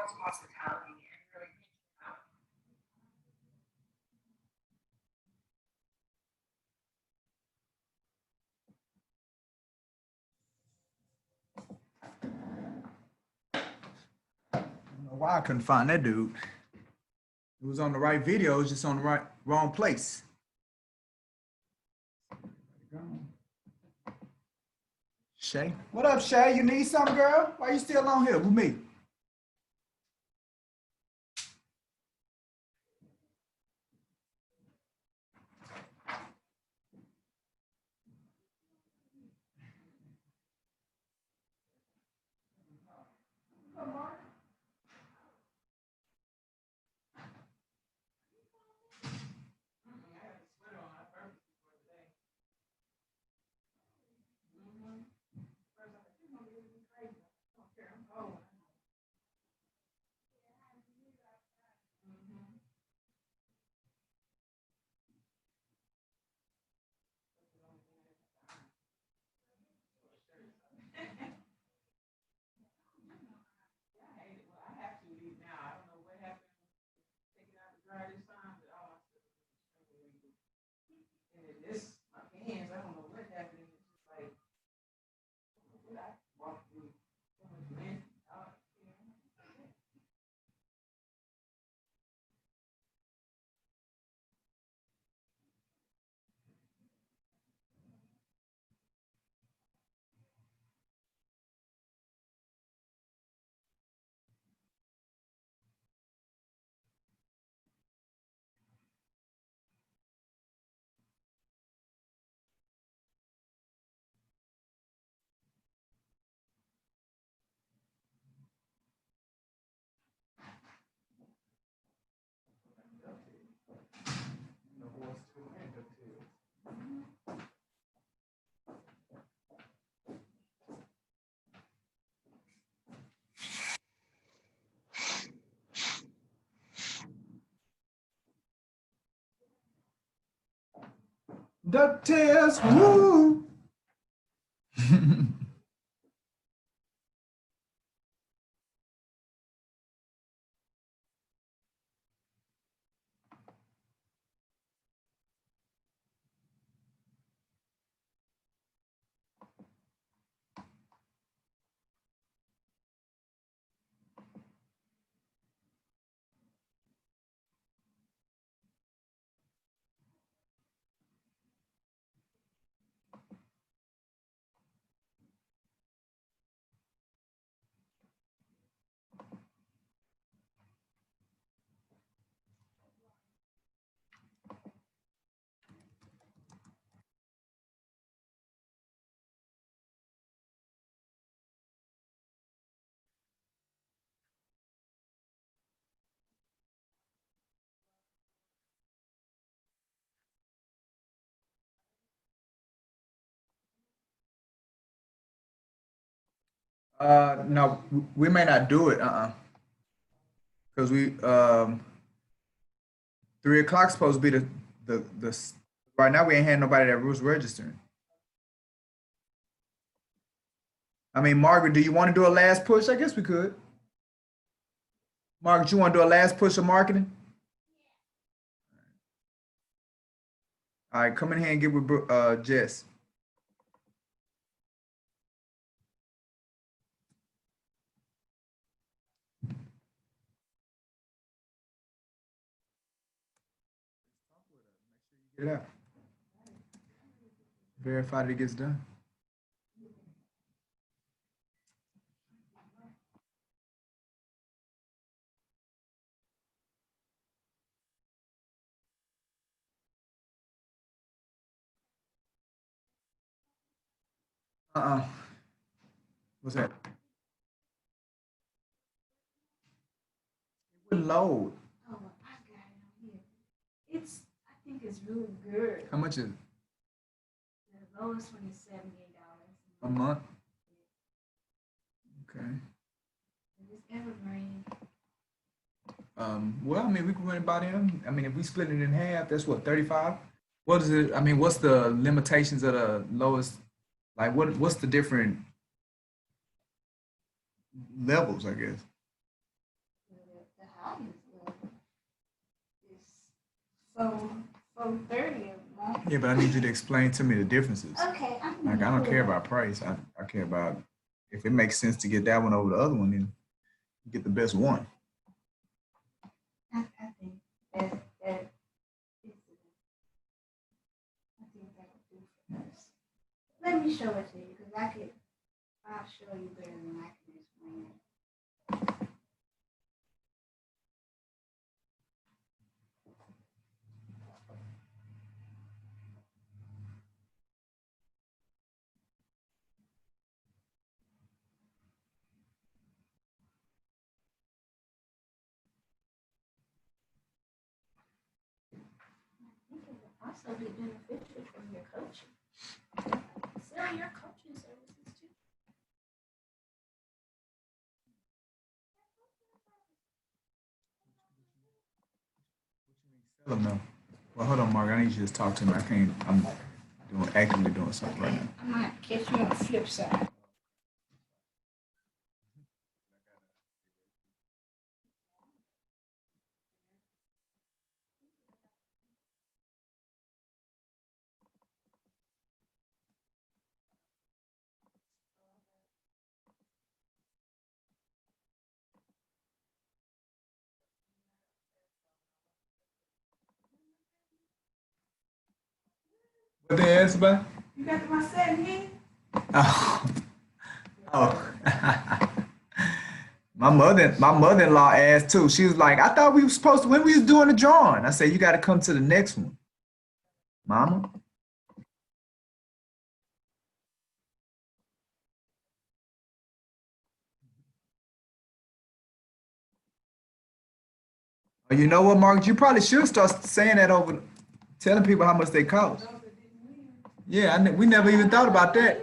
S2: world's hospitality and really thinking about
S1: I don't know why I couldn't find that dude. It was on the right video, it was just on the wrong place. Shay. What up, Shay? You need something, girl? Why you still on here with me? DuckTales, woo! No, we may not do it, because we 3 o'clock supposed to be the right now we ain't had nobody that was registering. I mean, Margaret, do you want to do a last push? I guess we could. Margaret, you want to do a last push of marketing? All right, come in here and get with Jess. Get it out. Verify that it gets done. What's that? It would load.
S12: Oh, I got it on here. I think it's really good.
S1: How much is it?
S12: The lowest one is $78.
S1: A month? Okay.
S12: It's evergreen.
S1: Well, I mean, we can run it by them. I mean, if we split it in half, that's what, 35? What is it? I mean, what's the limitations of the lowest? Like, what's the different levels, I guess?
S12: 4:30 a month.
S1: Yeah, but I need you to explain to me the differences.
S12: Okay.
S1: Like, I don't care about price. I care about if it makes sense to get that one over the other one, then get the best one.
S12: I think that is I think that would do for us. Let me show it to you because I'll show you better than I can explain it. I think it would also be beneficial from your coaching. Sell your coaching services too.
S1: Tell them no. Well, hold on, Mark. I need you to talk to me. I can't. I'm actively doing something right now.
S12: I might catch you on the flip side.
S1: What they asked about?
S12: You got my 7
S1: Oh. Oh. My mother-in-law asked too. She was like, I thought we were supposed to, when we was doing the drawing. I said, you got to come to the next one, Mama. Oh, you know what, Mark? You probably should start saying that over, telling people how much they cost. Yeah, we never even thought about that.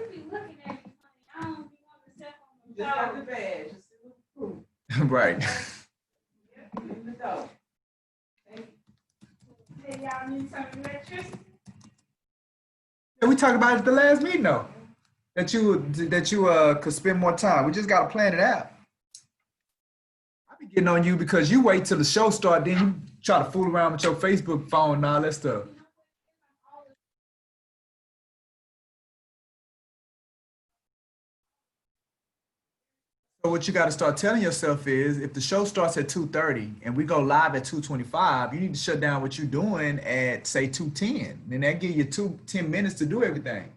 S1: Right. Yeah, we talked about it at the last meeting though. That you could spend more time. We just gotta plan it out. I be getting on you because you wait till the show start, then you try to fool around with your Facebook phone and all that stuff. So what you got to start telling yourself is, if the show starts at 2:30 and we go live at 2:25, you need to shut down what you're doing at say 2:10. Then that give you 10 minutes to do everything.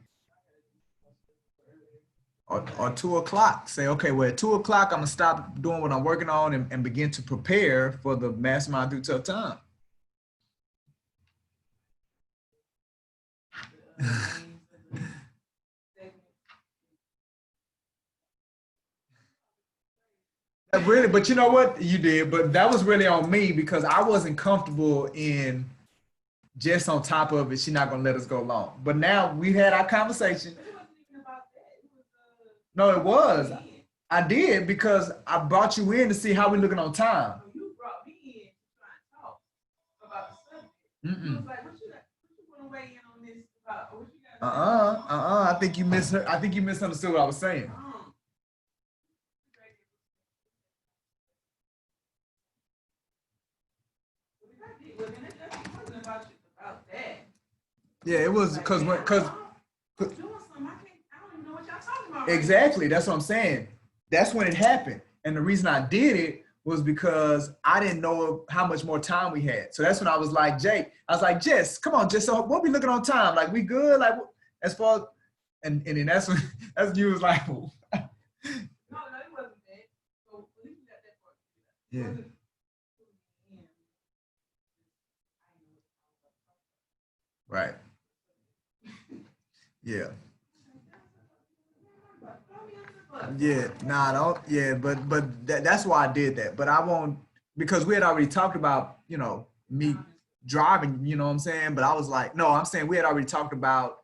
S1: Or 2 o'clock. Say, okay, well at 2 o'clock I'm gonna stop doing what I'm working on and begin to prepare for the mastermind through tough time. Really, but you know what you did, but that was really on me because I wasn't comfortable in just on top of it. She's not gonna let us go long. But now we had our conversation. No, it was. I did because I brought you in to see how we're looking on time.
S5: You brought me in to try and talk about the subject.
S1: Mm-mm.
S5: I was like, what you want to weigh in on this about? What you got?
S1: I think you I think you misunderstood what I was saying. Yeah, it was because exactly, that's what I'm saying. That's when it happened. And the reason I did it was because I didn't know how much more time we had. So that's when I was like, Jake, I was like, Jess, come on, Jess, so what we looking on time? Like, we good? Like, as far as, and then that's when you was like, no, it wasn't that. So at least you got that part. Yeah. Right. Yeah. Yeah, nah, don't, yeah, but that's why I did that. But I won't, because we had already talked about, me driving, you know what I'm saying? But I was like, no, I'm saying we had already talked about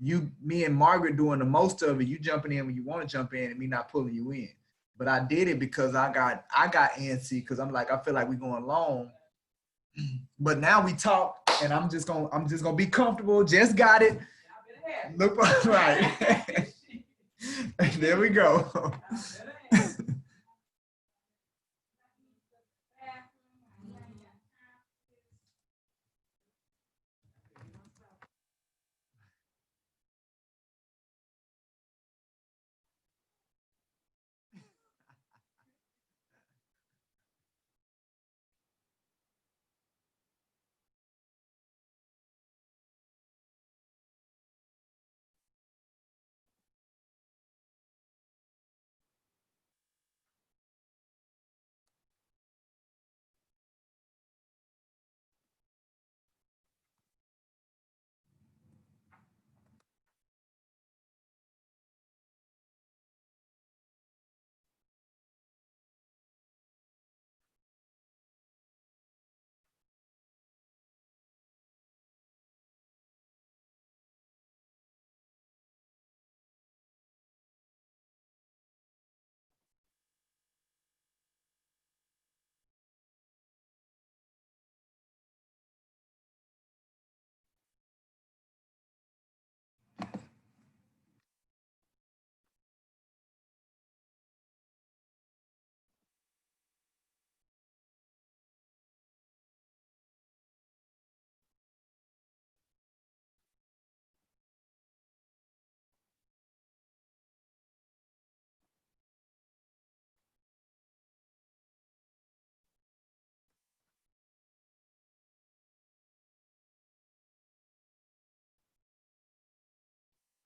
S1: me and Margaret doing the most of it, you jumping in when you want to jump in and me not pulling you in. But I did it because I got antsy because I'm like, I feel like we're going long. But now we talk and I'm just gonna be comfortable. Just got it. Look right. There we go.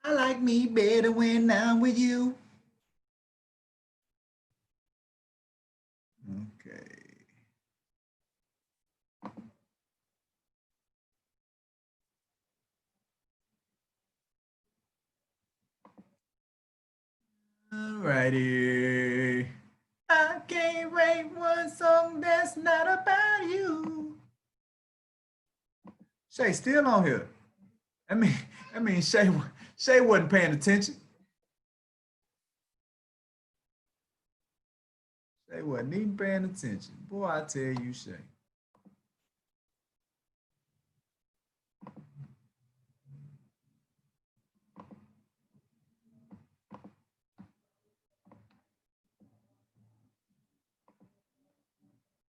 S1: I like me better when I'm with you. Okay. Alrighty. I can't write one song that's not about you. Shay still on here. I mean, Shay wasn't paying attention. Shay wasn't even paying attention. Boy, I tell you, Shay.